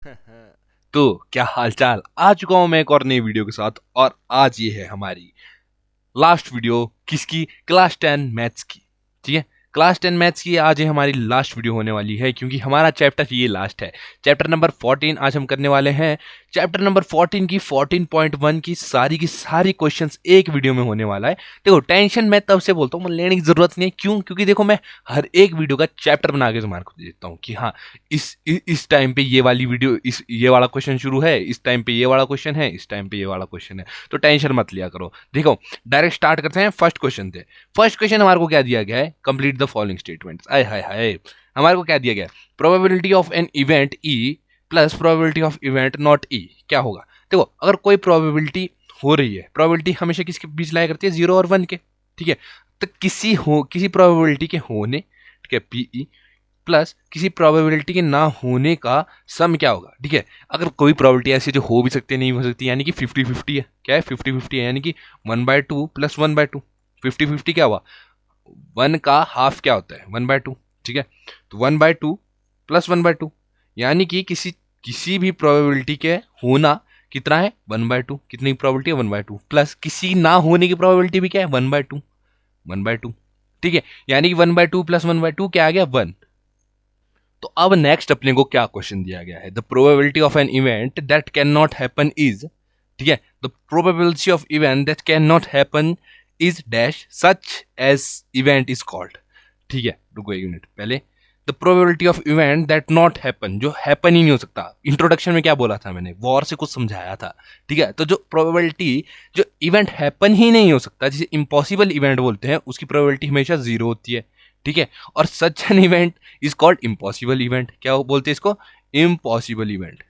तो क्या हालचाल। आ चुका हूं मैं एक और नई वीडियो के साथ। और आज ये है हमारी लास्ट वीडियो। किसकी? क्लास 10 मैथ्स की। ठीक है, क्लास 10 मैथ्स की आज ये हमारी लास्ट वीडियो होने वाली है, क्योंकि हमारा चैप्टर ये लास्ट है। चैप्टर नंबर 14 आज हम करने वाले हैं। चैप्टर नंबर 14 की 14.1 की सारी क्वेश्चंस एक वीडियो में होने वाला है। देखो, टेंशन मैं तब से बोलता हूँ, मैं लेने की जरूरत नहीं है। क्यों? क्योंकि देखो, मैं हर एक वीडियो का चैप्टर बना के तुम्हारे को देता हूँ कि हाँ, इस टाइम पे ये वाली वीडियो, इस ये वाला क्वेश्चन शुरू है, इस टाइम पे ये वाला क्वेश्चन है, इस टाइम पे ये वाला क्वेश्चन है। तो टेंशन मत लिया करो। देखो, डायरेक्ट स्टार्ट करते हैं फर्स्ट क्वेश्चन से। फर्स्ट क्वेश्चन हमारे को क्या दिया गया है? Complete the following statements. आय हाय हाय, हमारे को क्या दिया गया है? Probability of an event E plus probability of event not E. क्या होगा? देखो, अगर कोई प्रोबेबिलिटी हो रही है, प्रोबेबिलिटी हमेशा किसके बीच लाया करती है? 0 और 1 के। ठीक है, तो किसी प्रोबेबिलिटी के होने, ठीक है, पीई प्लस किसी प्रोबेबिलिटी के ना होने का सम क्या होगा? ठीक है, अगर कोई प्रोबेबिलिटी ऐसी जो हो भी सकती है, नहीं हो सकती, यानी कि 50-50 है। क्या है? 50-50 है, यानी कि 1/2 प्लस 1/2। 50-50 क्या हुआ? 1 का हाफ क्या होता है? 1/2। ठीक है, तो 1/2 प्लस 1/2, यानी कि किसी किसी भी प्रोबेबिलिटी के होना कितना है? 1/2। कितनी प्रोबेबिलिटी है? 1/2 प्लस किसी ना होने की प्रोबेबिलिटी भी क्या है? 1/2। 1/2। ठीक है, यानी कि 1/2 प्लस 1/2 क्या आ गया? 1। तो अब नेक्स्ट अपने को क्या क्वेश्चन दिया गया है? The probability of an event that can not happen is. ठीक है, the probability of event that can not happen is dash such as event is called. ठीक है, रुको एक मिनट पहले। The probability of event that not happen, जो happen ही नहीं हो सकता। इंट्रोडक्शन में क्या बोला था मैंने? वॉर से कुछ समझाया था। ठीक है, तो जो प्रोबेबिलिटी, जो इवेंट हैपन ही नहीं हो सकता, जिसे इम्पॉसिबल इवेंट बोलते हैं, उसकी प्रोबेबिलिटी हमेशा 0 होती है। ठीक है, और सच an event is called impossible event. क्या बोलते हैं इसको? Impossible event.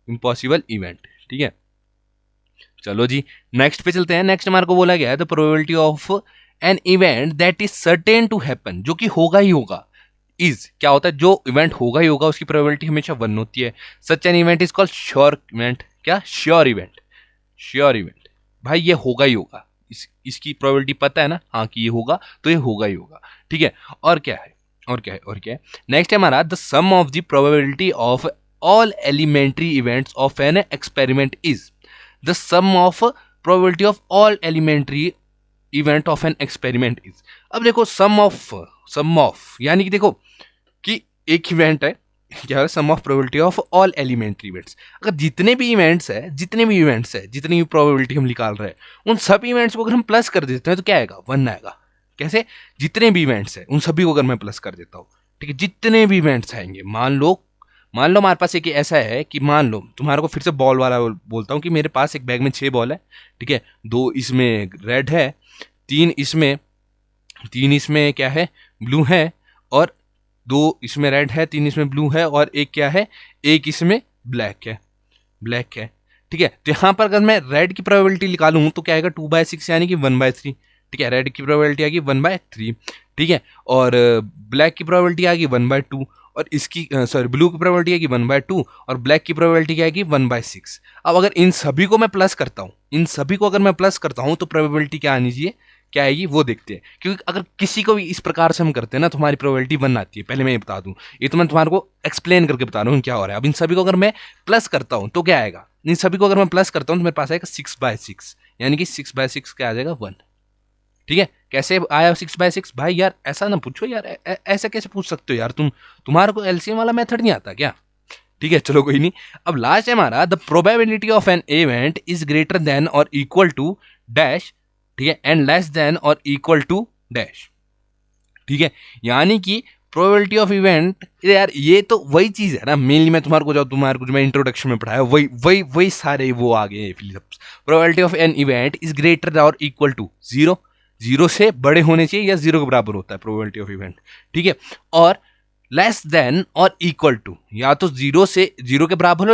Impossible event. ठीक है, चलो जी, नेक्स्ट पे चलते हैं। नेक्स्ट हमारे को बोला गया है the probability of an event that is certain to happen, जो कि होगा ही होगा। इज क्या होता है? जो इवेंट होगा ही होगा, उसकी प्रोबेबिलिटी हमेशा 1 होती है। Such an event is called sure event. क्या? Sure event. श्योर इवेंट, भाई ये होगा ही होगा। इसकी प्रोबेबिलिटी पता है ना, हाँ कि ये होगा, तो ये होगा ही होगा। ठीक है, और क्या है? और क्या है? नेक्स्ट है हमारा the sum of the probability of all elementary events of an experiment is. The sum of probability of all elementary event of an experiment is. अब देखो, सम ऑफ यानी कि देखो कि एक इवेंट है, क्या है? Sum of probability of all elementary events. अगर जितनी भी प्रोबेबिलिटी हम निकाल रहे हैं, उन सब इवेंट्स को अगर हम प्लस कर देते हैं तो क्या आएगा? 1 आएगा। कैसे? जितने भी इवेंट्स हैं उन सभी को अगर मैं प्लस कर देता हूँ, ठीक है, जितने भी इवेंट्स आएंगे, मान लो हमारे पास एक ऐसा है कि मान लो तुम्हारे को फिर से बॉल वाला बोलता हूँ कि मेरे पास एक बैग में 6 बॉल है। ठीक है, 2 इसमें रेड है, 3 इसमें 3 इसमें क्या है? ब्लू है, और 2 इसमें रेड है, 3 इसमें ब्लू है, और एक क्या है? एक इसमें ब्लैक है। ठीक है, तो यहाँ पर अगर मैं रेड की प्रोबेबिलिटी निकालूं तो क्या आएगा? 2/6, यानी कि 1/3। ठीक है, रेड की प्रोबेबिलिटी आएगी 1/3। ठीक है, और ब्लैक की प्रोबेबिलिटी आएगी 1/2, और इसकी सॉरी ब्लू की प्रोबेबिलिटी आएगी 1/2, और ब्लैक की प्रोबेबिलिटी क्या आएगी? 1/6। अब अगर इन सभी को मैं प्लस करता हूँ, तो प्रोबेबिलिटी क्या आनी चाहिए? क्या आएगी वो देखते हैं। क्योंकि अगर किसी को भी इस प्रकार से हम करते हैं ना, तो हमारी प्रोबेबिलिटी 1 आती है। पहले मैं ये बता दूं, ये तो मैं तुम्हारे को एक्सप्लेन करके बता रहा हूँ क्या हो रहा है। अब इन सभी को अगर मैं प्लस करता हूँ तो क्या आएगा? इन सभी को अगर मैं प्लस करता हूँ तो मेरे पास आएगा 6/6, यानी कि 6/6 क्या आ जाएगा? 1। ठीक है, कैसे आया 6/6? भाई यार ऐसा ना पूछो यार, ऐसा कैसे पूछ सकते हो यार तुम्हारे को एलसीएम वाला मेथड नहीं आता क्या? ठीक है, चलो कोई नहीं। अब लास्ट है हमारा the probability of an event is greater than और इक्वल टू डैश। ठीक है, एंड लेस देन और इक्वल टू डैश। ठीक है, यानी कि प्रोबेबिलिटी ऑफ इवेंट, यार ये तो वही चीज है ना, मेनली मैं तुम्हारे को जो मैं इंट्रोडक्शन में पढ़ाया, वही सारे वो आ गए फिलिप्स। Probability of an event is greater और इक्वल टू 0। 0 से बड़े होने चाहिए या 0 के बराबर होता है प्रोबेबिलिटी ऑफ इवेंट। ठीक है, और लेस देन और इक्वल टू, या तो 0 के बराबर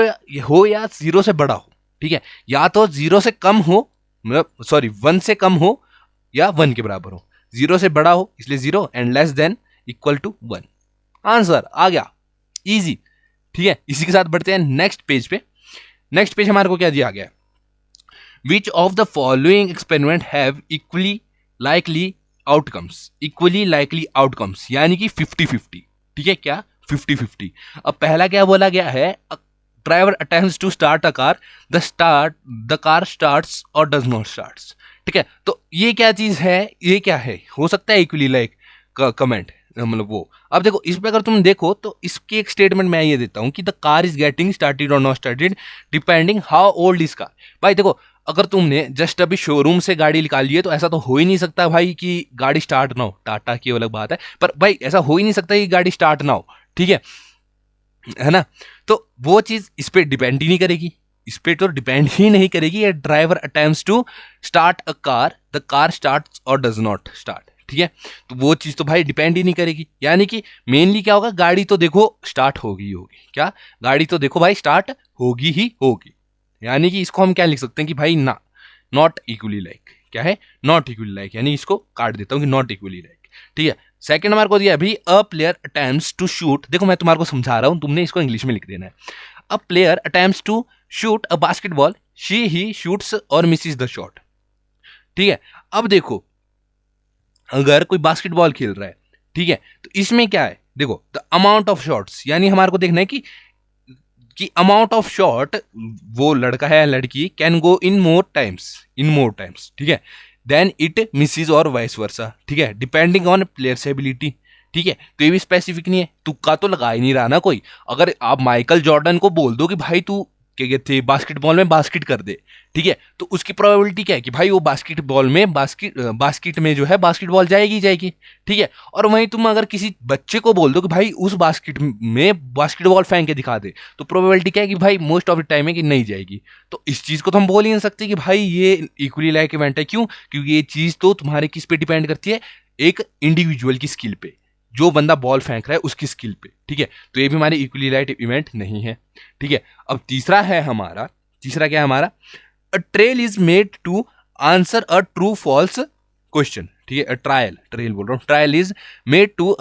या 0 से बड़ा हो। ठीक है, या तो 0 से कम हो, मतलब सॉरी 1 से कम हो, या 1 के बराबर हो। 0 से बड़ा हो इसलिए 0, and less than equal to 1। Answer आ गया, इजी। ठीक है, इसी के साथ बढ़ते हैं नेक्स्ट पेज पे। नेक्स्ट पेज हमारे को क्या दिया गया है? Which of the following experiment have equally likely outcomes, यानी कि 50-50। ठीक है, क्या? 50-50। अब पहला क्या बोला गया है, driver attempts to start a car, the car starts और डज नॉट स्टार्ट्स। ठीक है, तो ये क्या चीज है, ये क्या है, हो सकता है इक्वली लाइक कमेंट, मतलब वो। अब देखो इस पे अगर तुम देखो तो इसकी एक स्टेटमेंट मैं ये देता हूं कि the car is getting started और not started depending how old is car. भाई देखो, अगर तुमने जस्ट अभी शोरूम से गाड़ी निकाली है तो ऐसा तो हो ही नहीं सकता भाई कि गाड़ी स्टार्ट ना हो। टाटा की अलग बात है, पर भाई ऐसा हो ही नहीं सकता कि गाड़ी स्टार्ट ना हो। ठीक है ना, तो वो चीज इस पे डिपेंड ही नहीं करेगी, इस पे तो डिपेंड ही नहीं करेगी। A driver attempts to start a car, the car starts और डज नॉट स्टार्ट। ठीक है, तो वो चीज तो भाई डिपेंड ही नहीं करेगी। यानी कि मेनली क्या होगा, गाड़ी तो देखो स्टार्ट होगी होगी, क्या गाड़ी तो देखो भाई स्टार्ट होगी ही होगी। यानी कि इसको हम क्या लिख सकते हैं कि भाई ना, नॉट इक्वली लाइक, क्या है, नॉट इक्वली लाइक, यानी इसको काट देता हूं कि नॉट इक्वली लाइक। ठीक है, सेकंड हमारे को दिया अभी, a player attempts to shoot. देखो मैं तुम्हारे को समझा रहा हूं, तुमने इसको इंग्लिश में लिख देना है। A player attempts to shoot a basketball, she he shoots or misses the shot. ठीक है, अब देखो अगर कोई बास्केटबॉल खेल रहा है, ठीक है, तो इसमें क्या है, देखो द अमाउंट ऑफ शॉट्स, यानी हमारे को देखना है कि अमाउंट ऑफ शॉट, वो लड़का है या लड़की can go in more times, ठीक है, देन इट मिसिस और वाइस वर्सा। ठीक है, डिपेंडिंग ऑन प्लेयर्स एबिलिटी। ठीक है, तो ये भी स्पेसिफिक नहीं है, तुक्का तो लगा ही नहीं रहा ना कोई। अगर आप माइकल जॉर्डन को बोल दो कि भाई तू क्या कहते हैं बास्केटबॉल में बास्केट कर दे, ठीक है, तो उसकी प्रोबेबिलिटी क्या है कि भाई वो बास्केटबॉल में बास्केट में जो है बास्केटबॉल जाएगी जाएगी। ठीक है, और वहीं तुम अगर किसी बच्चे को बोल दो कि भाई उस बास्केट में बास्केटबॉल फेंक के दिखा दे, तो प्रोबेबिलिटी क्या है कि भाई मोस्ट ऑफ द टाइम है कि नहीं जाएगी। तो इस चीज को तो हम बोल ही नहीं सकते कि भाई ये इक्वली लाइक इवेंट है। क्यों? क्योंकि ये चीज तो तुम्हारे किस पे डिपेंड करती है, एक इंडिविजुअल की स्किल पे, जो बंदा बॉल फेंक रहा है उसकी स्किल पे। ठीक है, तो ये भी हमारे इक्वली लाइट इवेंट नहीं है। ठीक है, अब तीसरा क्या है हमारा, a trail is made to answer a true false question. ठीक है, ट्रायल बोल रहा हूँ, trial is made to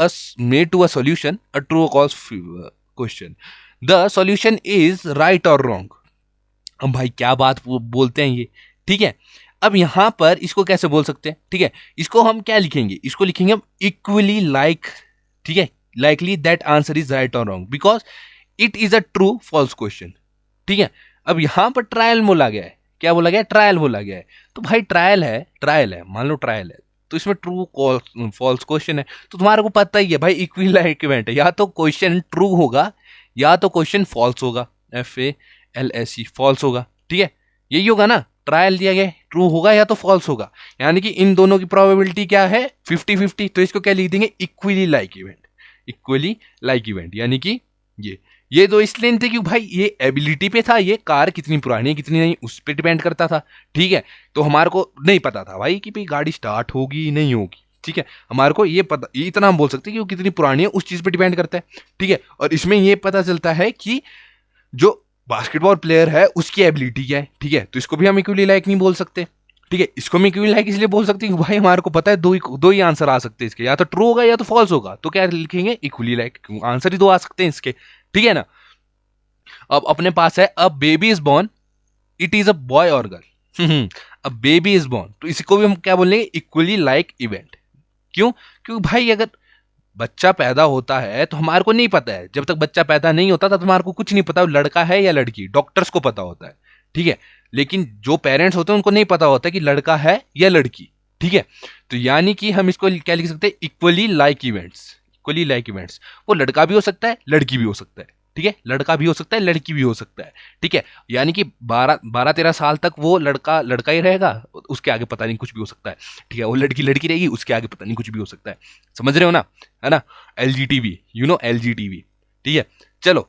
a solution a true false question, the solution is right और रॉन्ग। अब भाई क्या बात बोलते हैं ये। ठीक है, अब यहां पर इसको कैसे बोल सकते हैं, ठीक है, इसको हम क्या लिखेंगे, इसको लिखेंगे हम इक्वली लाइक। ठीक है, likely that answer is right और wrong because it is a true false question. ठीक है, अब यहां पर ट्रायल बोला गया है, क्या बोला गया है, ट्रायल बोला गया है। तो भाई ट्रायल है, मान लो ट्रायल है, तो इसमें ट्रू फॉल्स क्वेश्चन है, तो तुम्हारे को पता ही है भाई इक्वली लाइक इवेंट है, या तो क्वेश्चन ट्रू होगा या तो क्वेश्चन फॉल्स होगा, FALSE फॉल्स होगा। ठीक है, यही होगा ना, ट्रायल दिया गया ट्रू होगा या तो फॉल्स होगा, यानी कि इन दोनों की प्रोबेबिलिटी क्या है, 50-50। तो इसको क्या लिख देंगे, इक्वली लाइक इवेंट, यानी कि ये दो इसलिए नहीं थे कि भाई ये एबिलिटी पे था, ये कार कितनी पुरानी है कितनी नहीं उस पर डिपेंड करता था। ठीक है, तो हमारे को नहीं पता था भाई कि भाई गाड़ी स्टार्ट होगी नहीं होगी। ठीक है, हमारे को ये पता, ये इतना हम बोल सकते हैं कि वो कितनी पुरानी है उस चीज पे डिपेंड करता है। ठीक है, और इसमें ये पता चलता है कि जो बास्केटबॉल प्लेयर है उसकी एबिलिटी क्या है। ठीक है, तो इसको भी हम इक्वली लाइक नहीं बोल सकते। ठीक है, इसको हम इक्वली लाइक इसलिए बोल सकते हैं कि भाई हमारे को पता है दो ही आंसर आ सकते हैं इसके, या तो ट्रू होगा या तो फॉल्स होगा, तो क्या लिखेंगे, इक्वली लाइक, आंसर ही दो आ सकते हैं इसके। ठीक है ना, अब अपने पास है a baby is born, it is a boy और girl. A baby is born, तो इसको भी हम क्या बोलेंगे, इक्वली लाइक इवेंट। क्यों? क्योंकि भाई अगर बच्चा पैदा होता है तो हमारे को नहीं पता है, जब तक बच्चा पैदा नहीं होता तब हमारे को कुछ नहीं पता लड़का है या लड़की, डॉक्टर्स को पता होता है। ठीक है, लेकिन जो पेरेंट्स होते हैं उनको नहीं पता होता कि लड़का है या लड़की। ठीक है, तो यानी कि हम इसको क्या लिख सकते हैं, इक्वली लाइक इवेंट्स। वो लड़का भी हो सकता है लड़की भी हो सकता है। ठीक है, लड़का भी हो सकता है लड़की भी हो सकता है। ठीक है, यानी कि 12-13 साल तक वो लड़का लड़का ही रहेगा, उसके आगे पता नहीं कुछ भी हो सकता है। ठीक है, वो लड़की लड़की रहेगी, उसके आगे पता नहीं कुछ भी हो सकता है। समझ रहे हो ना, है ना, LGTB, LGTB। ठीक है, चलो।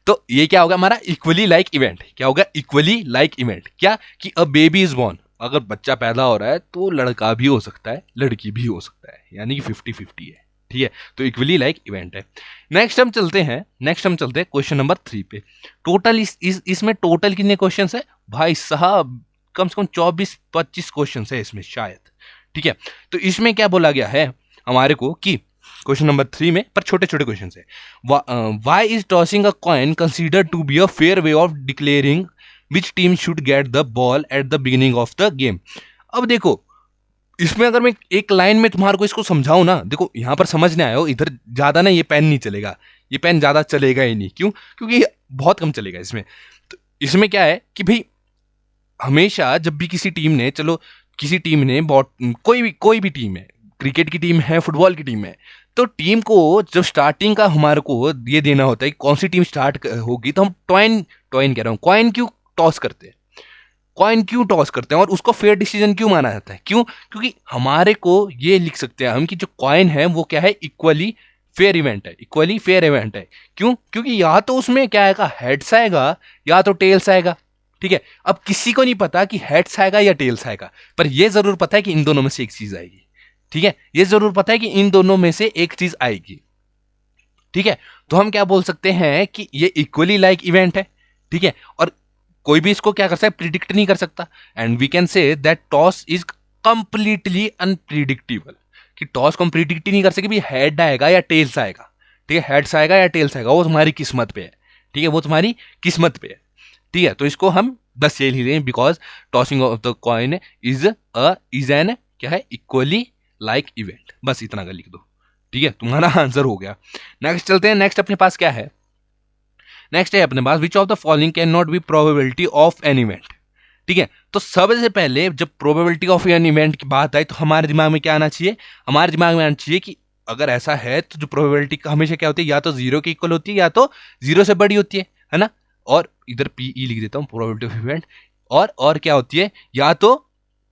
तो ये क्या होगा हमारा इक्वली लाइक इवेंट, क्या होगा, इक्वली लाइक इवेंट, क्या कि अ बेबी इज बॉर्न, अगर बच्चा पैदा हो रहा है तो लड़का भी हो सकता है लड़की भी हो सकता है, यानी कि 50-50 है। ठीक है, तो इक्वली लाइक इवेंट है। नेक्स्ट हम चलते हैं क्वेश्चन नंबर 3 पे। टोटल इसमें टोटल कितने क्वेश्चन है भाई साहब, कम से कम 24-25 क्वेश्चन है इसमें शायद। ठीक है, तो इसमें क्या बोला गया है हमारे को कि क्वेश्चन नंबर 3 में, पर छोटे छोटे क्वेश्चन है, why is tossing a coin consider to be a fair way of declaring which team should get the ball at the beginning of the game. अब देखो इसमें अगर मैं एक लाइन में तुम्हारे को इसको समझाऊं ना, देखो यहाँ पर समझने आए हो, इधर ज्यादा ना ये पेन नहीं चलेगा, ये पेन ज्यादा चलेगा ही नहीं। क्यों? क्योंकि ये बहुत कम चलेगा इसमें। तो इसमें क्या है कि भाई हमेशा जब भी किसी टीम ने, चलो किसी टीम ने कोई भी टीम है, क्रिकेट की टीम है, फुटबॉल की टीम है, तो टीम को जब स्टार्टिंग का हमारे को ये देना होता है कि कौन सी टीम स्टार्ट होगी, तो हम टॉइन टॉइन कह रहा हूँ कॉइन क्यों टॉस करते हैं, कॉइन क्यों टॉस करते हैं और उसको फेयर डिसीजन क्यों माना जाता है? क्यों? क्योंकि हमारे को ये लिख सकते हैं हम कि जो कॉइन है वो क्या है, इक्वली फेयर इवेंट है, इक्वली फेयर इवेंट है। क्यों? क्योंकि या तो उसमें क्या आएगा, हेड्स आएगा या तो टेल्स आएगा। ठीक है, अब किसी को नहीं पता कि हेड्स आएगा या टेल्स आएगा, पर यह जरूर पता है कि इन दोनों में से एक चीज आएगी। ठीक है, ये जरूर पता है कि इन दोनों में से एक चीज आएगी। ठीक है, तो हम क्या बोल सकते हैं कि ये इक्वली लाइक इवेंट है। ठीक है, और कोई भी इसको क्या कर सकता है, प्रिडिक्ट नहीं कर सकता। And we can say that toss is completely unpredictable, कि टॉस को हम प्रिडिक्ट ही नहीं कर सके भी हेड आएगा या टेल्स आएगा। ठीक है, हेड्स आएगा या टेल्स आएगा, वो तुम्हारी किस्मत पे है। ठीक है, वो तुम्हारी किस्मत पे है। ठीक है, तो इसको हम बस ये लिख दें, because tossing of the coin is an क्या है, इक्वली लाइक इवेंट। बस इतना का लिख दो। ठीक है, तुम्हारा आंसर हो गया। नेक्स्ट चलते हैं। नेक्स्ट अपने पास क्या है, नेक्स्ट है अपने पास which of the following can not be probability of an event. ठीक है, तो सबसे पहले जब प्रोबेबिलिटी ऑफ एन इवेंट की बात आई तो हमारे दिमाग में क्या आना चाहिए, हमारे दिमाग में आना चाहिए कि अगर ऐसा है तो जो प्रोबेबिलिटी हमेशा क्या होती है, या तो जीरो की इक्वल होती है या तो जीरो से बड़ी होती है ना। और इधर पीई लिख देता हूं, प्रोबेबिलिटी ऑफ इवेंट। और क्या होती है,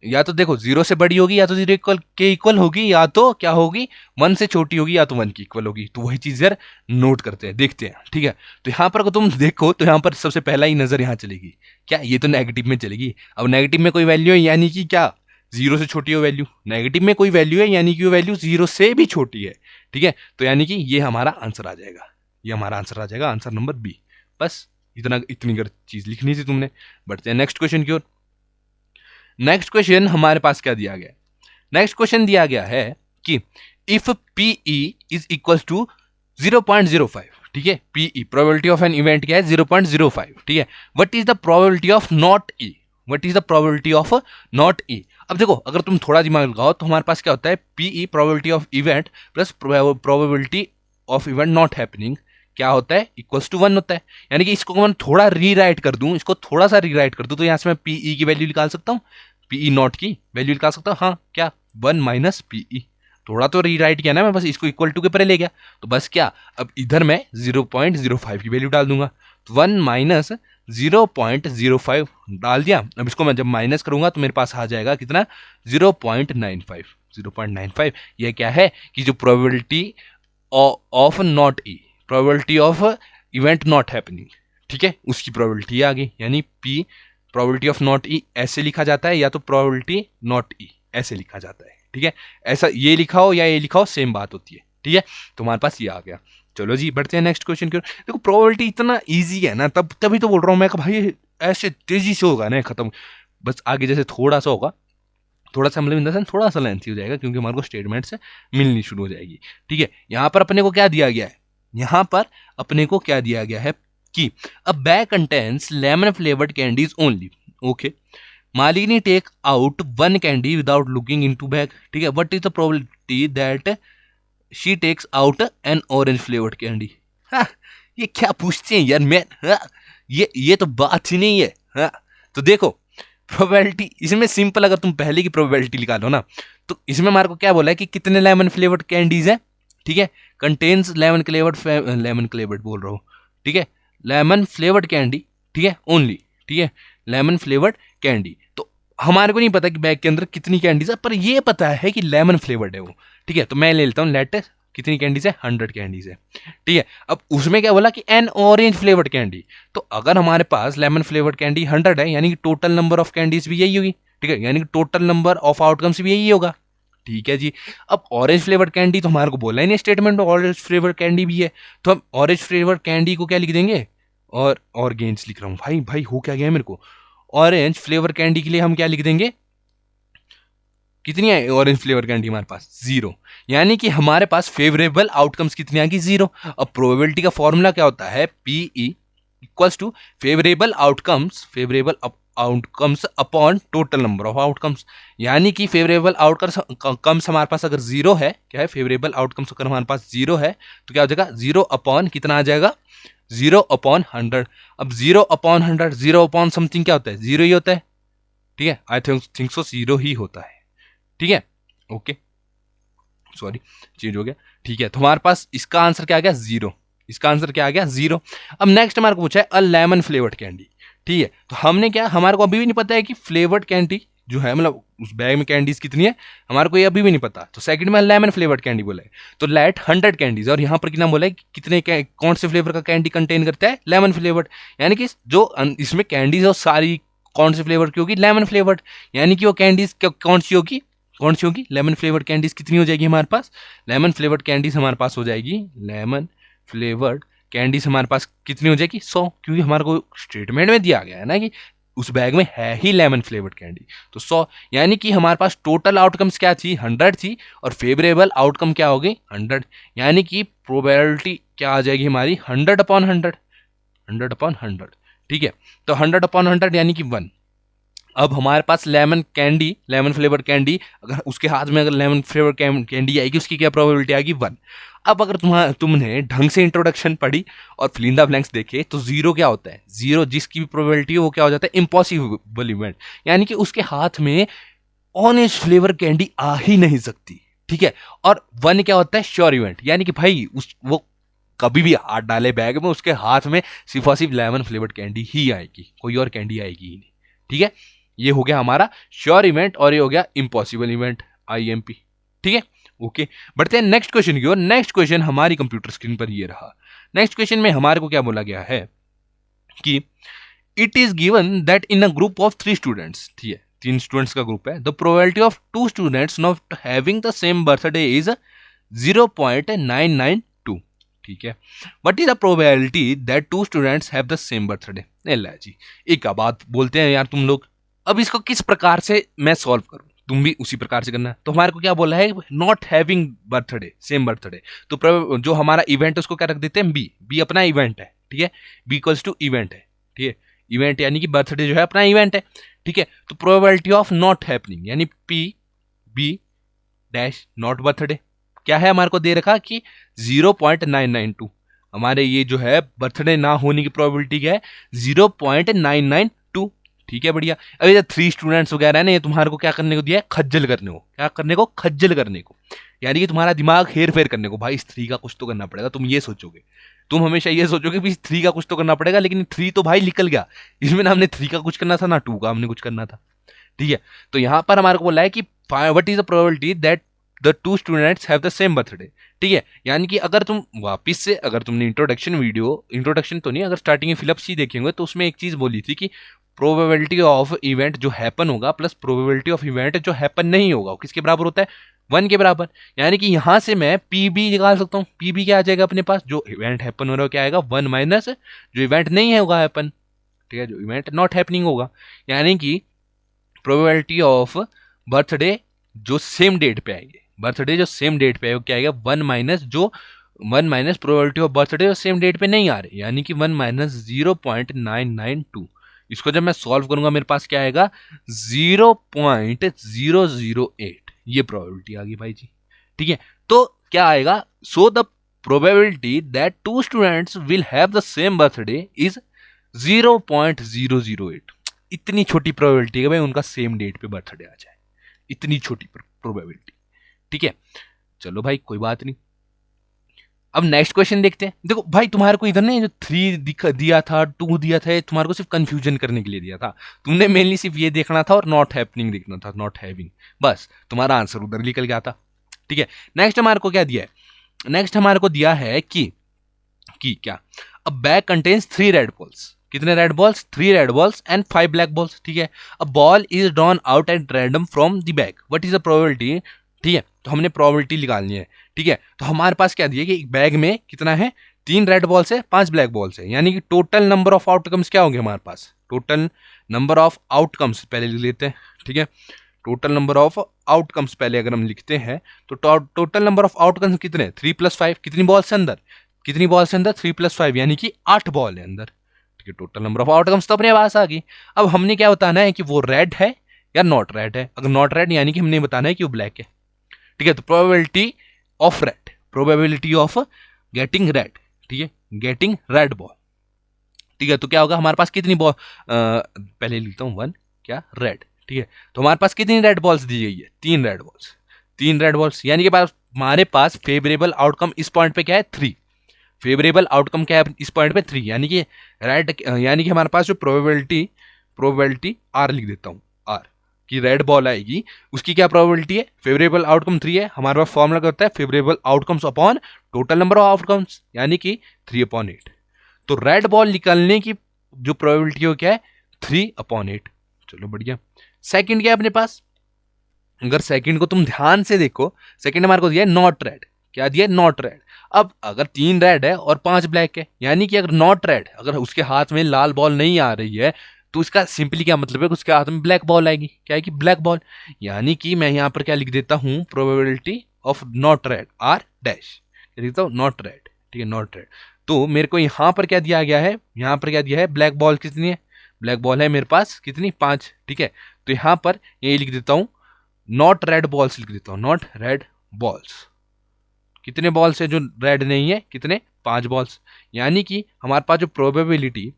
या तो देखो जीरो से बड़ी होगी, या तो जीरो इक्वल के इक्वल होगी, या तो क्या होगी, वन से छोटी होगी, या तो वन की इक्वल होगी। तो वही चीज यार नोट करते हैं, देखते हैं। ठीक है, तो यहां पर अगर तुम देखो तो यहां पर सबसे पहला ही नजर यहां चलेगी क्या, ये तो नेगेटिव में चलेगी। अब नेगेटिव में कोई वैल्यू है यानी कि क्या, जीरो से छोटी हो वैल्यू। नेगेटिव में कोई वैल्यू है यानी कि वो वैल्यू जीरो से भी छोटी है। ठीक है, तो यानी कि ये हमारा आंसर आ जाएगा, ये हमारा आंसर आ जाएगा, आंसर नंबर बी। बस इतनी चीज लिखनी थी तुमने। बढ़ते हैं नेक्स्ट क्वेश्चन की ओर। नेक्स्ट क्वेश्चन हमारे पास क्या दिया गया है, नेक्स्ट क्वेश्चन दिया गया है कि if PE is equal to 0.05। ठीक है, PE probability of an event क्या है, 0.05। ठीक है, what is the probability of not E, what is the probability of not E. अब देखो अगर तुम थोड़ा दिमाग लगाओ तो हमारे पास क्या होता है, PE probability of event plus probability of event not happening क्या होता है, इक्वल्स टू 1 होता है। यानी कि इसको मैं थोड़ा रीराइट कर दूं, इसको थोड़ा सा रीराइट कर दूं, तो यहां से मैं पीई की वैल्यू निकाल सकता हूं, पीई नॉट की वैल्यू निकाल सकता हूं। हाँ, क्या 1 माइनस पीई, थोड़ा तो रीराइट किया ना मैं, बस इसको इक्वल टू के परे ले गया। तो बस क्या, अब इधर मैं 0.05 की वैल्यू डाल दूंगा, तो 1 माइनस 0.05 डाल दिया। अब इसको मैं जब माइनस करूंगा तो मेरे पास आ जाएगा कितना, 0.95। 0.95 यह क्या है कि जो probability of not E, probability of event not happening, ठीक है, उसकी प्रोबेबिलिटी आ गई। यानी पी प्रोबेबिलिटी ऑफ नॉट ई ऐसे लिखा जाता है, या तो प्रोबेबिलिटी नॉट ई ऐसे लिखा जाता है। ठीक है, ऐसा ये लिखा हो या ये लिखा हो सेम बात होती है। ठीक है, तुम्हारे पास ये आ गया। चलो जी बढ़ते हैं नेक्स्ट क्वेश्चन की ओर। देखो प्रोबेबिलिटी इतना इजी है ना, तभी तो बोल रहा हूँ मैं कि भाई ऐसे तेजी से होगा ना खत्म। बस आगे जैसे थोड़ा सा होगा, थोड़ा सा मतलब इन द सेंस थोड़ा सा लेंथी हो जाएगा, क्योंकि हमारे को स्टेटमेंट से मिलनी शुरू हो जाएगी। ठीक है, यहाँ पर अपने को क्या दिया गया है, यहाँ पर अपने को क्या दिया गया है कि a bag contains lemon flavoured candies only. Okay, Malini take out 1 candy without looking into bag. ठीक है, what is the probability that she takes out an orange flavoured candy. हाँ, ये क्या पूछते हैं यार मैन, हाँ, ये तो बात ही नहीं है। हाँ, तो देखो प्रोबेबिलिटी इसमें सिंपल, अगर तुम पहले की प्रोबेबिलिटी निकालो ना, तो इसमें हमारे को क्या बोला है कि कितने लेमन फ्लेवर्ड कैंडीज है। ठीक है, कंटेन्स लेमन फ्लेवर्ड बोल रहा हूँ। ठीक है, लेमन फ्लेवर्ड कैंडी, ठीक है, ओनली। ठीक है, लेमन फ्लेवर्ड कैंडी। तो हमारे को नहीं पता कि बैग के अंदर कितनी कैंडीज है, पर ये पता है कि लेमन फ्लेवर्ड है वो। ठीक है, तो मैं ले लेता हूँ लेट कितनी कैंडीज है, 100 कैंडीज है। ठीक है, अब उसमें क्या बोला कि एन ऑरेंज फ्लेवर्ड कैंडी। तो अगर हमारे पास लेमन फ्लेवर्ड कैंडी 100 है, यानी कि टोटल नंबर ऑफ कैंडीज भी यही होगी। ठीक है, यानी कि टोटल नंबर ऑफ आउटकम्स भी यही होगा। ठीक है जी, अब ऑरेंज फ्लेवर्ड कैंडी तो हमारे को बोला ही नहीं स्टेटमेंट में, ऑरेंज फ्लेवर्ड कैंडी भी है, तो हम ऑरेंज फ्लेवर्ड कैंडी को क्या लिख देंगे, और ऑर्गेन्स लिख रहा हूँ भाई हो क्या गया मेरे को, ऑरेंज फ्लेवर कैंडी के लिए हम क्या लिख देंगे, कितनी है ऑरेंज फ्लेवर कैंडी हमारे पास, 0। यानी कि हमारे पास फेवरेबल आउटकम्स कितनी आएगी, 0। अब प्रोबेबिलिटी का फॉर्मूला क्या होता है, P E equals to favourable outcomes, favourable outcomes upon total number of outcomes, यानी कि फेवरेबल आउटकम्स हमारे पास अगर जीरो है, क्या है, फेवरेबल आउटकम्स अगर हमारे पास जीरो है तो क्या हो जाएगा, जीरो अपॉन कितना आ जाएगा, 0/100। अब 0/100, 0/समथिंग क्या होता है, जीरो ही होता है, ठीक है, आई थिंक सो जीरो ही होता है, ठीक है, ओके, सॉरी चेंज हो गया, ठीक है। तो हमारे पास इसका आंसर क्या आ गया, जीरो, इसका आंसर क्या आ गया, जीरो। अब नेक्स्ट हमारे को पूछा है अ लेमन फ्लेवर्ड कैंडी, ठीक है, तो हमने क्या, हमारे को अभी भी नहीं पता है कि फ्लेवर्ड कैंडी जो है, मतलब उस बैग में कैंडीज कितनी है, हमारे को ये अभी भी नहीं पता। तो सेकंड में लेमन फ्लेवर्ड कैंडी बोला है, तो लेट 100 कैंडीज, और यहाँ पर कितना बोला है कि कितने कौन से फ्लेवर का कैंडी कंटेन करता है, लेमन फ्लेवर्ड, यानी कि जो इसमें कैंडीज है सारी कौन से फ्लेवर की होगी, लेमन फ्लेवर्ड, यानी कि वो कैंडीज कौन सी होगी, कौन सी होगी, लेमन फ्लेवर्ड कैंडीज कितनी हो जाएगी हमारे पास, लेमन फ्लेवर्ड कैंडीज हमारे पास हो जाएगी, लेमन फ्लेवर्ड कैंडीज हमारे पास कितनी हो जाएगी, 100, क्योंकि हमारे को स्टेटमेंट में दिया गया है ना कि उस बैग में है ही लेमन फ्लेवर्ड कैंडी, तो 100, यानी कि हमारे पास टोटल आउटकम्स क्या थी, 100 थी, और फेवरेबल आउटकम क्या हो गई, 100, यानी कि प्रोबेबिलिटी क्या आ जाएगी हमारी, 100/100, 100/100, ठीक है। तो 100/100 यानी कि 1। अब हमारे पास lemon candy, lemon flavour candy, अगर उसके हाथ में अगर लेमन फ्लेवर कैंडी आएगी, उसकी क्या प्रोबेबिलिटी आएगी, 1। अब अगर तुमने ढंग से इंट्रोडक्शन पढ़ी और फिल इन द ब्लैंक्स देखे, तो जीरो क्या होता है, जीरो जिसकी भी प्रोबेबिलिटी है वो क्या हो जाता है, इम्पॉसिबल इवेंट, यानी कि उसके हाथ में ऑनेस्ट फ्लेवर कैंडी आ ही नहीं सकती, ठीक है। और 1 क्या होता है, श्योर इवेंट, यानी कि भाई वो कभी भी हाथ डाले बैग में, उसके हाथ में सिर्फ और सिर्फ लेमन फ्लेवर्ड कैंडी ही आएगी, कोई और कैंडी आएगी ही नहीं, ठीक है। ये हो गया हमारा श्योर इवेंट और ये हो गया इम्पॉसिबल इवेंट, IMP, ठीक है, ओके। बढ़ते हैं नेक्स्ट क्वेश्चन की ओर। नेक्स्ट क्वेश्चन हमारी कंप्यूटर स्क्रीन पर ये रहा। नेक्स्ट क्वेश्चन में हमारे को क्या बोला गया है कि it is given that in a group of 3 students, ठीक है, 3 स्टूडेंट्स का ग्रुप है, the probability of 2 students not having the same birthday is 0.992, ठीक है। What is the probability that 2 students have the same birthday. जी, एक बात बोलते हैं यार तुम लोग, अब इसको किस प्रकार से मैं सॉल्व करूं, तुम भी उसी प्रकार से करना। तो हमारे को क्या बोला है, not having birthday, same birthday, तो जो हमारा इवेंट है उसको क्या रख देते हैं, बी अपना इवेंट है, ठीक है, बी इक्वल्स टू इवेंट है, ठीक है, इवेंट यानी कि बर्थडे जो है अपना इवेंट है, ठीक है। तो प्रोबेबिलिटी ऑफ नॉट हैपनिंग यानी बी डैश नॉट बर्थडे क्या है, हमारे को दे रखा कि 0.992, हमारे ये जो है बर्थडे ना होने की प्रोबेबिलिटी क्या है, 0.992, ठीक है, बढ़िया। अब ये 3 स्टूडेंट्स वगैरह है ना, ये तुम्हारे को क्या करने को दिया है, खज्जल करने को, क्या करने को, खज्जल करने को, यानी कि तुम्हारा दिमाग हेर फेर करने को, भाई इस 3 का कुछ तो करना पड़ेगा, तुम ये सोचोगे, तुम हमेशा ये सोचोगे कि 3 का कुछ तो करना पड़ेगा, लेकिन 3 तो भाई निकल गया, इसमें ना हमने 3 का कुछ करना था ना 2 का हमने कुछ करना था, ठीक है। तो यहां पर हमारे को बोला है कि what is the probability that the 2 students have the same birthday, ठीक है, यानी कि अगर तुम वापिस से, अगर तुमने इंट्रोडक्शन तो नहीं, अगर स्टार्टिंग में फिलअप्स ही देखेंगे तो उसमें एक चीज बोली थी कि प्रोबेबिलिटी ऑफ इवेंट जो हैपन होगा प्लस प्रोबेबिलिटी ऑफ इवेंट जो हैपन नहीं होगा वो किसके बराबर होता है, 1 के बराबर, यानी कि यहां से मैं PB निकाल सकता हूँ। PB क्या आ जाएगा अपने पास, जो इवेंट हैपन हो रहा है क्या आएगा, 1 माइनस जो इवेंट नहीं है होगा हैपन, ठीक है, जो इवेंट नॉट हैपनिंग होगा, यानी कि प्रोबेबिलिटी ऑफ बर्थडे जो सेम डेट पे आएंगे, बर्थडे जो सेम डेट पे आएगा क्या आएगा, 1 माइनस प्रोबेबिलिटी ऑफ बर्थडे जो सेम डेट पे नहीं आ रहे, यानी कि 1 माइनस 0.992। इसको जब मैं सॉल्व करूंगा मेरे पास क्या आएगा, 0.008, ये प्रोबेबिलिटी आ गई भाई जी, ठीक है। तो क्या आएगा, so the probability that 2 students will have the same birthday is 0.008। इतनी छोटी प्रोबेबिलिटी है भाई उनका सेम डेट पे बर्थडे आ जाए, इतनी छोटी प्रोबेबिलिटी, ठीक है। चलो भाई कोई बात नहीं, अब नेक्स्ट क्वेश्चन देखते हैं। देखो भाई तुम्हारे को इधर ना जो 3 दिया था, 2 दिया था, तुम्हारे को सिर्फ कंफ्यूजन करने के लिए दिया था, तुमने मेनली सिर्फ ये देखना था और नॉट हैपनिंग देखना था, नॉट हैविंग, बस तुम्हारा आंसर उधर निकल गया था, ठीक है। नेक्स्ट हमारे को क्या दिया है, नेक्स्ट हमारे को दिया है कि क्या, a bag contains 3 red balls, कितने red balls, 3 red balls and 5 black balls, ठीक है। A ball is drawn out at random from the bag, what is the probability, ठीक है, तो हमने प्रोबेबिलिटी निकालनी है, ठीक है। तो हमारे पास क्या दिया कि एक बैग में कितना है, 3 रेड बॉल्स है, 5 ब्लैक बॉल्स है, यानी कि टोटल नंबर ऑफ आउटकम्स क्या होंगे हमारे पास, टोटल नंबर ऑफ आउटकम्स पहले लिख लेते हैं, ठीक है। टोटल नंबर ऑफ आउटकम्स पहले अगर हम लिखते हैं तो टोटल नंबर ऑफ आउटकम्स कितने, 3 + 5, कितनी बॉल्स है अंदर, 3 + 5 यानी कि 8 बॉल है अंदर, ठीक है, टोटल नंबर ऑफ आउटकम्स तो अपने पास आ गई। अब हमने क्या बताना है कि वो रेड है या नॉट रेड है। अगर नॉट रेड यानी कि हमने बताना है कि वो ब्लैक है। ठीक है, तो probability of red, probability of getting red, ठीक है, गेटिंग रेड बॉल। ठीक है, तो क्या होगा हमारे पास कितनी बॉल, पहले लिखता हूं 1 क्या रेड। ठीक है, तो हमारे पास कितनी रेड बॉल्स दी गई है, 3 रेड बॉल्स, 3 रेड बॉल्स, यानी कि हमारे पास फेवरेबल आउटकम इस पॉइंट पे क्या है 3, फेवरेबल आउटकम क्या है इस पॉइंट पे 3, यानी कि रेड, यानी कि हमारे पास जो प्रोबेबिलिटी आर लिख देता हूं, आर की रेड बॉल आएगी, उसकी क्या प्रोबेबिलिटी है, फेवरेबल आउटकम 3 है। हमारे पास फॉर्मूला क्या होता है, favourable outcomes upon total number of outcomes, यानी कि 3/8। तो रेड बॉल निकलने की जो प्रोबेबिलिटी हो क्या है 3/8। चलो बढ़िया। सेकंड क्या है अपने पास, अगर सेकंड को तुम ध्यान से देखो, सेकंड हमारे को दिया है नॉट रेड, क्या दिया है नॉट रेड। अब अगर 3 रेड है और 5 ब्लैक है, यानी कि अगर नॉट रेड, अगर उसके हाथ में लाल बॉल नहीं आ रही है, तो इसका सिंपली क्या मतलब है कि उसके हाथ में ब्लैक बॉल आएगी, क्या आएगी ब्लैक बॉल। यानी कि मैं यहां पर क्या लिख देता हूं, probability of not red R dash, लिखता हूं नॉट रेड। ठीक है, नॉट रेड। तो मेरे को यहां पर क्या दिया गया है, यहां पर क्या दिया है, ब्लैक बॉल कितनी है, ब्लैक बॉल है मेरे पास कितनी 5। ठीक है, तो यहां पर ये लिख देता हूं नॉट रेड बॉल्स, लिख देता हूं नॉट रेड बॉल्स। कितने बॉल्स है जो रेड नहीं है, कितने 5 बॉल्स। यानी कि हमारे पास जो प्रोबेबिलिटी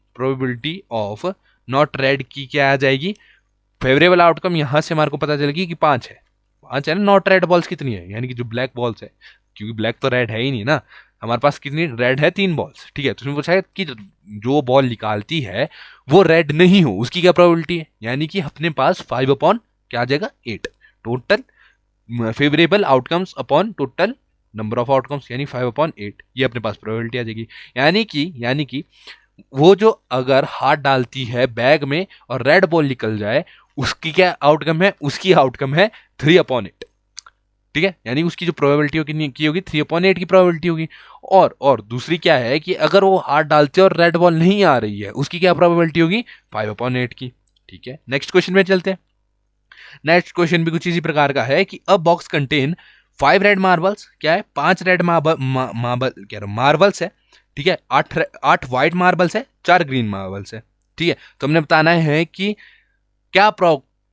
ऑफ नॉट रेड की क्या आ जाएगी, फेवरेबल आउटकम यहां से हमारे को पता चलेगी कि 5 है, 5 है ना। नॉट रेड बॉल्स कितनी है, यानी कि जो ब्लैक बॉल्स है, क्योंकि ब्लैक तो रेड है ही नहीं ना, हमारे पास कितनी रेड है 3 बॉल्स। ठीक है, तो उसमें पूछा है कि जो बॉल निकालती है वो रेड नहीं हो, उसकी क्या प्रोबेबिलिटी है, यानी कि अपने पास 5 अपॉन क्या आ जाएगा 8, total favourable outcomes upon total number of outcomes, यानी 5/8, ये अपने पास प्रोबेबिलिटी आ जाएगी। यानी कि वो जो अगर हाथ डालती है बैग में और रेड बॉल निकल जाए, उसकी क्या आउटकम है, उसकी आउटकम है 3/8। ठीक है, यानी उसकी जो प्रोबेबिलिटी होगी की होगी 3/8 की प्रोबेबिलिटी होगी। और दूसरी क्या है कि अगर वो हाथ डालते और रेड बॉल नहीं आ रही है, उसकी क्या प्रोबेबिलिटी होगी 5/8 की। ठीक है, नेक्स्ट क्वेश्चन में चलते हैं। नेक्स्ट क्वेश्चन भी कुछ इसी प्रकार का है कि अ बॉक्स कंटेन 5 रेड मार्बल्स, क्या है 5 रेड मार्बल कह रहा मार्बल्स है। ठीक है, 8 व्हाइट मार्बल्स है, 4 ग्रीन मार्बल्स है। ठीक है, तो हमने बताना है कि क्या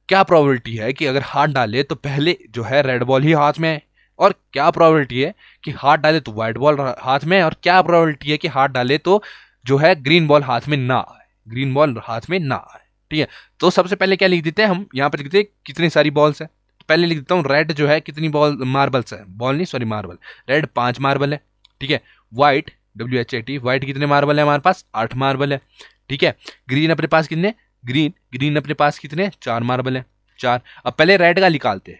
क्या प्रोबेबिलिटी है कि अगर हाथ डाले तो पहले जो है रेड बॉल ही हाथ में है, और क्या प्रोबेबिलिटी है कि हाथ डाले तो व्हाइट बॉल हाथ में है, और क्या प्रोबेबिलिटी है कि हाथ डाले तो जो है ग्रीन बॉल हाथ में ना आए, ग्रीन बॉल हाथ में ना आए। ठीक है, तो सबसे पहले क्या लिख देते हैं हम, यहाँ पर लिख देते हैं कितनी सारी बॉल्स है। तो पहले लिख देता हूँ रेड जो है कितनी बॉल मार्बल्स है, बॉल नहीं सॉरी मार्बल, रेड 5 मार्बल है। ठीक है, व्हाइट WHIT व्हाइट कितने मार्बल है हमारे पास 8 मार्बल है। ठीक है, ग्रीन अपने पास कितने, ग्रीन अपने पास कितने 4 मार्बल है, 4। अब पहले रेड का निकालते हैं,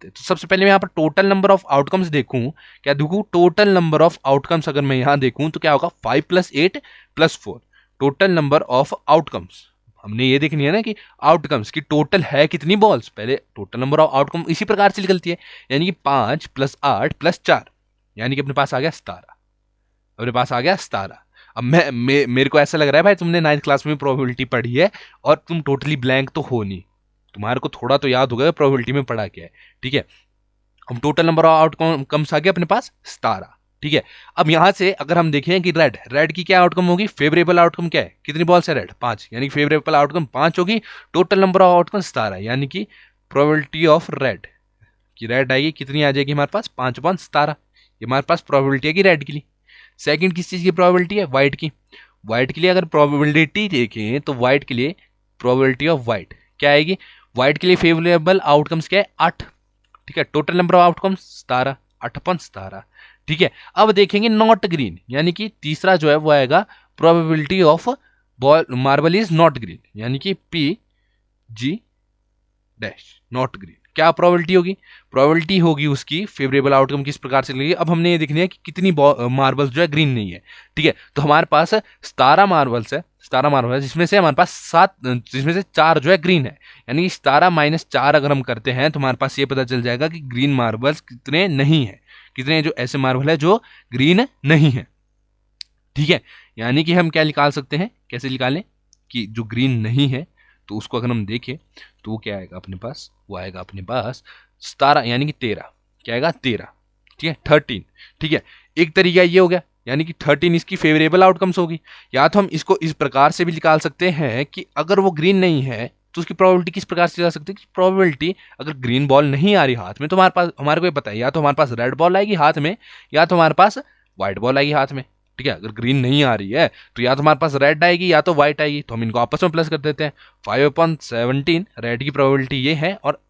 तो सबसे पहले मैं यहाँ पर टोटल नंबर ऑफ आउटकम्स देखूं, क्या देखूं टोटल नंबर ऑफ आउटकम्स, अगर मैं यहाँ देखूं तो क्या होगा 5 + 8 + 4, टोटल नंबर ऑफ आउटकम्स। हमने ये देखनी है ना कि आउटकम्स की टोटल है कितनी बॉल्स, पहले टोटल नंबर ऑफ आउटकम इसी प्रकार से निकलती है, यानी कि 5 + 8 + 4, यानी कि अपने पास आ गया 17, अपने पास आ गया 17। अब मेरे को ऐसा लग रहा है भाई तुमने 9th क्लास में प्रोबेबिलिटी पढ़ी है और तुम टोटली ब्लैंक तो हो नहीं, तुम्हारे को थोड़ा तो याद होगा प्रोबेबिलिटी में पढ़ा क्या है। ठीक है, हम टोटल नंबर ऑफ आउटकम्स आ गया अपने पास 17। ठीक है, अब यहां से अगर हम देखें कि रेड की क्या आउटकम होगी, फेवरेबल आउटकम क्या है, कितनी बॉल्स है रेड 5, यानी कि फेवरेबल आउटकम 5 होगी, टोटल नंबर ऑफ आउटकम 17, यानी कि प्रोबेबिलिटी ऑफ रेड की रेड आएगी कितनी आ जाएगी हमारे पास 5/17, ये हमारे पास प्रोबेबिलिटी है कि रेड के लिए। सेकंड किस चीज की प्रोबेबिलिटी है, व्हाइट की। व्हाइट के लिए अगर प्रोबेबिलिटी देखें तो व्हाइट के लिए प्रोबेबिलिटी ऑफ व्हाइट क्या आएगी, व्हाइट के लिए फेवरेबल आउटकम्स क्या है 8। ठीक है, टोटल नंबर ऑफ आउटकम्स 17, 8/17। ठीक है, अब देखेंगे नॉट ग्रीन, यानी कि तीसरा जो है वो आएगा probability of ball marble is not green, यानी कि PG डैश नॉट ग्रीन, क्या प्रोबेबिलिटी होगी, प्रोबेबिलिटी होगी उसकी फेवरेबल आउटकम किस प्रकार से लेगी। अब हमने ये देखनी है कि कितनी मार्बल्स जो है ग्रीन नहीं है। ठीक है, तो हमारे पास 17 मार्बल्स है, 17 मार्बल है, जिसमें से हमारे पास 7, जिसमें से 4 जो है ग्रीन है, यानी 17 - 4 अगर हम करते हैं तो हमारे पास ये पता चल जाएगा कि ग्रीन मार्बल्स कितने नहीं है, कितने जो ऐसे मार्बल है जो ग्रीन नहीं है। ठीक है, यानी कि हम क्या निकाल सकते हैं, कैसे निकालें कि जो ग्रीन नहीं है, तो उसको अगर हम देखें तो वो क्या आएगा अपने पास, वो आएगा अपने पास 17 यानी कि 13, क्या आएगा 13। ठीक है, 13। ठीक है, एक तरीका ये हो गया, यानी कि 13 इसकी फेवरेबल आउटकम्स होगी। या तो हम इसको इस प्रकार से भी निकाल सकते हैं कि अगर वो ग्रीन नहीं है तो उसकी प्रोबेबिलिटी किस प्रकार से जा सकती है कि प्रोबेबिलिटी अगर ग्रीन बॉल नहीं आ रही हाथ में तो हमारे पास, हमारे को ये पता है, या तो हमारे पास रेड बॉल आएगी हाथ में या तो हमारे पास व्हाइट बॉल आएगी हाथ में। ठीक है, अगर ग्रीन नहीं आ रही है तो या तो हमारे पास रेड आएगी या तो व्हाइट आएगी, तो हम इनको आपस में प्लस कर देते हैं। 5/17 रेड की प्रोबेबिलिटी ये है और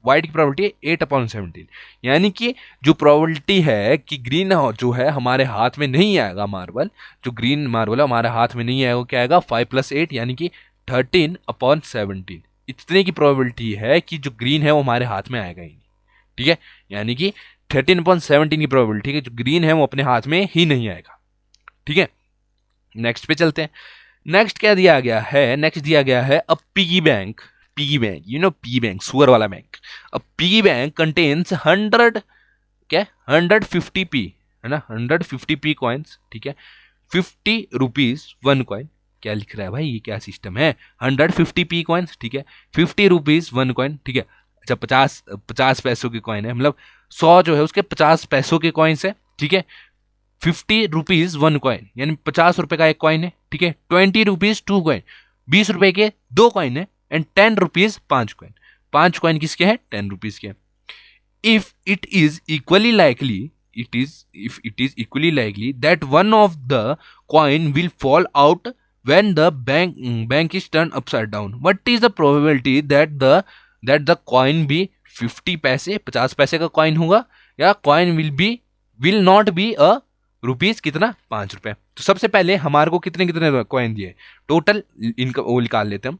व्हाइट की प्रोबेबिलिटी 8/17, यानी कि जो प्रोबेबिलिटी है कि ग्रीन जो है हमारे हाथ में नहीं आएगा मार्बल, जो ग्रीन मार्बल है हमारे हाथ में नहीं आएगा, वो क्या आएगा 5 + 8 यानी कि 13/17। इतने की प्रोबेबिलिटी है कि जो ग्रीन है वो हमारे हाथ में आएगा ही नहीं। ठीक है, यानी कि 13/17 की प्रोबेबिलिटी है कि जो ग्रीन है वो अपने हाथ में ही नहीं आएगा। ठीक है, नेक्स्ट पे चलते हैं। नेक्स्ट क्या दिया गया है, नेक्स्ट दिया गया है a piggy bank. Piggy bank, you know piggy bank, सुअर वाला bank. A piggy bank contains 100 क्या 150p है ना, 150p कॉइन्स। ठीक है, 50 रुपीज 1 कॉइन। क्या लिख रहा है भाई, ये क्या सिस्टम है, 150p कॉइन्स। ठीक है, 50 रुपीज 1 कॉइन। ठीक है, अच्छा 50 पैसों के कॉइन है, मतलब 100 जो है उसके 50 पैसों के कॉइन्स है। ठीक है, 50 रुपीज 1 कॉइन यानी 50 रुपए का एक कॉइन है। ठीक है, 20 रुपीज 2 कॉइन, 20 रुपए के 2 कॉइन है। एंड 10 रुपीज 5 कॉइन, 5 कॉइन किसके हैं, 10 रुपीज के। if it is equally likely if it is equally likely that one of the coin will fall out when the bank is turned upside down, what is the probability that the coin be 50 पैसे 50 पैसे का coin होगा, या coin will not be a rupees कितना 5 रुपए। तो सबसे पहले हमारे को कितने कितने कॉइन दिए, टोटल इनका वो निकाल लेते हैं हम।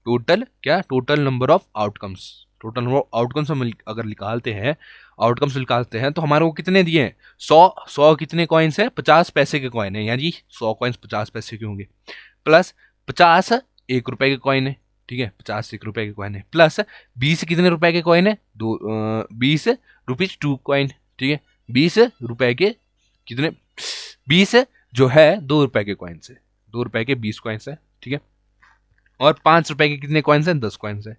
Total number of outcomes, total number of outcomes हम अगर निकालते हैं तो हमारे को कितने दिए हैं 100 कितने कॉइन्स है 50 पैसे के कॉइन है, यानी 100 कॉइन्स 50 पैसे के होंगे, प्लस 50 1 रुपए के कॉइन है। ठीक है, 50 1 रुपए के कॉइन है, प्लस 20 कितने रुपए के कॉइन है 20 रुपीज 2 कॉइन। ठीक है, 20 रुपए के कितने 20 जो है 2 रुपए के कॉइन्स है, 2 रुपए के 20 कॉइन्स है। ठीक है, और 5 रुपए के कितने कॉइन्स हैं 10 कॉइन्स है,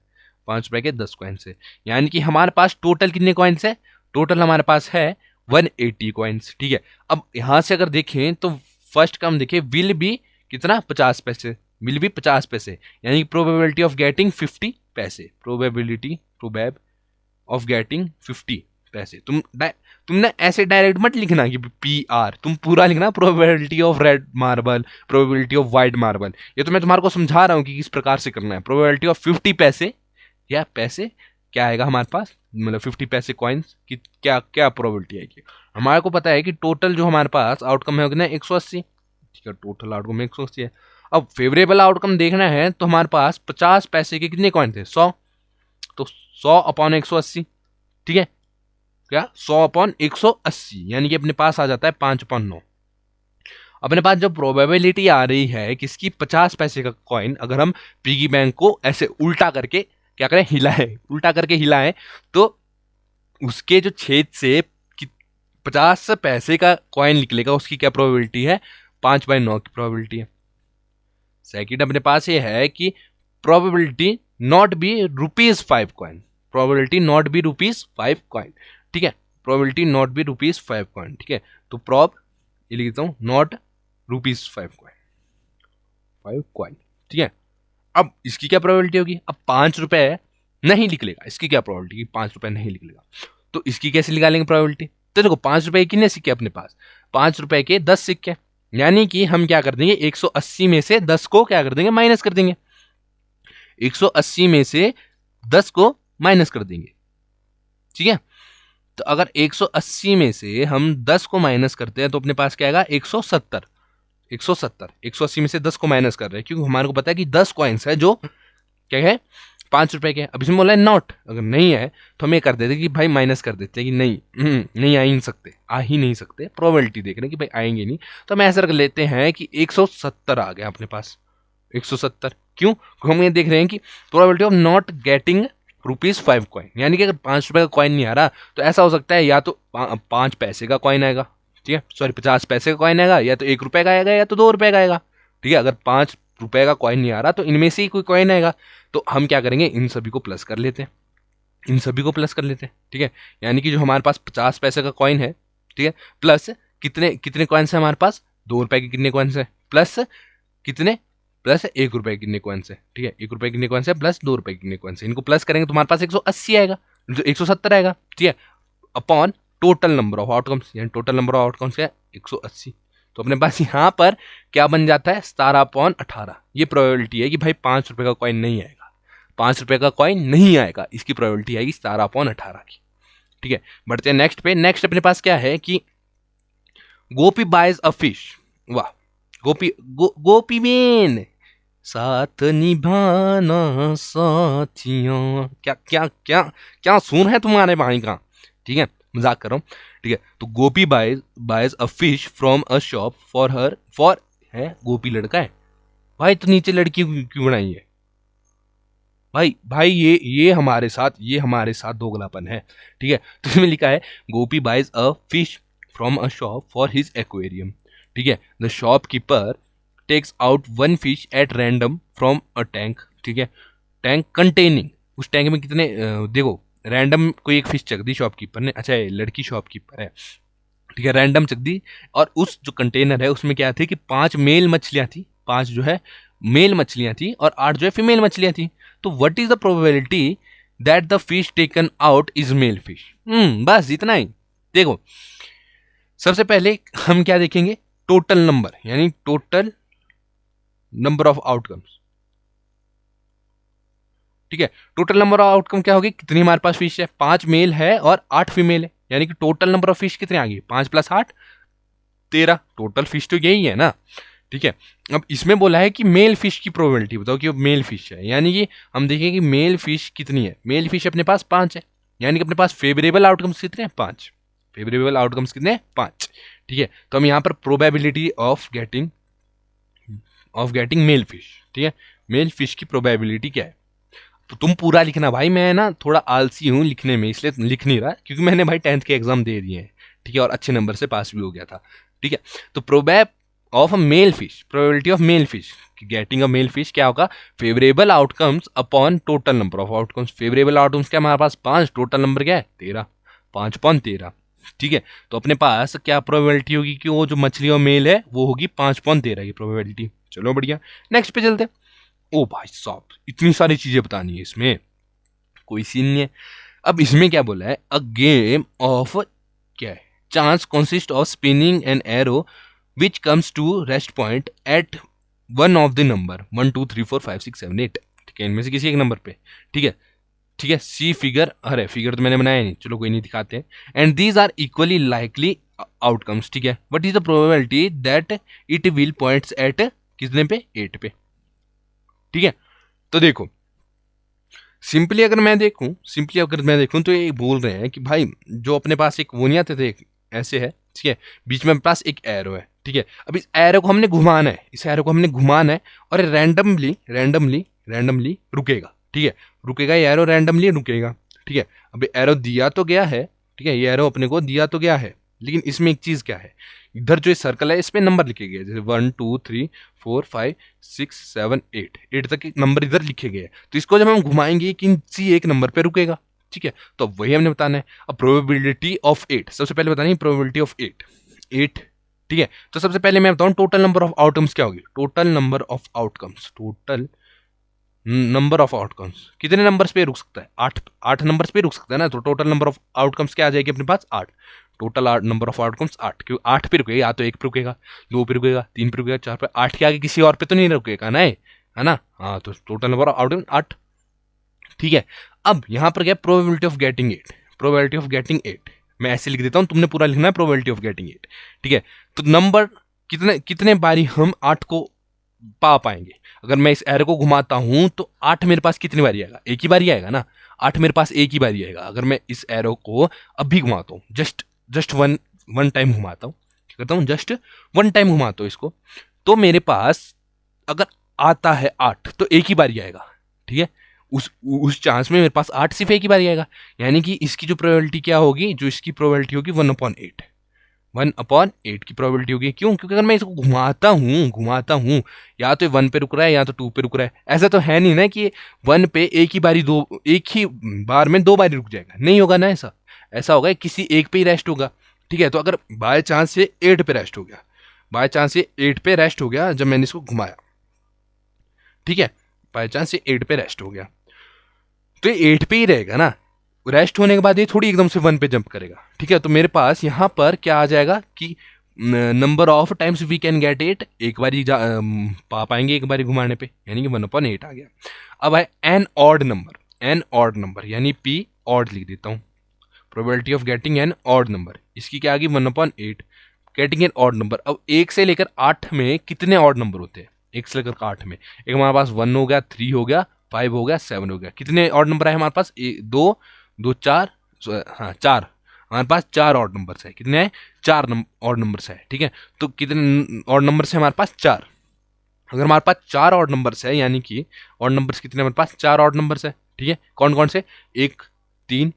5 रुपए के 10 कॉइन्स है, यानी कि हमारे पास टोटल कितने कॉइन्स है, टोटल हमारे पास है 180 कॉइन्स। ठीक है, अब यहां से अगर देखें तो फर्स्ट का हम देखें विल बी कितना 50 पैसे, विल बी 50 पैसे, यानी प्रोबेबिलिटी ऑफ गेटिंग 50 पैसे, प्रोबेब ऑफ गेटिंग 50 पैसे। तुमने ऐसे डायरेक्ट मत लिखना कि PR, तुम पूरा लिखना probability of red marble, probability of white marble. ये तो मैं तुम्हारे को समझा रहा हूँ कि किस प्रकार से करना है। प्रोबेबिलिटी ऑफ 50 पैसे, या पैसे क्या आएगा हमारे पास, मतलब 50 पैसे कॉइन्स की क्या क्या प्रोबेबिलिटी आएगी। हमारे को पता है कि टोटल जो हमारे पास आउटकम है ना 180। ठीक है, टोटल आउटकम 180 है। अब फेवरेबल आउटकम देखना है तो हमारे पास 50 पैसे के कितने कॉइन थे 100, तो 100/180। ठीक है, क्या 100/180 यानी कि अपने पास आ जाता है 5/9। अपने पास जो प्रोबेबिलिटी आ रही है किसकी 50 पैसे का कॉइन, अगर हम पिगी बैंक को ऐसे उल्टा करके क्या करें हिलाएं, उल्टा करके हिलाएं तो उसके जो छेद से 50 पैसे का कॉइन निकलेगा, उसकी क्या प्रोबेबिलिटी है 5/9 की प्रोबेबिलिटी है। सेकंड अपने पास ये है कि probability not be ₹5 coin, probability not be ₹5 coin. ठीक है, प्रोबेबिलिटी नॉट बी ₹5 कॉइन। ठीक है, तो प्रोब ये लिखता हूं नॉट ₹5 कॉइन। ठीक है, अब इसकी क्या प्रोबेबिलिटी होगी, अब 5 रुपए नहीं निकलेगा, इसकी क्या प्रोबेबिलिटी 5 रुपए नहीं निकलेगा, तो इसकी कैसे निकालेंगे प्रोबेबिलिटी। तो देखो 5 रुपए कितने सिक्के अपने पास, 5 रुपए के 10 सिक्के, यानी कि हम क्या कर देंगे 180 में से 10 को क्या कर देंगे माइनस कर देंगे, 180 में से 10 को माइनस कर देंगे। ठीक है, तो अगर 180 में से हम 10 को माइनस करते हैं तो अपने पास क्या आएगा 170। 180 में से 10 को माइनस कर रहे हैं क्योंकि हमारे को पता है कि 10 कॉइन्स है जो क्या है 5 रुपए के। अब इसमें बोला है नॉट, अगर नहीं है तो हम ये कर देते कि भाई माइनस कर देते हैं कि नहीं आ ही नहीं सकते, प्रोबेबिलिटी देख रहे हैं कि भाई आएंगे नहीं, तो हम ऐसा कर लेते हैं कि 170 आ गया अपने पास 170। क्यों, हम ये देख रहे हैं कि probability of not getting ₹5 coin, यानी कि अगर 5 रुपए का कॉइन नहीं आ रहा तो ऐसा हो सकता है या तो 5 पैसे का कॉइन आएगा, ठीक है सॉरी 50 पैसे का कॉइन आएगा, या तो 1 रुपए का आएगा या तो 2 रुपए का आएगा। ठीक है, अगर 5 रुपए का कॉइन नहीं आ रहा तो इनमें से ही कोई कॉइन आएगा, तो हम क्या करेंगे इन सभी को प्लस कर लेते हैं, ठीक है, यानी कि जो हमारे पास 50 पैसे का कॉइन है ठीक है, प्लस कितने कितने कॉइन्स है हमारे पास, 2 रुपए के कितने कॉइन्स है, प्लस कितने, प्लस 1 रुपए के कितने कॉइन्स है, ठीक है, 1 रुपए के कितने कॉइन्स है प्लस 2 रुपए के कितने कॉइन्स है, इनको प्लस करेंगे तो तुम्हारे पास 180 आएगा, 170 आएगा, ठीक है, upon total number of outcomes, यानी टोटल नंबर ऑफ आउटकम्स क्या है 180। तो अपने पास यहाँ पर क्या बन जाता है 17/18। ये प्रोबेबिलिटी है कि भाई 5 रुपए का कॉइन नहीं आएगा, 5 रुपए का कॉइन नहीं आएगा, इसकी प्रोबेबिलिटी आएगी 17/18 की। ठीक है, बढ़ते हैं नेक्स्ट पे। नेक्स्ट अपने पास क्या है कि गोपी बाइज अ फिश। वाह, गोपी बेन साथ निभाना साथियों, क्या क्या क्या क्या सुन है तुम्हारे भाई का। ठीक है, मजाक कर रहा हूँ। ठीक है, तो Gopi buys a fish from a shop for her, for है गोपी लड़का है भाई, तो नीचे लड़की क्यों बनाई है भाई, भाई ये हमारे साथ दोगलापन है। ठीक है, तो इसमें लिखा है Gopi buys a fish from a shop for his aquarium. ठीक है, the shopkeeper takes out 1 fish at random from a tank. ठीक है, टैंक कंटेनिंग, उस टैंक में कितने देखो रैंडम कोई एक फिश चक दी शॉपकीपर ने, अच्छा ये लड़की शॉपकीपर है, ठीक है, रैंडम चक दी, और उस जो कंटेनर है उसमें क्या थी कि 5 मेल मछलियां थी, 5 जो है मेल मछलियां थी और 8 जो है फीमेल मछलियां थी। तो what is the probability that the fish taken out is male fish. बस इतना ही। देखो सबसे पहले हम क्या देखेंगे, टोटल नंबर, यानी टोटल नंबर ऑफ आउटकम्स। ठीक है, टोटल नंबर ऑफ आउटकम क्या होगी, कितनी हमारे पास फिश है, 5 मेल है और 8 फीमेल है, यानी कि टोटल नंबर ऑफ फिश कितने आ गई, 5 + 8 13। टोटल फिश तो यही है ना। ठीक है, अब इसमें बोला है कि मेल फिश की प्रोबेबिलिटी बताओ कि वो मेल फिश है, यानी कि हम देखेंगे कि मेल फिश कितनी है, मेल फिश अपने पास 5 है, यानी कि अपने पास फेवरेबल आउटकम्स कितने हैं 5, फेवरेबल आउटकम्स कितने हैं 5। ठीक है, तो हम यहाँ पर probability of getting male fish, ठीक है, मेल फिश की प्रोबेबिलिटी क्या है, तो तुम पूरा लिखना भाई, मैं ना थोड़ा आलसी हूँ लिखने में, इसलिए लिख नहीं रहा, क्योंकि मैंने भाई 10th के एग्जाम दे दिए हैं। ठीक है, और अच्छे नंबर से पास भी हो गया था। ठीक है, तो प्रोबेब of a male fish, probability of male fish getting a male fish क्या होगा, favourable outcomes upon total number of outcomes. Favourable outcomes क्या हमारे पास 5, टोटल नंबर क्या है 13, 5/13। ठीक है, तो अपने पास क्या प्रोबेबिलिटी होगी कि वो जो मछली और मेल है वो होगी 5/13 की प्रोबेबिलिटी। चलो बढ़िया, नेक्स्ट पे चलते। ओ भाई साहब, इतनी सारी चीजें बतानी है इसमें, कोई सीन नहीं है। अब इसमें क्या बोला है, अ गेम ऑफ क्या है, chance consist of spinning an arrow which comes to rest point at one of the number 1 2 3 4 5 6 7 8। ठीक है, इनमें से किसी एक नंबर पे। ठीक है, ठीक है, सी फिगर, अरे फिगर तो मैंने बनाया नहीं, चलो कोई नहीं, दिखाते हैं। And these are equally likely outcomes. ठीक है, what is the probability that it will points at कितने पे, 8 पे। ठीक है, तो देखो सिंपली अगर मैं देखूं तो ये बोल रहे हैं कि भाई जो अपने पास एक वो नहीं आते थे, ऐसे है, ठीक है, बीच में अपने पास एक एरो है। ठीक है, अब इस एरो को हमने घुमाना है, इस एरो को हमने घुमाना है और रैंडमली रुकेगा। ठीक है, रुकेगा, ये एरो रैंडमली रुकेगा। ठीक है, अब एरो दिया तो गया है, ठीक है, ये एरो अपने को दिया तो गया है, लेकिन इसमें एक चीज क्या है, इधर जो सर्कल है इस पे नंबर लिखे गए, जैसे 1 2 3 4 5 6 7 8 तक के नंबर इधर लिखे गए हैं। तो इसको जब हम घुमाएंगे किसी एक नंबर पे रुकेगा। ठीक है, तो अब वही हमने बताना है। अब प्रोबेबिलिटी ऑफ 8 सबसे पहले बतानी है, प्रोबेबिलिटी ऑफ 8। ठीक है, तो सबसे पहले मैं बताऊं टोटल नंबर ऑफ आउटकम्स क्या होगी, टोटल नंबर ऑफ आउटकम्स कितने नंबर्स पे रुक सकता है, 8 नंबर्स पे रुक सकता है ना, तो टोटल नंबर ऑफ आउटकम्स क्या आ जाएगी अपने पास 8। टोटल नंबर ऑफ आउटकम्स 8, क्यों 8 पे रुकेगा, या तो 1 पे रुकेगा, 2 पे रुकेगा, 3 पे रुकेगा, 4 पे, 8 के आगे किसी और पे तो नहीं रुकेगा ना, है ना। हाँ, तो टोटल नंबर ऑफ आउटकम्स 8। ठीक है, अब यहां पर क्या, प्रोबेबिलिटी ऑफ गेटिंग 8, मैं ऐसे लिख देता हूं, तुमने पूरा लिखना है प्रोबेबिलिटी ऑफ गेटिंग 8। ठीक है, तो नंबर कितने बारी हम 8 को पा पाएंगे, अगर मैं इस एरो को घुमाता हूं तो 8 मेरे पास कितनी बारी आएगा, एक ही बारी आएगा ना, 8 मेरे पास एक ही बारी आएगा। अगर मैं इस एरो को अभी घुमाता हूँ, जस्ट वन टाइम घुमाता हूँ, क्या करता हूँ, जस्ट 1 टाइम घुमाता हूँ इसको, तो मेरे पास अगर आता है 8 तो एक ही बारी आएगा। ठीक है, उस चांस में मेरे पास 8 सिर्फ एक ही बारी आएगा, यानी कि इसकी जो प्रोबेबिलिटी क्या होगी, जो इसकी प्रोबेबिलिटी होगी 1/8 की प्रोबेबिलिटी होगी। क्यों, क्योंकि अगर मैं इसको घुमाता हूँ या तो 1 पे रुक रहा है या तो 2 पे रुक रहा है, ऐसा तो है नहीं ना कि 1 पे एक ही बार में 2 बारी रुक जाएगा, नहीं होगा ना ऐसा। ऐसा होगा किसी एक पे ही रेस्ट होगा, ठीक है, तो अगर बाय चांस ये 8 पे रेस्ट हो गया, बाय चांस ये 8 पे रेस्ट हो गया जब मैंने इसको घुमाया, ठीक है, बाय चांस ये 8 पे रेस्ट हो गया, तो ये 8 पे ही रहेगा ना, रेस्ट होने के बाद ये थोड़ी एकदम से 1 पे जंप करेगा। ठीक है, तो मेरे पास यहाँ पर क्या आ जाएगा कि number of times we can get 8, एक बारी पा पाएंगे एक बारी घुमाने पे, यानी कि 1/8 आ गया। अब है an odd number, an odd number यानी पी ऑड लिख देता हूँ, probability of getting an odd number, इसकी क्या आ गई 1/8, गेटिंग एन ऑड नंबर। अब 1 से लेकर 8 में कितने ऑड नंबर होते हैं, 1 से लेकर 8 में, एक हमारे पास 1 हो गया, 3 हो गया, 5 हो गया, 7 हो गया, कितने ऑड नंबर है हमारे पास, 2 2 4, हाँ 4, हमारे पास 4 ऑड नंबर्स है, कितने हैं 4 ऑड नंबर्स है। ठीक है, तो कितने ऑड नंबर्स है हमारे पास 4, अगर हमारे पास 4 ऑड नंबर्स है यानी कि ऑड नंबर्स कितने हमारे पास 4 ऑड नंबर्स है। ठीक है, कौन कौन से, 1 3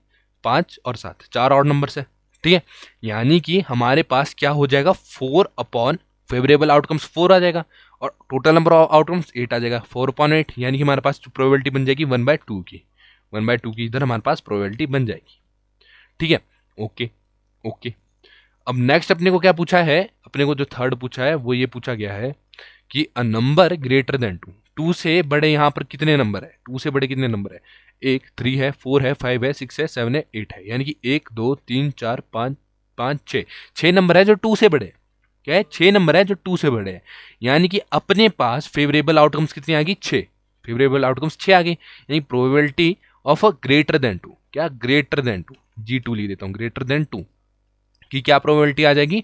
5 और 7, 4 ऑड नंबर्स है। ठीक है, यानी कि हमारे पास क्या हो जाएगा 4 अपॉन फेवरेबल आउटकम्स 4 आ जाएगा और टोटल नंबर ऑफ आउटकम्स 8 आ जाएगा, 4/8, यानी कि हमारे पास प्रोबेबिलिटी बन जाएगी 1/2 की, 1/2 की इधर हमारे पास प्रोबेबिलिटी बन जाएगी। ठीक है, ओके ओके। अब नेक्स्ट अपने को क्या पूछा है, अपने को जो थर्ड पूछा है वो ये पूछा गया है कि अ नंबर ग्रेटर देन 2, 2 से बड़े यहाँ पर कितने नंबर है, 2 से बड़े कितने नंबर है, 1 3 है, 4 है, 5 है, 6 है, 7 है, 8 है, यानी कि 1 2 3 4 5 5 6, 6 नंबर है जो 2 से बड़े हैं। क्या है, 6 नंबर है जो 2 से बड़े हैं, यानी कि अपने पास फेवरेबल आउटकम्स कितनी आ गई 6, फेवरेबल आउटकम्स 6 आ गई, यानी probability of a greater than 2, क्या ग्रेटर देन 2, G2 लिख देता हूँ, ग्रेटर देन 2 की क्या प्रोबेबिलिटी आ जाएगी,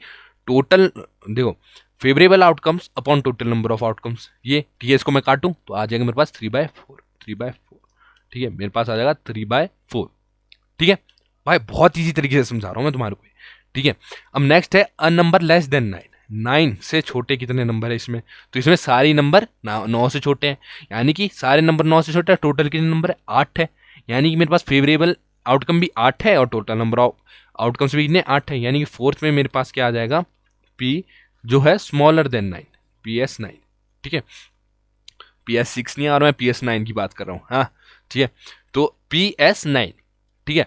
टोटल देखो favourable outcomes upon total number of outcomes, ये ठीक है, इसको मैं काटूं तो आ जाएगा मेरे पास 3/4, 3/4। ठीक है, मेरे पास आ जाएगा 3/4। ठीक है भाई, बहुत इजी तरीके से समझा रहा हूं मैं तुम्हारे को। ठीक है, अब नेक्स्ट है अ नंबर लेस देन 9, 9 से छोटे कितने नंबर है इसमें, तो इसमें सारे नंबर 9 से छोटे हैं, यानी कि सारे नंबर 9 से छोटे हैं, टोटल कितने नंबर है 8 है, यानी कि मेरे पास फेवरेबल आउटकम भी 8 है और टोटल नंबर ऑफ आउटकम्स भी कितने 8 है, यानी कि फोर्थ में मेरे पास क्या आ जाएगा पी जो है स्मॉलर देन 9, PS9। ठीक है, PS6 नहीं आ रहा, मैं PS9 की बात कर रहा हूँ। हाँ ठीक है, तो PS9। ठीक है,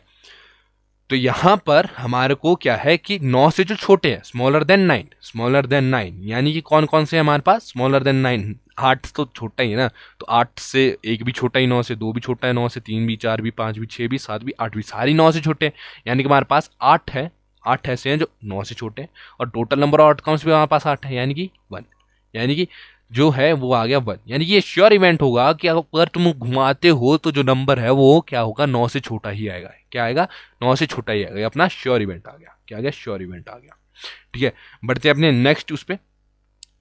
तो यहां पर हमारे को क्या है कि 9 से जो छोटे हैं स्मॉलर देन 9, स्मॉलर देन 9 यानी कि कौन कौन से हैं हमारे पास स्मॉलर देन 9, 8 तो छोटा ही है ना, तो 8 से 1 भी छोटा ही, 9 से 2 भी छोटा है, 9 से 3 भी, 4 भी, 5 भी, 6 भी, 7 भी, 8 भी, सारी 9 से छोटे हैं, यानी कि हमारे पास 8 है, 8 ऐसे हैं जो 9 से छोटे हैं और टोटल नंबर ऑफ आउटकम्स भी हमारे पास 8 है, यानी कि 1, यानी कि जो है वो आ गया 1, यानी कि ये श्योर इवेंट होगा कि अगर तुम घुमाते हो तो जो नंबर है वो क्या होगा 9 से छोटा ही आएगा, क्या आएगा 9 से छोटा ही आएगा, ये अपना श्योर इवेंट आ गया, क्या आ गया श्योर इवेंट आ गया। ठीक है, बढ़ते अपने नेक्स्ट उस पे,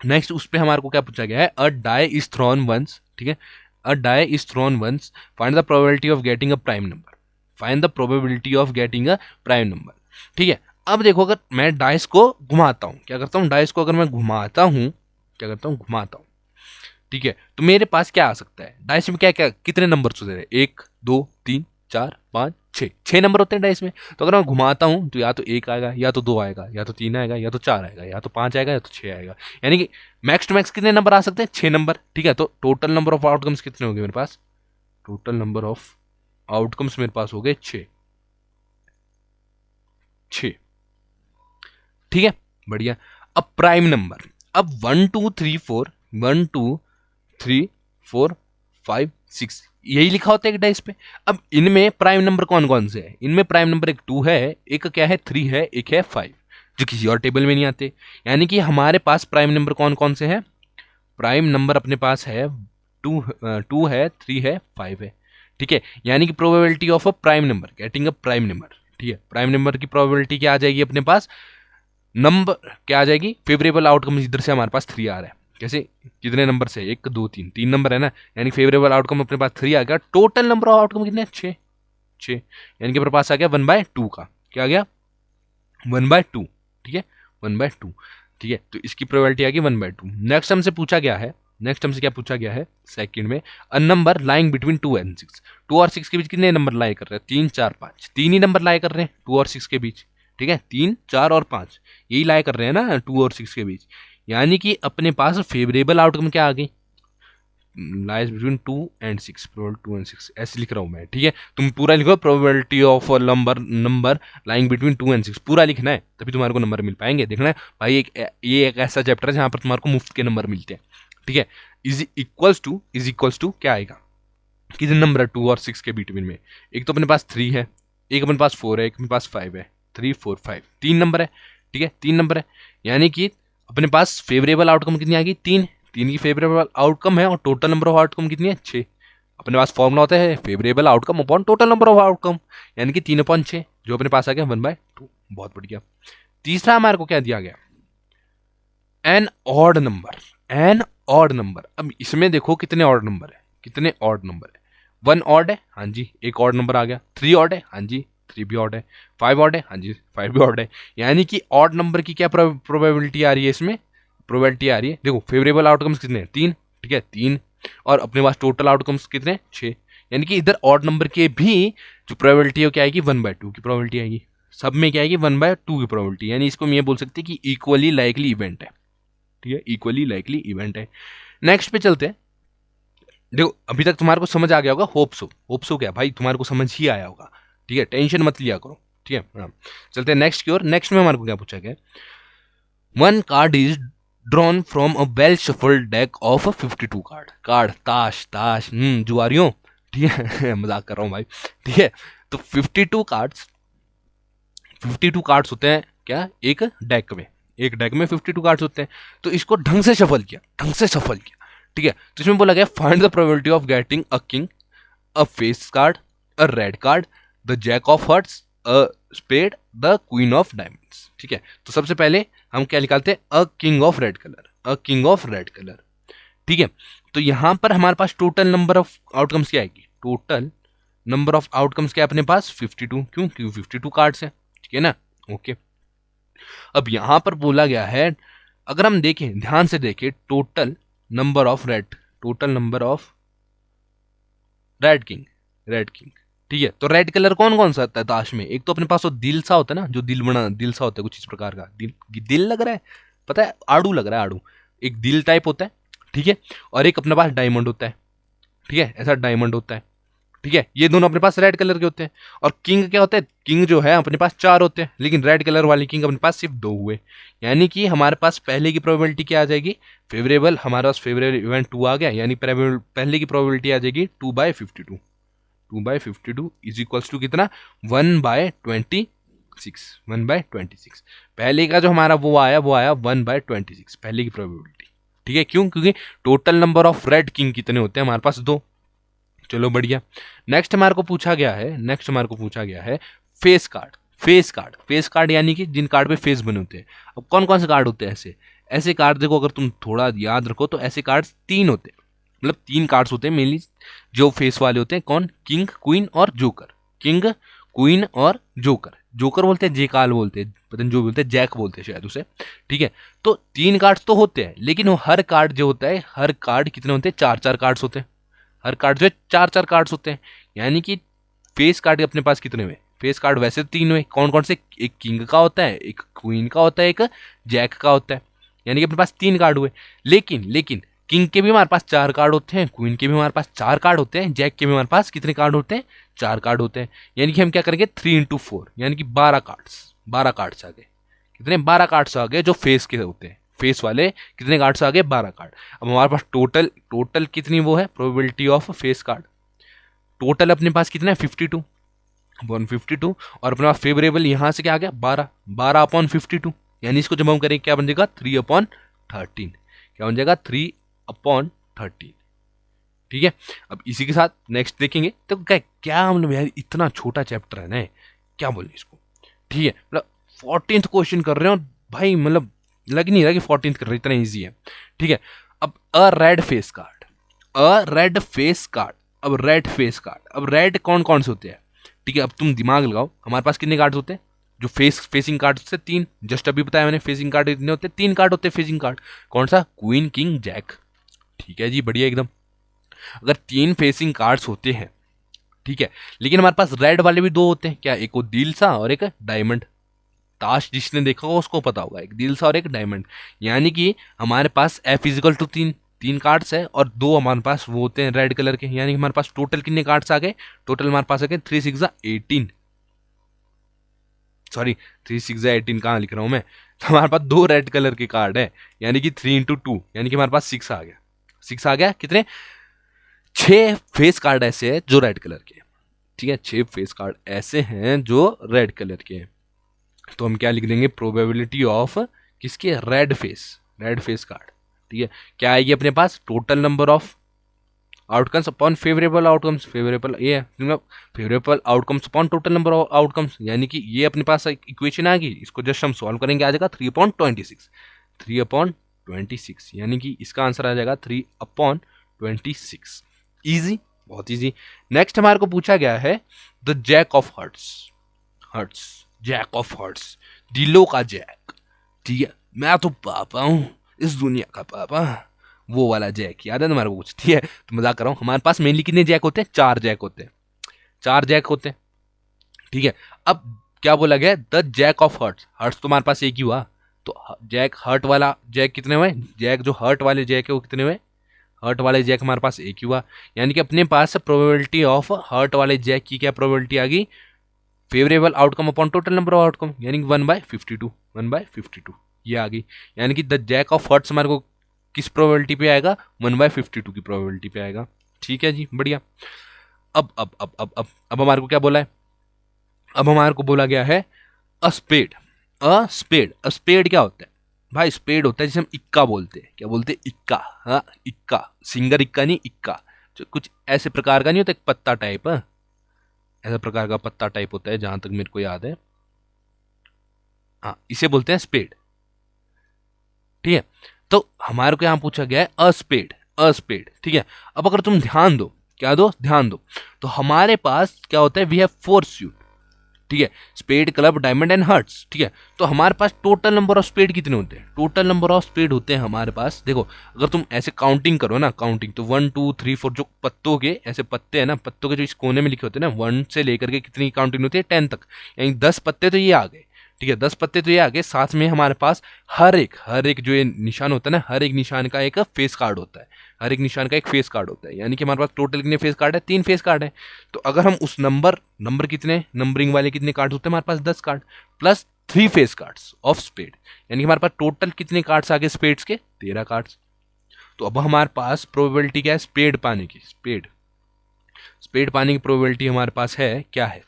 नेक्स्ट उस पे हमारे को क्या पूछा गया है, a die is thrown once. ठीक है, a die is thrown once, find the probability of getting a prime number, find the probability of getting a prime number. ठीक है, अब देखो अगर मैं डाइस को घुमाता हूं, क्या करता हूं, डाइस को अगर मैं घुमाता हूं, क्या करता हूं घुमाता हूं, ठीक है, तो मेरे पास क्या आ सकता है डाइस में, क्या क्या कितने नंबर होते हैं, 1 2 3 4 5 6, 6 नंबर होते हैं डाइस में, तो अगर मैं घुमाता हूं तो या तो 1 आएगा, या तो 2 आएगा, या तो 3 आएगा, या तो 4 आएगा, या तो 5 आएगा, या तो 6 आएगा, यानी कि मैक्स टू मैक्स कितने नंबर आ सकते हैं 6 नंबर। ठीक है, तो टोटल नंबर ऑफ आउटकम्स कितने हो गए मेरे पास, टोटल नंबर ऑफ आउटकम्स मेरे पास हो गए 6, 6। ठीक है, बढ़िया। अब प्राइम नंबर, अब 1 2 3 4, 1 2 3 4 5 6 यही लिखा होता है एक डाइस पे। अब इनमें प्राइम नंबर कौन कौन से हैं, इनमें प्राइम नंबर एक 2 है, एक क्या है 3 है, एक है 5, जो किसी और टेबल में नहीं आते, यानी कि हमारे पास प्राइम नंबर कौन कौन से हैं, प्राइम नंबर अपने पास है 2 है, 3 है, 5 है। ठीक है, यानी कि probability of a prime number, getting a prime number. ठीक है, प्राइम नंबर की प्रोबेबिलिटी क्या आ जाएगी अपने पास, नंबर क्या आ जाएगी, फेवरेबल आउटकम इधर से हमारे पास 3 आ रहा है, कैसे कितने नंबर से 1 2 3, 3 नंबर है ना, यानी फेवरेबल आउटकम अपने पास 3 आ गया, टोटल नंबर ऑफ आउटकम कितने 6, 6, यानी कि अपने पास आ गया 1/2 का, क्या आ गया 1/2। ठीक है, 1/2। ठीक है, तो इसकी प्रोबेबिलिटी आ गई 1/2। नेक्स्ट हमसे पूछा गया है, नेक्स्ट हमसे क्या पूछा गया है सेकंड में, a number lying between 2 and 6, 2 और 6 के बीच कितने नंबर लाई कर रहे हैं, 3 4 5, 3 ही नंबर लाई कर रहे हैं 2 और 6 के बीच। ठीक है, 3 4 और 5 यही लाई कर रहे हैं ना 2 और 6 के बीच, यानी कि अपने पास फेवरेबल आउटकम क्या आ गई lies between 2 and 6, probability 2 and 6 ऐसे लिख रहा हूँ मैं, ठीक है। तुम पूरा लिखो, probability of number lying between 2 and 6 पूरा लिखना है, तभी तुम्हारे को नंबर मिल पाएंगे। देखना है भाई, ये एक ऐसा चैप्टर है जहाँ पर तुम्हारे को मुफ्त के नंबर मिलते हैं, ठीक है। इज इक्वल्स टू क्या आएगा, कितने नंबर है 2 और 6 के बिटवीन में। एक तो अपने पास 3 है, एक अपने पास 4 है, एक अपने पास 5 है। 3 4 5 3 नंबर है, ठीक है, 3 नंबर है। यानी कि अपने पास फेवरेबल आउटकम कितनी आएगी, 3 की फेवरेबल आउटकम है, और टोटल नंबर ऑफ आउटकम कितनी है, 6। अपने पास फॉर्मूला होता है favourable outcome upon total number of outcome, यानी कि 3/6 जो अपने पास आ गया 1/2। बहुत बढ़िया। तीसरा हमारे को क्या दिया गया, एन ऑड नंबर। अब इसमें देखो कितने ऑड नंबर है, 1 ऑड है, हाँ जी, एक ऑड नंबर आ गया। 3 ऑड है, हाँ जी, 3 भी ऑड है। 5 ऑड है, हाँ जी, 5 भी ऑड है। यानी कि ऑड नंबर की क्या प्रोबेबिलिटी आ रही है, इसमें प्रोबेबिलिटी आ रही है। देखो फेवरेबल आउटकम्स कितने हैं, 3, ठीक है, 3, और अपने पास टोटल आउटकम्स कितने, 6। यानी कि इधर ऑड नंबर के भी जो प्रोबेबिलिटी है वो क्या आएगी, 1/2 की प्रोबेबिलिटी आएगी। सब में क्या आएगी, 1/2 की प्रोबेबिलिटी। यानी इसको हम ये बोल सकते हैं कि इक्वली लाइकली इवेंट है, ठीक है, इक्वली लाइकली इवेंट है। नेक्स्ट पे चलते हैं। देखो अभी तक तुम्हारे को समझ आ गया होगा, होप्सो क्या भाई, तुम्हारे को समझ ही आया होगा, ठीक है, टेंशन मत लिया करो, ठीक है। हाँ, चलते हैं नेक्स्ट की ओर। नेक्स्ट में हमारे को क्या पूछा गया, 1 card is drawn from a well shuffled deck of 52 card ताश जुआरियों, ठीक है मजाक कर रहा हूँ भाई, ठीक है। तो 52 कार्ड्स होते हैं क्या, एक डेक में 52 कार्ड्स होते हैं। तो इसको ढंग से सफल किया, ठीक है। तो इसमें बोला गया find the probability of getting a king, a face card, a red card, the jack of hearts, a spade, the queen of diamonds, ठीक है। तो सबसे पहले हम क्या निकालते हैं, a king of red colour, ठीक है। तो यहां पर हमारे पास टोटल नंबर ऑफ आउटकम्स क्या आएगी, टोटल नंबर ऑफ आउटकम्स क्या अपने पास 52, क्यों 52 कार्ड्स है, ठीक है ना, ओके। अब यहां पर बोला गया है, अगर हम देखें ध्यान से देखें, total number of red king, ठीक है। तो रेड कलर कौन कौन सा आता है ताश में, एक तो अपने पास वो दिल सा होता है ना, जो दिल सा होता है कुछ इस प्रकार का, दिल लग रहा है, पता है, आड़ू लग रहा है, आड़ू एक दिल टाइप होता है, ठीक है। और एक अपने पास डायमंड होता है, ठीक है, ऐसा डायमंड होता है, ठीक है। ये दोनों अपने पास रेड कलर के होते हैं। और किंग क्या होता है, किंग जो है अपने पास 4 होते हैं, लेकिन रेड कलर वाली किंग अपने पास सिर्फ 2 हुए। यानी कि हमारे पास पहले की प्रोबेबिलिटी क्या आ जाएगी, फेवरेबल, हमारे पास फेवरेबल इवेंट 2 आ गया, यानी पहले की प्रोबेबिलिटी आ जाएगी 2/52 इज इक्वल्स टू कितना, 1/26। पहले का जो हमारा वो आया 1/26 पहले की प्रोबेबिलिटी, ठीक है। क्यों, क्योंकि total number of red king कितने होते हैं हमारे पास, 2। चलो बढ़िया। नेक्स्ट हमारे को पूछा गया है फेस कार्ड यानी कि जिन कार्ड पे फेस बने होते हैं। अब कौन कौन से कार्ड होते हैं ऐसे कार्ड, देखो अगर तुम थोड़ा याद रखो तो ऐसे कार्ड 3 होते हैं, मतलब 3 कार्ड्स होते हैं मेनली जो फेस वाले होते हैं। कौन, किंग, क्वीन और जोकर बोलते हैं, जेकाल बोलते हैं, पता नहीं जो बोलते हैं, जैक बोलते हैं शायद उसे, ठीक है। तो 3 कार्ड्स तो होते हैं, लेकिन वो हर कार्ड जो होता है, हर कार्ड कितने होते हैं, 4 कार्ड्स होते हैं। हर कार्ड जो है 4 कार्ड्स होते हैं। यानी कि फेस कार्ड अपने पास कितने हुए, फेस कार्ड वैसे तो 3 हुए, कौन कौन से, एक किंग का होता है, एक क्वीन का होता है, एक जैक का होता है। यानी कि अपने पास 3 कार्ड हुए। लेकिन किंग के भी हमारे पास 4 कार्ड होते हैं, क्वीन के भी हमारे पास 4 कार्ड होते हैं, जैक के भी हमारे पास कितने कार्ड होते हैं, 4 कार्ड होते हैं। यानी कि हम क्या करेंगे, 3 × 4 यानी कि 12 कार्ड्स आ गए। कितने, 12 कार्ड्स आ गए जो फेस के होते हैं। फेस वाले कितने कार्ड्स आ गए, 12 कार्ड। अब हमारे पास टोटल कितनी वो है, probability of face card, total अपने पास कितना है, 52 और अपने पास फेवरेबल यहां से क्या आ गया, 12/52। यानी इसको जब हम करेंगे क्या बन जाएगा, 3/13। क्या बन जाएगा, 3/13, ठीक है। अब इसी के साथ नेक्स्ट देखेंगे। तो क्या मतलब यार, इतना छोटा चैप्टर है ना, क्या बोले इसको, ठीक है। मतलब 14th क्वेश्चन कर रहे हो भाई, मतलब लग नहीं रहा कि 14th कर रहे, इतना ईजी है, ठीक है। अब रेड फेस कार्ड, अब रेड कौन कौन से होते हैं, ठीक है। अब तुम दिमाग लगाओ, हमारे पास कितने कार्ड होते हैं, जो फेसिंग कार्ड से 3, जस्ट अभी बताया मैंने, फेसिंग कार्ड कितने होते हैं, 3 कार्ड होते हैं फेसिंग कार्ड। कौन सा, क्वीन, किंग, जैक, ठीक है जी, बढ़िया एकदम। अगर 3 फेसिंग कार्ड्स होते हैं, ठीक है, लेकिन हमारे पास रेड वाले भी 2 होते हैं, क्या, एक वो दिल सा और एक डायमंड। ताश जिसने देखा होगा उसको पता होगा, एक दिल सा और एक डायमंड। यानी कि हमारे पास F = 3, 3 कार्ड्स है और 2 हमारे पास वो होते हैं रेड कलर के, यानी कि हमारे पास टोटल कितने कार्ड्स आ गए, टोटल हमारे पास आ गए 3 6 18, सॉरी 3 6 18 कहाँ लिख रहा हूं मैं, तो हमारे पास 2 रेड कलर के कार्ड है, यानी कि 3 इंटू 2, यानी कि हमारे पास 6 आ गया, 6 आ गया, कितने 6 फेस कार्ड ऐसे हैं जो रेड कलर के, ठीक है 6 फेस कार्ड ऐसे हैं जो रेड कलर के हैं, तो हम क्या लिख देंगे, प्रोबेबिलिटी ऑफ किसके, रेड फेस कार्ड, ठीक है, क्या आएगी अपने पास, total number of outcomes upon favourable outcomes, favourable ये मतलब favourable outcomes upon total number of outcomes, यानी कि ये अपने पास एक इक्वेशन आ गई, इसको जस्ट हम सॉल्व करेंगे, आ जाएगा 3/26, 3/26, यानी कि इसका आंसर आ जाएगा 3/26, इजी, बहुत इजी। नेक्स्ट हमारे को पूछा गया है the jack of hearts, jack of hearts, दिलों का जैक, ठीक है, मैं तो पापा हूं इस दुनिया का पापा, वो वाला जैक याद है तुम्हारे को कुछ, ठीक है, तो मजाक कर रहा हूं, हमारे पास मेनली कितने जैक होते हैं, 4 जैक होते हैं, 4 जैक होते हैं, ठीक है। अब क्या बोला गया, the jack of hearts, hearts तो हमारे पास एक ही हुआ, तो जैक हर्ट वाला जैक कितने हुए, जैक जो हर्ट वाले जैक है वो कितने हुए, हर्ट वाले जैक हमारे पास एक ही हुआ, यानी कि अपने पास प्रोबेबिलिटी ऑफ हर्ट वाले जैक की क्या प्रोबेबिलिटी आ गई, favourable outcome upon total number of outcome, यानी कि 1/52, 1/52 ये आ गई, यानी कि द जैक ऑफ हर्ट्स हमारे को किस प्रोबेबिलिटी पे आएगा, 1/52 की प्रोबेबिलिटी पे आएगा, ठीक है जी, बढ़िया। अब हमारे को क्या बोला है, अब हमारे को बोला गया है अ स्पेड, स्पेड क्या होता है भाई, स्पेड होता है जिसे हम इक्का बोलते हैं, क्या बोलते हैं, इक्का, हाँ इक्का, सिंगर इक्का नहीं, इक्का, जो कुछ ऐसे प्रकार का नहीं होता, एक पत्ता टाइप, ऐसा प्रकार का पत्ता टाइप होता है जहां तक मेरे को याद है, हाँ इसे बोलते हैं स्पेड, ठीक है। तो हमारे को यहां पूछा गया है अस्पेड, ठीक है। अब अगर तुम ध्यान दो, क्या दो, ध्यान दो, तो हमारे पास क्या होता है, वी हैव 4 सूट, ठीक है, spade club diamond and hearts, ठीक है, तो हमारे पास टोटल नंबर ऑफ स्पेड कितने होते हैं, टोटल नंबर ऑफ स्पेड होते हैं हमारे पास, देखो अगर तुम ऐसे काउंटिंग करो ना, काउंटिंग तो 1 2 3 4 जो पत्तों के ऐसे पत्ते हैं ना, पत्तों के जो इस कोने में लिखे होते हैं ना, 1 से लेकर के कितनी काउंटिंग होती है 10 तक, यानी 10 पत्ते तो ये आ गए, ठीक है, 10 पत्ते तो ये आ गए, साथ में हमारे पास हर एक जो ये निशान होता है ना, हर एक निशान का एक फेस कार्ड होता है, हर एक निशान का एक फेस कार्ड होता है, यानी कि हमारे पास टोटल कितने फेस कार्ड है, 3 फेस कार्ड है, तो अगर हम उस नंबर कितने, नंबरिंग वाले कितने कार्ड होते हैं हमारे पास, 10 card plus 3 face cards of spade, यानी कि हमारे पास टोटल कितने कार्ड्स आ गए स्पेड्स के, 13 कार्ड्स। तो अब हमारे पास प्रोबेबिलिटी क्या है, स्पेड पाने की, स्पेड पाने की प्रोबेबिलिटी हमारे पास है, क्या है,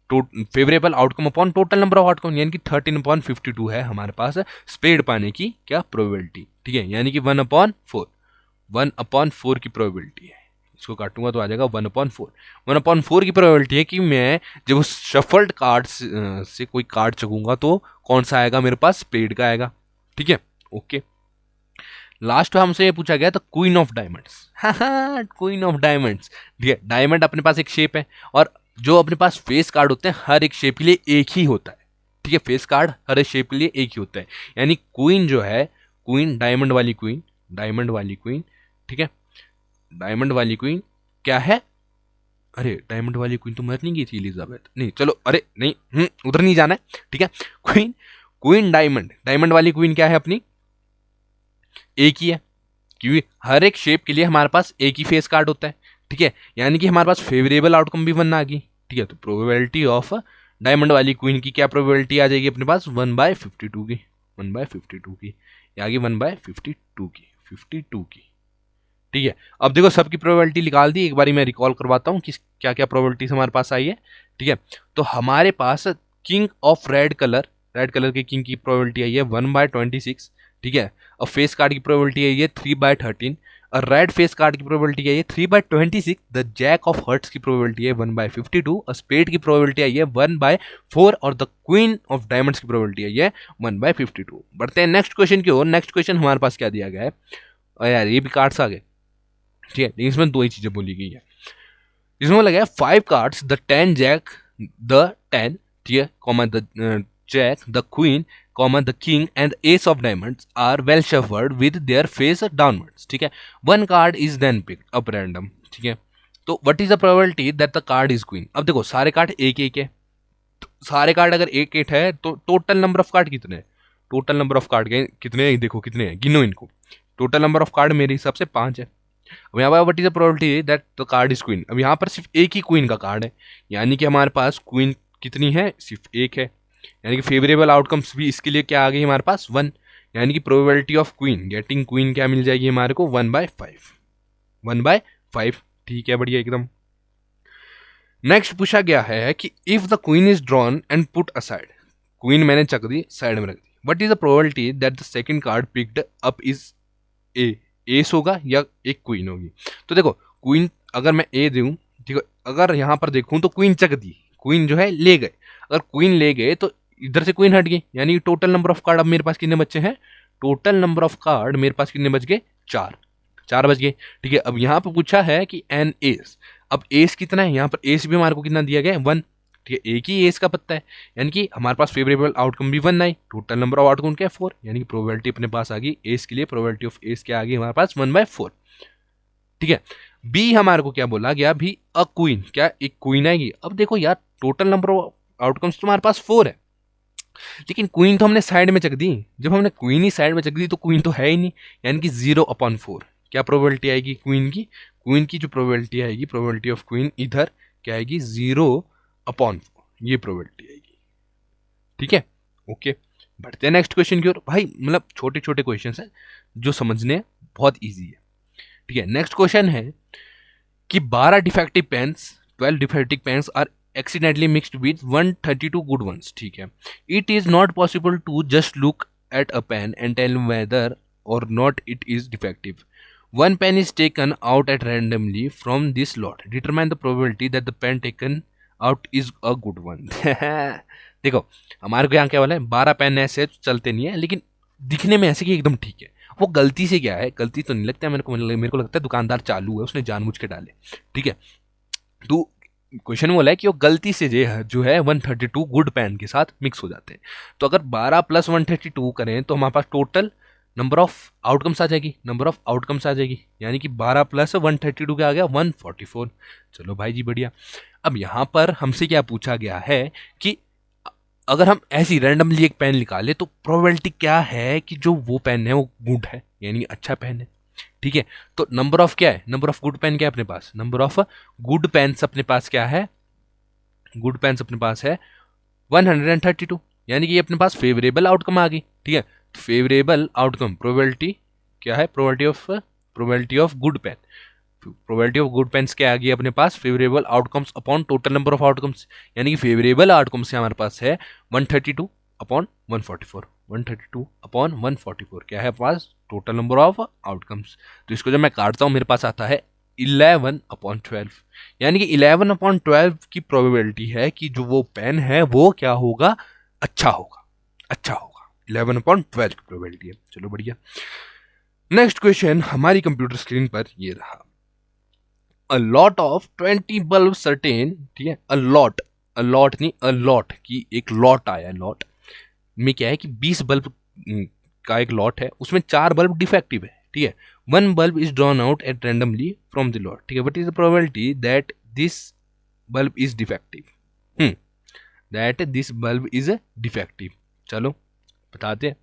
favourable outcome upon total number of outcome, यानी कि 13/52 है हमारे पास स्पेड पाने की क्या प्रोबेबिलिटी, ठीक है, यानी कि 1/4 की प्रोबेबिलिटी है, इसको काटूंगा तो आ जाएगा 1/4, 1/4 की प्रोबेबिलिटी है कि मैं जब उस शफल्ड कार्ड से कोई कार्ड चकूंगा तो कौन सा आएगा मेरे पास, स्पेड का आएगा, ठीक है, ओके। लास्ट हमसे ये पूछा गया था queen of diamonds, queen of diamonds, ठीक है, डायमंड अपने पास एक शेप है, और जो अपने पास फेस कार्ड होते हैं हर एक शेप के लिए एक ही होता है, ठीक है, फेस कार्ड हर एक शेप के लिए एक ही होता है, यानी क्वीन जो है, क्वीन डायमंड वाली क्वीन, ठीक है, डायमंड वाली क्वीन क्या है, अरे डायमंड वाली क्वीन तो मर नहीं गई थी एलिजाबेथ, नहीं चलो, अरे नहीं, उधर नहीं जाना है, ठीक है, क्वीन डायमंड वाली क्वीन क्या है अपनी, एक ही है, क्योंकि हर एक शेप के लिए हमारे पास एक ही फेस कार्ड होता है, ठीक है, यानी कि हमारे पास फेवरेबल आउटकम भी 1 आ गई, ठीक है, तो प्रोबेबिलिटी ऑफ डायमंड वाली क्वीन की क्या प्रोबेबिलिटी आ जाएगी अपने पास, 1/52 की, 1/52 की, ये आ गई 1/52 की, 52 की, ठीक है। अब देखो सबकी प्रोबेबिलिटी निकाल दी, एक बारी मैं रिकॉल करवाता हूँ कि क्या क्या प्रोबेबिलिटीज हमारे पास आई है, ठीक है, तो हमारे पास किंग ऑफ रेड कलर के किंग की प्रोबेबिलिटी आई है 1/26, ठीक है, और फेस कार्ड की प्रोबेबिलिटी आई है 3/13, और रेड फेस कार्ड की प्रोबेबिलिटी आई है 3/26, द जैक ऑफ हर्ट्स की प्रोबेबिलिटी है 1/52, और स्पेड की प्रोबेबिलिटी आई है 1/4, और द क्वीन ऑफ डायमंड्स की प्रोबेबिलिटी आई है 1/52। बढ़ते हैं नेक्स्ट क्वेश्चन की ओर, नेक्स्ट क्वेश्चन हमारे पास क्या दिया गया है, और यार ये भी कार्ड्स आ गए, ठीक है, लेकिन इसमें 2 ही चीजें बोली गई है, इसमें बोला गया 5 कार्ड्स, द 10 जैक, द 10, ठीक है, comma the jack, the queen, comma the king and ace of diamonds are well shuffled with their face downwards, ठीक है, 1 card is then picked up random, ठीक है, तो what is the probability that the card is queen. अब देखो सारे card एक एक है, तो सारे कार्ड अगर एक एक है तो टोटल नंबर ऑफ कार्ड कितने हैं, टोटल नंबर ऑफ कार्ड कितने हैं, देखो कितने हैं, गिनो इनको, टोटल नंबर ऑफ कार्ड मेरे हिसाब से 5 है। अब यहाँ पर what is the probability that the card is queen. अब यहाँ पर सिर्फ एक ही क्वीन का कार्ड है, यानी कि हमारे पास क्वीन कितनी है, सिर्फ एक है, यानी कि फेवरेबल आउटकम्स भी इसके लिए क्या आ गई हमारे पास 1, यानी कि probability of queen getting queen क्या मिल जाएगी हमारे को 1/5, 1/5। ठीक है, बढ़िया एकदम। नेक्स्ट पूछा गया है कि if the queen is drawn and put aside, queen मैंने चक दी, साइड में रख दी, what is the probability that the second card picked up is a, ace होगा या एक क्वीन होगी। तो देखो क्वीन अगर मैं ए दूं, ठीक है, अगर यहाँ पर देखूं तो क्वीन चक दी, क्वीन जो है ले गए, अगर क्वीन ले गए तो इधर से क्वीन हट गई, यानी टोटल नंबर ऑफ कार्ड अब मेरे पास कितने बच्चे हैं, टोटल नंबर ऑफ कार्ड मेरे पास कितने बच गए, 4 बच गए। ठीक है, अब यहाँ पर पूछा है कि एन एस, अब एस कितना है, यहाँ पर एस भी हमारे को कितना दिया गया है 1, ठीक है, एक ही एस का पत्ता है, यानी कि हमारे पास फेवरेबल आउटकम भी 1 आई, टोटल नंबर ऑफ आउटकम क्या है 4, यानी कि प्रोबेबिलिटी अपने पास आ गई एस के लिए, प्रोबेबिलिटी ऑफ एस क्या आ गई हमारे पास 1/4। ठीक है, बी हमारे को क्या बोला गया, भी अ क्वीन, क्या एक क्वीन आएगी। अब देखो यार टोटल नंबर ऑफ आउटकम्स तो हमारे पास 4 है, लेकिन क्वीन तो हमने साइड में चक दी, जब हमने क्वीन ही साइड में चक दी तो क्वीन तो है ही नहीं, यानी कि 0/4 क्या प्रोबेबिलिटी आएगी क्वीन की, क्वीन की जो प्रोबेबिलिटी आएगी, प्रोबेबिलिटी ऑफ क्वीन इधर क्या आएगी 0/4, ये प्रोबेबिलिटी आएगी। ठीक है, ओके, बढ़ते हैं नेक्स्ट क्वेश्चन की ओर। भाई मतलब छोटे छोटे क्वेश्चन हैं जो समझने बहुत ईजी है। ठीक है, नेक्स्ट क्वेश्चन है कि 12 defective pens, 12 defective pens are accidentally mixed with 132 good ones. ठीक है, it is not possible to just look at a pen and tell whether or not it is defective. One pen is taken out at randomly from this lot. Determine the probability that the pen taken out is a good one. देखो हमारे को यहाँ क्या वाला है, 12 pen ऐसे चलते नहीं है, लेकिन दिखने में ऐसे कि एकदम ठीक है। वो गलती से क्या है, गलती तो नहीं लगता है मेरे को लगता है दुकानदार चालू है, उसने जानबूझ के डाले। ठीक है, तो क्वेश्चन बोला है कि वो गलती से जो है 132 गुड पेन के साथ मिक्स हो जाते हैं। तो अगर 12 + 132 करें तो हमारे पास टोटल नंबर ऑफ आउटकम्स आ जाएगी, नंबर ऑफ आउटकम्स आ जाएगी, यानी कि 12 + 132 क्या आ गया 144। चलो भाई जी बढ़िया। अब यहाँ पर हमसे क्या पूछा गया है कि अगर हम ऐसी रैंडमली एक पेन निकाले तो प्रोबेबिलिटी क्या है कि जो वो पेन है वो गुड है, यानी अच्छा पेन है। ठीक है, तो नंबर ऑफ क्या है, नंबर ऑफ गुड पेन क्या है अपने पास, नंबर ऑफ गुड पेन्स अपने पास क्या है, गुड पेन्स अपने पास है 132, यानी कि ये अपने पास फेवरेबल आउटकम आ गई। ठीक है, तो फेवरेबल आउटकम प्रोबेबिलिटी क्या है, probability of good pen, probability of good pens क्या आ गई अपने पास, favourable outcomes upon total number of outcomes, यानी कि फेवरेबल आउटकम्स से हमारे पास है 132/144, 132/144 क्या है पास टोटल नंबर ऑफ आउटकम्स। तो इसको जब मैं काटता हूँ मेरे पास आता है 11/12, यानी कि 11/12 की प्रोबेबिलिटी है कि जो वो पेन है वो क्या होगा, अच्छा होगा, अच्छा होगा, 11/12 की प्रोबेबिलिटी है। चलो बढ़िया। नेक्स्ट क्वेश्चन हमारी कंप्यूटर स्क्रीन पर ये रहा, a lot of 20 bulb certain, ठीक है, अ लॉट नहीं, अ लॉट की एक लॉट आया, लॉट में क्या है कि 20 बल्ब का एक लॉट है, उसमें 4 बल्ब डिफेक्टिव है। ठीक है, 1 bulb is drawn out eight randomly from the lot. ठीक है, what is the probability that this bulb is defective, that this bulb is defective. चलो बताते हैं।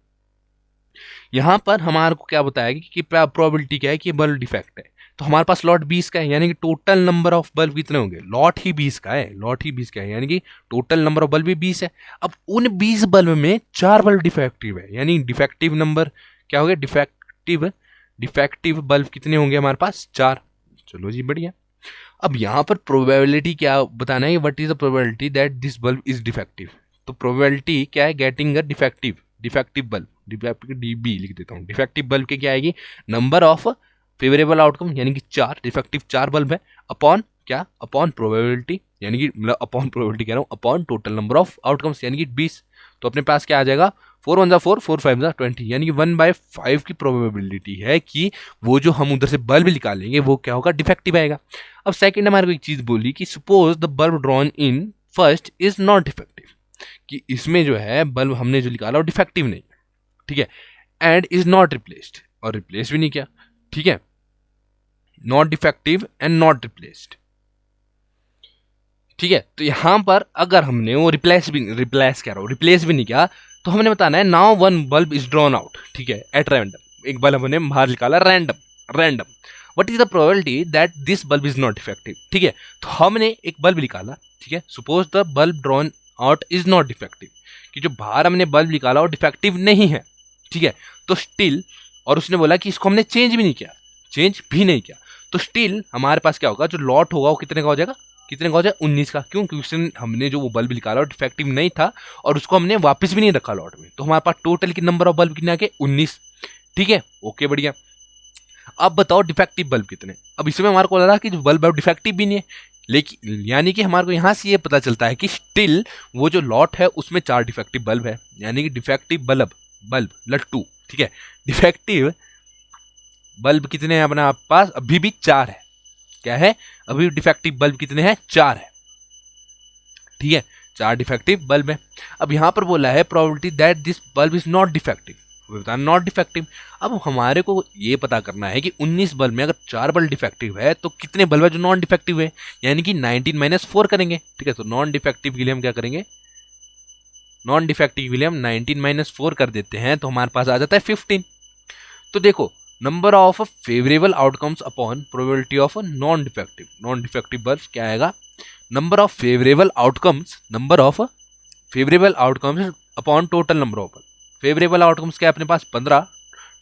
यहां पर हमारे को क्या बताया कि प्रोबेबिलिटी क्या है कि बल्ब डिफेक्ट है, तो हमारे पास लॉट 20 का है, यानी कि टोटल नंबर ऑफ बल्ब कितने होंगे, लॉट ही 20 का है, लॉट ही 20 का है, यानी कि टोटल नंबर ऑफ बल्ब भी 20 है। अब उन 20 बल्ब में 4 बल्ब डिफेक्टिव है, यानी डिफेक्टिव नंबर क्या हो गया, डिफेक्टिव बल्ब कितने होंगे हमारे पास 4। चलो जी बढ़िया। अब यहाँ पर प्रोबेबिलिटी क्या बताना है, what is the probability that this bulb is defective. तो प्रोबेबिलिटी क्या है, getting a defective bulb, dB लिख देता हूँ, डिफेक्टिव बल्ब के क्या आएगी, नंबर ऑफ फेवरेबल आउटकम, यानी कि 4 डिफेक्टिव 4 बल्ब है, अपॉन क्या, अपॉन प्रोबेबिलिटी, यानी कि मतलब अपॉन प्रोबेबिलिटी कह रहा हूँ, upon total number of outcomes, यानी कि 20। तो अपने पास क्या आ जाएगा, 4 1 4 4 5 20, यानी कि 1/5 की प्रोबेबिलिटी है कि वो जो हम उधर से बल्ब निकालेंगे वो क्या होगा, डिफेक्टिव आएगा। अब सेकंड हमारे को एक चीज बोली कि suppose the bulb drawn in first is not defective, कि इसमें जो है बल्ब हमने जो निकाला वो डिफेक्टिव नहीं, ठीक है, एंड इज नॉट रिप्लेस्ड, और रिप्लेस भी नहीं किया। ठीक है, not defective and not replaced. ठीक है, तो यहां पर अगर हमने वो रिप्लेस भी नहीं किया, तो हमने बताना है now 1 bulb is drawn out, ठीक है, एट रैंडम, एक बल्ब हमने बाहर निकाला random what is the probability that this bulb is not defective. ठीक है, तो हमने एक बल्ब निकाला, ठीक है, suppose the bulb drawn out is not defective, कि जो बाहर हमने बल्ब निकाला वो डिफेक्टिव नहीं है, ठीक है, तो स्टिल, और उसने बोला कि इसको हमने चेंज भी नहीं किया, तो स्टिल हमारे पास क्या होगा, जो लॉट होगा वो कितने का हो जाएगा, 19 का। क्यों? क्योंकि उसने हमने जो वो बल्ब निकाला वो डिफेक्टिव नहीं था और उसको हमने वापस भी नहीं रखा लॉट में, तो हमारे पास टोटल की नंबर ऑफ बल्ब कितने आ गए, 19। ठीक है, ओके, बढ़िया। अब बताओ डिफेक्टिव बल्ब कितने। अब इसमें हमारे को लगा कि जो बल्ब है डिफेक्टिव भी नहीं है, लेकिन यानी कि हमारे को यहाँ से ये पता चलता है कि स्टिल वो जो लॉट है उसमें 4 डिफेक्टिव बल्ब है, यानी कि डिफेक्टिव बल्ब बल्ब लट्टू, ठीक है, डिफेक्टिव बल्ब कितने हैं अपने आप पास, अभी भी 4 है। क्या है, अभी डिफेक्टिव बल्ब कितने हैं, 4 है, ठीक है, 4 डिफेक्टिव बल्ब है। अब यहां पर बोला है probability that this bulb is not defective, not defective. अब हमारे को ये पता करना है कि 19 बल्ब में अगर 4 बल्ब डिफेक्टिव है तो कितने बल्ब है जो नॉन डिफेक्टिव है, यानी कि 19 - 4 करेंगे। ठीक है, तो नॉन डिफेक्टिव के लिए हम क्या करेंगे, नॉन डिफेक्टिव के लिए हम 19 - 4 कर देते हैं, तो हमारे पास आ जाता है 15। तो देखो, number of favourable outcomes upon probability of non defective bulb क्या आएगा, number of favourable outcomes upon total number of bulb. Favourable outcomes क्या है अपने पास 15,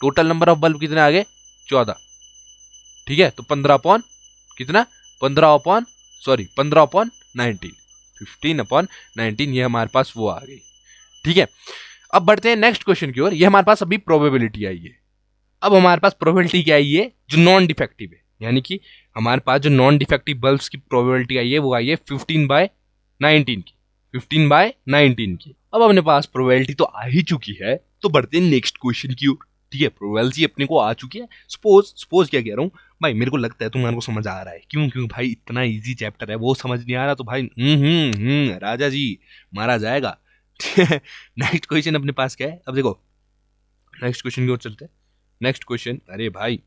टोटल नंबर ऑफ बल्ब कितने आ गए 14। ठीक है, तो 15 अपॉन कितना, 15/19, 15/19, ये हमारे पास वो आ गई। ठीक है, अब बढ़ते हैं नेक्स्ट क्वेश्चन की ओर। ये हमारे पास अभी प्रोबेबिलिटी आई है। अब हमारे पास प्रोबेबिलिटी क्या आई है, जो नॉन डिफेक्टिव है, यानी कि हमारे पास जो नॉन डिफेक्टिव बल्ब्स की प्रोबेबिलिटी आई है वो आई है 15/19 की, 15/19 की। अब अपने पास प्रोबेबिलिटी तो आ ही चुकी है, तो बढ़ते हैं नेक्स्ट क्वेश्चन की ओर। ठीक है, प्रोबेबिलिटी अपने को आ चुकी है। सपोज क्या कह रहा हूँ भाई, मेरे को लगता है तुम्हारे को समझ आ रहा है। क्यों भाई, इतना इजी चैप्टर है, वो समझ नहीं आ रहा तो भाई राजा जी मारा जाएगा। नेक्स्ट क्वेश्चन अपने पास क्या है, अब देखो नेक्स्ट क्वेश्चन की ओर चलते हैं। नेक्स्ट क्वेश्चन, अरे भाई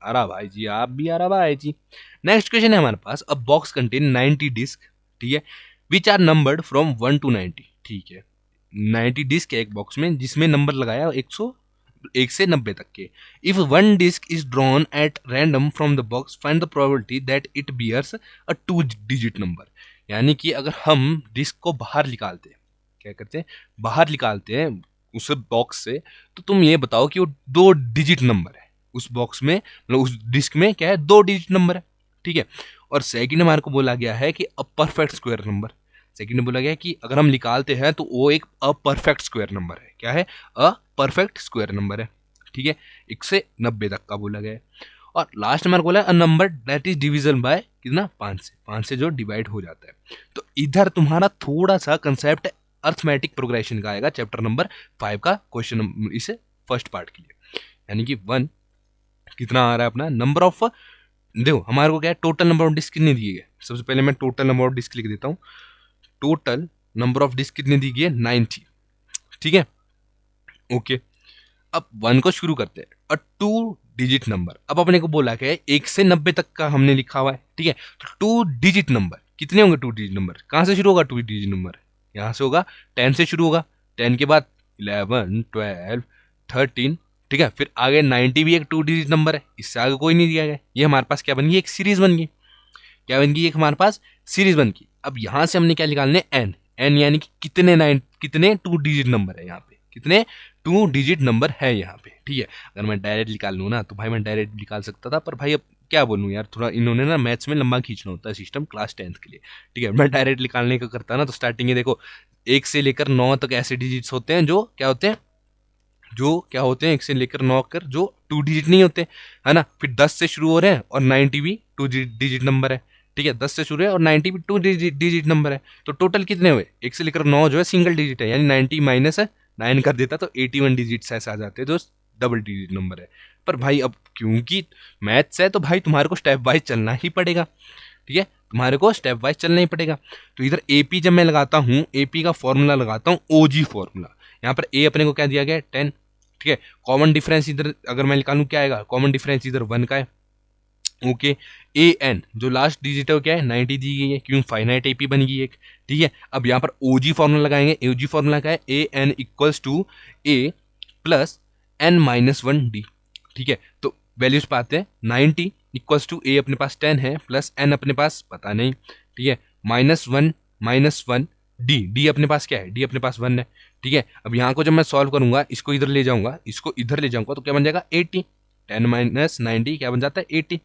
अरा भाई जी, आप भी अरा भाई जी। नेक्स्ट क्वेश्चन है हमारे पास, अ बॉक्स कंटेन 90 डिस्क, ठीक है, which are numbered from 1 to 90। ठीक है, 90 डिस्क है एक बॉक्स में, जिसमें नंबर लगाया 1 से 90 तक के। If one disc is drawn at random from the box, find the probability that it bears a 2 digit number. यानी कि अगर हम डिस्क को बाहर निकालते हैं, क्या करते हैं, बाहर निकालते हैं उस बॉक्स से, तो तुम ये बताओ कि वो 2 डिजिट नंबर है उस बॉक्स में, मतलब उस डिस्क में क्या है, 2 डिजिट नंबर है। ठीक है, और सेकंड हमारे को बोला गया है कि a perfect square number. Second में बोला गया है कि अगर हम निकालते हैं तो वो एक अपरफेक्ट स्क्वायर नंबर है। क्या है, अ परफेक्ट स्क्वायर नंबर है। ठीक है, 1 से 90 तक का बोला गया है। और लास्ट हमारे को बोला a number that is division bye कितना, 5 से जो डिवाइड हो जाता है। तो इधर तुम्हारा थोड़ा सा कंसेप्ट अर्थमेटिक प्रोग्रेशन का आएगा, चैप्टर नंबर 5 का क्वेश्चन, इसे फर्स्ट पार्ट के लिए। यानी कि 1 कितना आ रहा है अपना, नंबर ऑफ, देखो हमारे को क्या है, टोटल नंबर ऑफ डिस्क कितने दिए गए। सबसे पहले मैं टोटल नंबर ऑफ डिस्क लिख देता हूँ। टोटल नंबर ऑफ डिस्क कितने दी गई है, 90। ठीक है, ओके। अब 1 को शुरू करते हैं, अ 2 डिजिट नंबर। अब अपने को बोला क्या है, 1 से 90 तक का हमने लिखा हुआ है। ठीक है, तो 2 डिजिट नंबर कितने होंगे, 2 डिजिट नंबर कहाँ से शुरू होगा, 2 डिजिट नंबर यहाँ से होगा, 10 से शुरू होगा, 10 के बाद 11, 12, 13। ठीक है, फिर आगे 90 भी एक 2 डिजिट नंबर है, इससे आगे कोई नहीं दिया गया। ये हमारे पास क्या बन गई, एक सीरीज बन गई। क्या बन गई, एक हमारे पास सीरीज बन गई। अब यहां से हमने क्या निकालने, एन यानी कि कितने 2 डिजिट नंबर है यहाँ पे, कितने 2 डिजिट नंबर है यहाँ पे। ठीक है, अगर मैं डायरेक्ट निकाल लूँ ना तो भाई मैं डायरेक्ट निकाल सकता था, पर भाई अब क्या बोलूँ यार, थोड़ा इन्होंने ना मैथ्स में लंबा खींचना होता है सिस्टम क्लास 10th के लिए। ठीक है, मैं डायरेक्ट निकालने का करता ना तो स्टार्टिंग में देखो 1 से लेकर 9 तक ऐसे डिजिट्स होते हैं जो क्या होते हैं, 1 से लेकर 9 कर जो 2 डिजिट नहीं होते, है ना। फिर 10 से शुरू हो रहे हैं और 90 भी 2 डिजिट नंबर है। ठीक है, 10 से शुरू है और 90 भी 2 डिजिट नंबर है। तो टोटल कितने हुए, 1 से लेकर 9 जो है सिंगल डिजिट है, यानी 90 माइनस है 9 कर देता तो 81 डिजिट्स ऐसे आ जाते हैं जो डबल डिजिट नंबर है। पर भाई अब क्योंकि मैथ्स है तो भाई तुम्हारे को स्टेप वाइज चलना ही पड़ेगा। ठीक है, तुम्हारे को स्टेप वाइज चलना ही पड़ेगा। तो इधर एपी जब मैं लगाता हूँ, एपी का फॉर्मूला लगाता हूँ ओजी फॉर्मूला। यहाँ पर ए अपने को क्या दिया गया है, 10। ठीक है, कॉमन डिफरेंस इधर अगर मैं निकालूं क्या आएगा, कॉमन डिफरेंस इधर 1 का है। ओके, ए एन जो लास्ट डिजिट है वो क्या है, 90 दी गई है, क्यों फाइनाइट एपी बन गई एक। ठीक है, अब यहाँ पर ओजी फॉर्मूला लगाएंगे। ओजी फॉर्मूला क्या है, a n equals to a plus n - 1 d. ठीक है, तो वैल्यूज पाते हैं 90 इक्वल्स टू ए अपने पास 10 है प्लस एन अपने पास पता नहीं, ठीक है, -1 डी, डी अपने पास क्या है, डी अपने पास 1 है, ठीक है। अब यहाँ को जब मैं सॉल्व करूंगा, इसको इधर ले जाऊंगा, इसको इधर ले जाऊंगा, तो क्या बन जाएगा 80, 10 माइनस 90 क्या बन जाता है 80,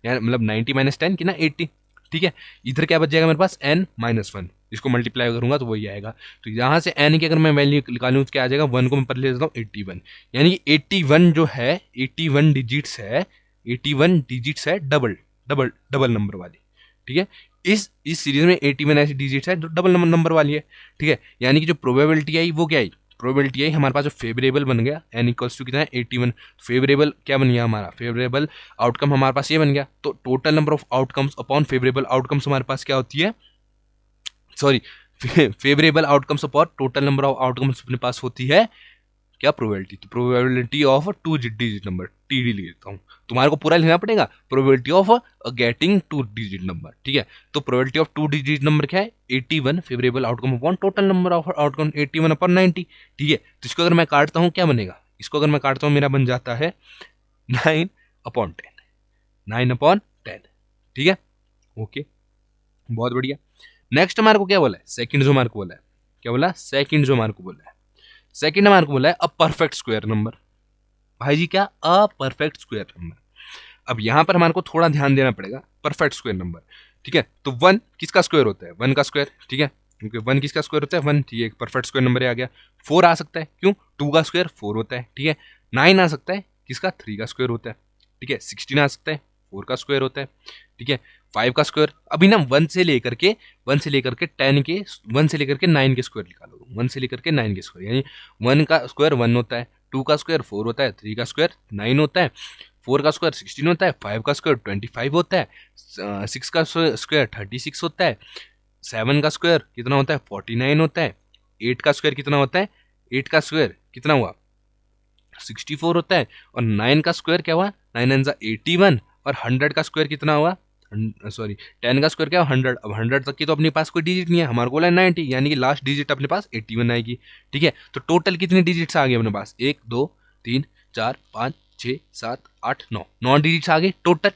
यार मतलब 90 माइनस 10 कितना 80, ठीक है। इधर क्या बच जाएगा मेरे पास n-1, इसको मल्टीप्लाई करूंगा तो वही आएगा। तो यहाँ से n की अगर मैं वैल्यू निकालूँ तो क्या आ जाएगा, 1 को मैं पर ले लेता हूँ 81, यानी कि 81 जो है 81 डिजिट्स है, 81 डिजिट्स है डबल डबल डबल नंबर वाली, ठीक है। इस सीरीज में 81 ऐसी डिजिट्स है जो डबल नंबर वाली है, ठीक है। यानी कि जो प्रोबेबिलिटी आई वो क्या आई, प्रोबेबिलिटी आई हमारे पास जो फेवरेबल बन गया n इक्वल्स टू कितना है 81, फेवरेबल क्या बन गया हमारा, फेवरेबल आउटकम हमारे पास ये बन गया। तो total number of outcomes upon favourable outcomes हमारे पास क्या होती है, sorry favourable outcomes upon total number of outcomes अपने पास होती है क्या, प्रोबेबिलिटी। तो probability of 2 digit number, TD लिख देता हूँ, तुम्हारे को पूरा लिखना पड़ेगा, probability of getting 2 digit number, ठीक है। तो प्रोबेबिलिटी ऑफ 2 डिजिट नंबर क्या है 81, favourable outcome upon total number of outcome 81 upon 90, ठीक है। तो इसको अगर मैं काटता हूँ क्या बनेगा, इसको अगर मैं काटता हूँ मेरा बन जाता है 9 अपॉन 10, 9 अपॉन 10, ठीक है, ओके, बहुत बढ़िया। नेक्स्ट हमारे को क्या बोला है, सेकंड जो हमारे को बोला है, क्या बोला, सेकंड जो हमारे को बोला है, सेकंड हमारे को बोला है अ परफेक्ट स्क्वायर नंबर, भाई जी क्या, अ परफेक्ट स्क्वायर नंबर। अब यहां पर हमारे को थोड़ा ध्यान देना पड़ेगा, परफेक्ट स्क्वायर नंबर, ठीक है। तो 1 किसका स्क्वायर होता है, 1 का स्क्वायर, ठीक है, क्योंकि 1 किसका स्क्वायर होता है 1, ठीक है, परफेक्ट स्क्वायर नंबर आ गया। 4 आ सकता है, क्यों, 2 का स्क्वायर 4 होता है, ठीक है। 9 आ सकता है, किसका, 3 का स्क्वायर होता है, ठीक है। 16 आ सकता है, 4 का स्क्वायर होता है, ठीक है। 5 का स्क्वायर, अभी ना 1 से लेकर के 10 के 1 से लेकर के 9 के स्क्वायर निकालो, 1 से लेकर के 9 के स्क्वायर, यानी 1 का स्क्वायर 1 होता है, 2 का स्क्वायर 4 होता है, 3 का स्क्वायर 9 होता है, 4 का स्क्वायर 16 होता है, 5 का स्क्वायर 25 होता है, 6 का स्क्वायर 36 होता है, 7 का स्क्वायर कितना होता है 49 होता है, 8 का स्क्वायर कितना होता है, 8 का स्क्वायर कितना हुआ 64 होता है, और 9 का स्क्वायर क्या हुआ 9 9 81, और 100 का स्क्वायर कितना हुआ, सॉरी 10 का स्क्वायर क्या हुआ 100। अब 100 तक की तो अपने पास कोई डिजिट नहीं है, हमारे को 90, यानी कि लास्ट डिजिट अपने पास 81 आएगी, ठीक है। तो टोटल कितने डिजिट्स आ गए अपने पास, 1 2 3 4 5 6 7 8 9, 9 डिजिट्स आ गए टोटल,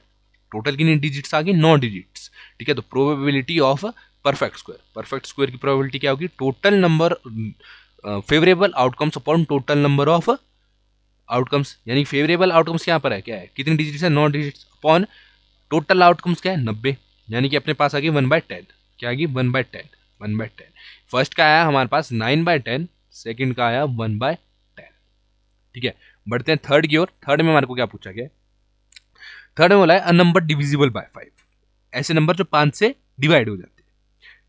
टोटल कितने डिजिट्स आ गए 9 डिजिट्स, ठीक है। तो probability of perfect square, perfect square की प्रोबेबिलिटी क्या होगी, total number favourable outcomes upon total number of outcomes, यानी फेवरेबल आउटकम्स यहाँ पर है क्या है, कितने डिजिट्स है 9 डिजिट्स, अपॉन टोटल आउटकम्स क्या है 90, यानी कि अपने पास आ गई 1/10, क्या आ गई 1/10, 1/10। फर्स्ट का आया हमारे पास 9/10, सेकंड का आया 1/10, ठीक है। बढ़ते हैं थर्ड की ओर, थर्ड में हमारे को क्या पूछा गया, थर्ड में बोला है अ नंबर डिविजिबल बाय 5, ऐसे नंबर जो 5 से डिवाइड हो जाते हैं,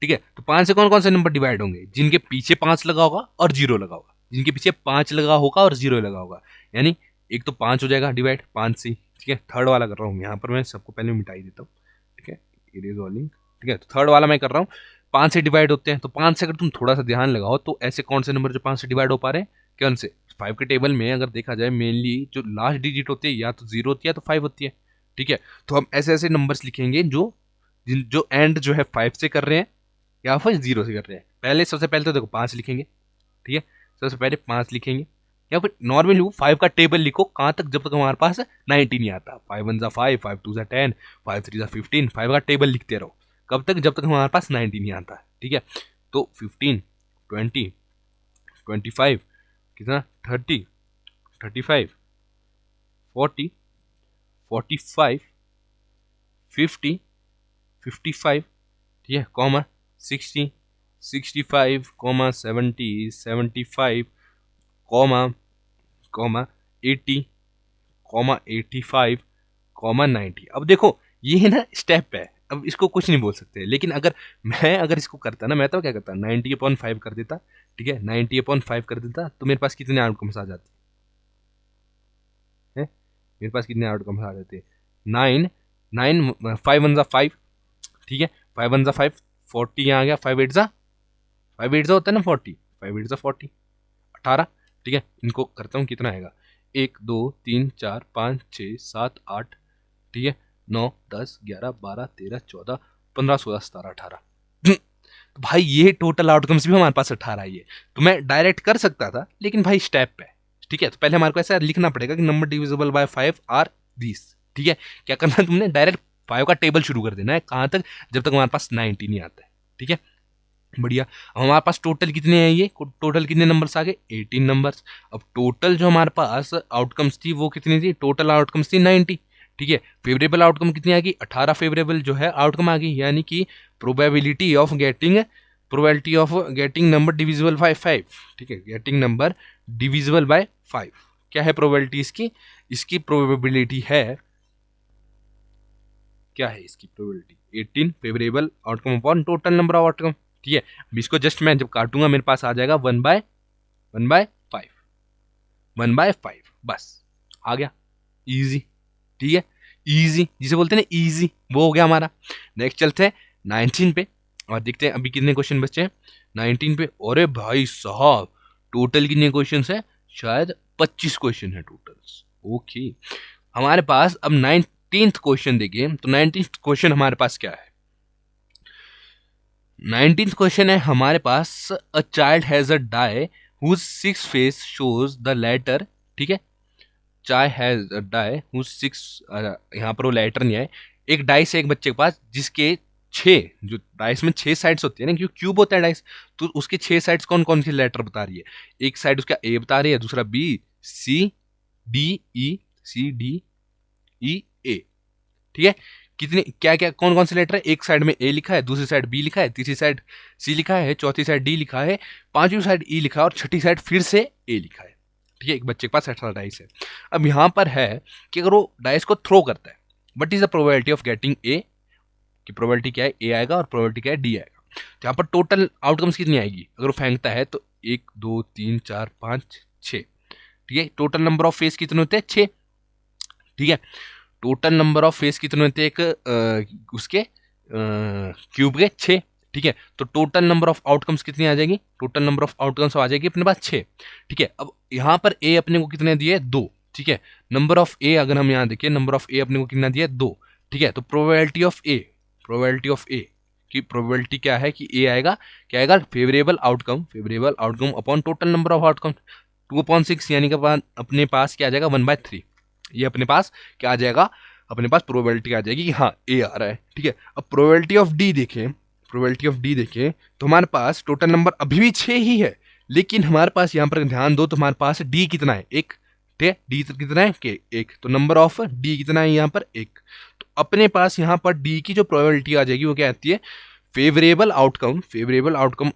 ठीक है। तो 5 से कौन कौन से नंबर डिवाइड होंगे, जिनके पीछे 5 लगा होगा और 0 लगा होगा, जिनके पीछे 5 लगा होगा और 0 लगा होगा, यानी एक तो 5 हो जाएगा डिवाइड 5 से, ठीक है। थर्ड वाला कर रहा हूँ यहाँ पर, मैं सबको पहले मिटाई देता हूँ, ठीक है, इरेज वाली, ठीक है। तो थर्ड वाला मैं कर रहा हूँ, 5 से डिवाइड होते हैं, तो 5 से अगर तुम थोड़ा सा ध्यान लगाओ तो ऐसे कौन से नंबर जो 5 से डिवाइड हो पा रहे हैं, कौन से 5 के टेबल में अगर देखा जाए मेनली जो लास्ट डिजिट होती है या तो 0 होती है या तो 5 होती है, ठीक है। तो हम ऐसे ऐसे नंबर्स लिखेंगे जो एंड जो है 5 से कर रहे हैं या फिर 0 से कर रहे हैं। पहले सबसे पहले तो देखो 5 लिखेंगे, ठीक है, सबसे पहले 5 लिखेंगे, या फिर नॉर्मल लिखो 5 का टेबल लिखो, कहाँ तक, जब तक हमारे पास 90 नहीं आता, 5 1 5, 5 2 10, 5 3 15, 5 का टेबल लिखते रहो, कब तक, जब तक हमारे पास 90 नहीं आता, ठीक है। तो 15 20 25 कितना 30 35 40 45 50 55, ठीक है, comma 60 65 comma 70 75 comma comma 80 comma 85 comma 90। अब देखो ये है ना स्टेप है, अब इसको कुछ नहीं बोल सकते, लेकिन अगर इसको करता ना, मैं तो क्या करता 90/5 कर देता, ठीक है, 90/5 कर देता, तो मेरे पास कितने आउटकम्स आ जाते हैं, मेरे पास कितने आउटकम्स आ जाते हैं 9 9 5 1 5, ठीक है, 5 1 5 40 यहाँ आ गया, 5 8 होता है ना 40, 5 8 40 18, ठीक है। इनको करता हूँ कितना आएगा 1 2 3 4 5 6 7 8, ठीक है, 9 10 11 12 13 14 15 16 17 18, तो भाई ये टोटल आउटकम्स भी हमारे पास 18 ही है। तो मैं डायरेक्ट कर सकता था, लेकिन भाई स्टेप है, ठीक है, तो पहले हमारे को ऐसा लिखना पड़ेगा कि number divisible by 5 or this. ठीक है, क्या करना है तुमने, डायरेक्ट 5 का टेबल शुरू कर देना है, कहां तक, जब तक हमारे पास 90 नहीं आता है। ठीक है, बढ़िया। अब हमारे पास टोटल कितने हैं, ये टोटल कितने नंबर्स आ गए, 18 नंबर्स। अब टोटल जो हमारे पास आउटकम्स थी वो कितनी थी, टोटल आउटकम्स थी 90। ठीक है, फेवरेबल आउटकम कितनी आ गई, 18 फेवरेबल जो है आउटकम आ गई, यानी कि probability of getting number divisible by 5। ठीक है, गेटिंग नंबर डिविजिबल बाय 5 क्या है प्रोबेबिलिटी इसकी, इसकी प्रोबेबिलिटी है, क्या है इसकी probability, 18 favourable outcome upon total number of outcome. ठीक है, अब इसको जस्ट मैं जब काटूंगा मेरे पास आ जाएगा 1/5 बस आ गया, इजी। ठीक है, इजी जिसे बोलते हैं ना इजी, वो हो गया हमारा। नेक्स्ट चलते हैं 19 पे और देखते हैं अभी कितने क्वेश्चन बचे हैं 19 पे। अरे भाई साहब, टोटल कितने क्वेश्चन है, शायद 25 क्वेश्चन है टोटल। ओके, हमारे पास अब 19th क्वेश्चन देखिए, तो 19th क्वेश्चन हमारे पास क्या है, 19th क्वेश्चन है हमारे पास, a child has a die whose 6 face shows the letter. ठीक है, child has a die whose 6, यहाँ पर वो लेटर नहीं है, एक डाइस है एक बच्चे के पास जिसके 6, जो डाइस में 6 साइड्स होती है ना, क्योंकि क्यूब होता है डाइस, तो उसके 6 साइड्स कौन कौन सी लेटर बता रही है, एक साइड उसका ए बता रही है, दूसरा बी, सी, डी, ई, ए। ठीक है, कितने क्या क्या कौन कौन से लेटर है, एक साइड में ए लिखा है, दूसरी साइड बी लिखा है, तीसरी साइड सी लिखा है, चौथी साइड डी लिखा है, पांचवी साइड ई लिखा है और छठी साइड फिर से ए लिखा है। ठीक है, एक बच्चे के पास 18 डाइस है। अब यहां पर है कि अगर वो डाइस को थ्रो करता है, what is the probability of getting a, की प्रोबेबिलिटी क्या है, ए आएगा और प्रोबेबिलिटी क्या है, डी आएगा। तो यहाँ पर टोटल आउटकम्स कितनी आएगी, अगर वो फेंकता है तो 1 2 3 4 5 6। ठीक है, टोटल नंबर ऑफ फेस कितने होते हैं, 6। ठीक है, टोटल नंबर ऑफ फेस कितने होते हैं एक उसके क्यूब के, 6। ठीक है, तो टोटल नंबर ऑफ आउटकम्स कितनी आ जाएगी, टोटल नंबर ऑफ आउटकम्स आ जाएगी अपने पास 6। ठीक है, अब यहाँ पर ए अपने को कितने दिए, 2। ठीक है, नंबर ऑफ ए अगर हम यहाँ देखिए, नंबर ऑफ ए अपने को कितना दिया, 2। ठीक है, तो प्रोबेबिलिटी ऑफ ए की प्रोबेबिलिटी क्या है कि ए आएगा, क्या आएगा, favourable outcome upon total number of outcome 2/6, यानी कि अपने पास क्या आ जाएगा, 1/3। ये अपने पास क्या आ जाएगा, अपने पास प्रोबेबिलिटी आ जाएगी कि हाँ ए आ रहा है। ठीक है, अब प्रोबेबिलिटी ऑफ डी देखें तो हमारे पास टोटल नंबर अभी भी 6 ही है, लेकिन हमारे पास यहाँ पर ध्यान दो तो हमारे पास डी कितना है, 1। ठीक है, डी कितना है, के 1, तो नंबर ऑफ डी कितना है यहाँ पर, 1। तो अपने पास यहाँ पर डी की जो प्रोबेबिलिटी आ जाएगी वो क्या आती है, favourable outcome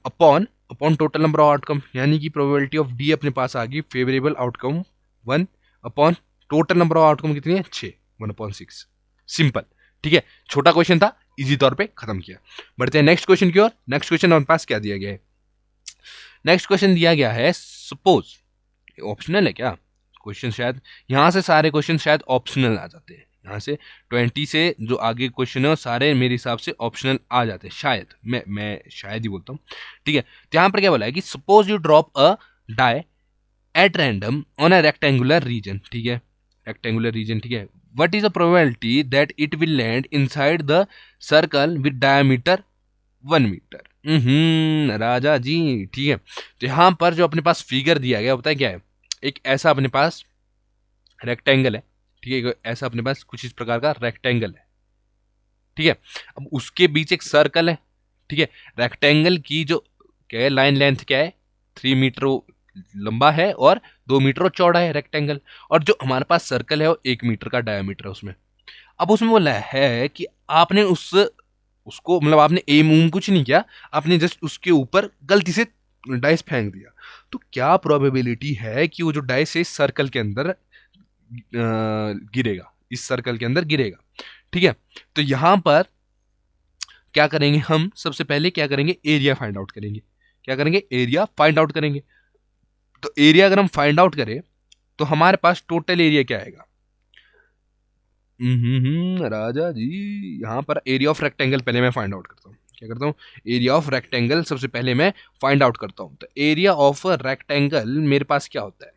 upon total number of outcome, यानी कि प्रोबेबिलिटी ऑफ डी अपने पास आ गई favourable outcome 1 upon total number of outcome कितनी है, 6, 1/6। सिंपल। ठीक है, छोटा क्वेश्चन था, इजी तौर पे खत्म किया। बढ़ते हैं नेक्स्ट क्वेश्चन की ओर। नेक्स्ट क्वेश्चन हमारे पास क्या दिया गया है, नेक्स्ट क्वेश्चन दिया गया है, सपोज, ऑप्शनल है क्या क्वेश्चन, शायद यहाँ से सारे क्वेश्चन शायद ऑप्शनल आ जाते हैं, यहाँ से 20 से जो आगे क्वेश्चन है वो सारे मेरे हिसाब से ऑप्शनल आ जाते हैं, शायद मैं शायद ही बोलता हूँ। ठीक है, तो यहाँ पर क्या बोला है कि suppose you drop a die at random on a rectangular region. ठीक है, रेक्टेंगुलर रीजन। ठीक है, what is the probability that it will land inside the circle with diameter 1 metre. Raja ji. ठीक है, तो यहां पर जो अपने पास फिगर दिया गया पता है क्या है, एक ऐसा अपने पास रेक्टेंगल है। ठीक है, ऐसा अपने पास कुछ इस प्रकार का रेक्टेंगल है। ठीक है, अब उसके बीच एक सर्कल है। ठीक है, रेक्टेंगल की जो क्या है, लाइन लेंथ क्या है, 3 मीटर लंबा है और 2 मीटर चौड़ा है रेक्टेंगल, और जो हमारे पास सर्कल है वो 1 मीटर का डायमीटर है उसमें। अब उसमें बोला है कि आपने उसको मतलब आपने एम उम कुछ नहीं किया, आपने जस्ट उसके ऊपर गलती से डाइस फेंक दिया, तो क्या प्रोबेबिलिटी है कि वो जो डाइस है इस सर्कल के अंदर गिरेगा, इस सर्कल के अंदर गिरेगा। ठीक है, तो यहां पर क्या करेंगे हम, सबसे पहले क्या करेंगे, एरिया फाइंड आउट करेंगे। क्या करेंगे, एरिया फाइंड आउट करेंगे। तो एरिया अगर हम फाइंड आउट करें तो हमारे पास टोटल एरिया क्या आएगा, राजा जी, यहां पर एरिया ऑफ रेक्टेंगल पहले मैं फाइंड आउट करता हूं। क्या करता हूं, एरिया ऑफ रेक्टेंगल सबसे पहले मैं फाइंड आउट करता हूं। तो एरिया ऑफ रेक्टेंगल मेरे पास क्या होता है,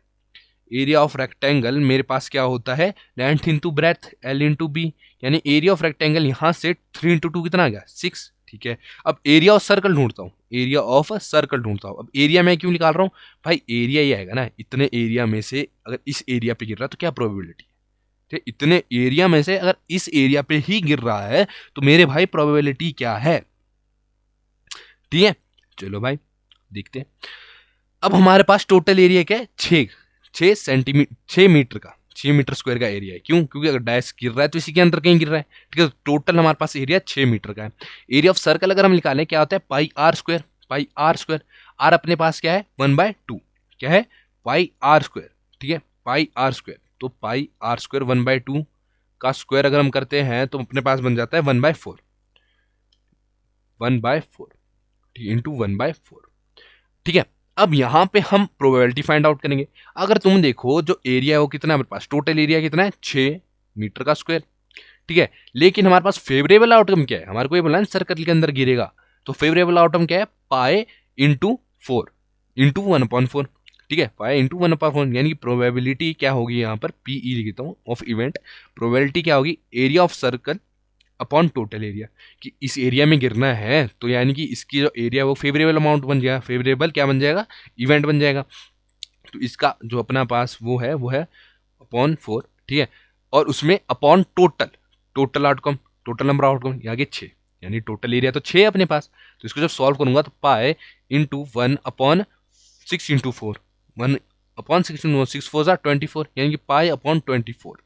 एरिया ऑफ रेक्टेंगल मेरे पास क्या होता है, length into breadth, L into B, यानी एरिया ऑफ रेक्टेंगल यहां से 3 इंटू 2 कितना आ गया, 6। ठीक है। अब एरिया ऑफ सर्कल ढूंढता हूँ, एरिया ऑफ सर्कल ढूंढता हूँ। अब एरिया मैं क्यों निकाल रहा हूँ भाई, एरिया ये आएगा ना, इतने एरिया में से अगर इस एरिया पे गिर रहा है तो क्या प्रोबेबिलिटी है, ठीक है? इतने एरिया में से अगर इस एरिया पे ही गिर रहा है तो मेरे भाई प्रोबेबिलिटी क्या है, ठीक है। चलो भाई देखते हैं। अब हमारे पास टोटल एरिया क्या है, 6 मीटर का, 6 मीटर स्क्वायर का एरिया है। क्यों, क्योंकि अगर डैश गिर रहा है तो इसी के अंदर कहीं गिर रहा है, ठीक है। टोटल हमारे पास एरिया 6 मीटर का है। एरिया ऑफ सर्कल अगर हम निकालें क्या होता है, pi r square, pi r square. R अपने पास क्या है, 1/2, क्या है, पाई आर स्क्वायर, ठीक है, पाई आर स्क्वायर। तो पाई आर स्क्वायर 1/2 का स्क्वायर अगर हम करते हैं तो अपने पास बन जाता है 1/4, 1/4 इंटू 1/4, ठीक है। अब यहां पे हम प्रोबेबिलिटी फाइंड आउट करेंगे। अगर तुम देखो जो एरिया है वो कितना है हमारे पास, टोटल एरिया कितना है, 6 मीटर का स्क्वायर, ठीक है। लेकिन हमारे पास फेवरेबल आउटकम क्या है, हमारे को ये बोला सर्कल के अंदर गिरेगा, तो फेवरेबल आउटकम क्या है, पाए इंटू 4 इंटू 1/4, ठीक है, पाए इंटू 1/4। यानी कि प्रोबेबिलिटी क्या होगी, यहाँ पर पीई लिखता हूँ ऑफ इवेंट, प्रोबेबिलिटी क्या होगी, area of circle upon total area, कि इस एरिया में गिरना है तो यानी कि इसकी जो एरिया वो फेवरेबल अमाउंट बन जाएगा, फेवरेबल क्या बन जाएगा, इवेंट बन जाएगा। तो इसका जो अपना पास वो है अपॉन 4, ठीक है। और उसमें upon total, total outcome, total number outcome ये आगे 6, यानी टोटल एरिया तो 6 है अपने पास। तो इसको जब सॉल्व करूंगा तो पाए इंटू 1/6 इंटू 4, 1/6 इंटू 6 4 24, यानी कि पाए अपॉन 24।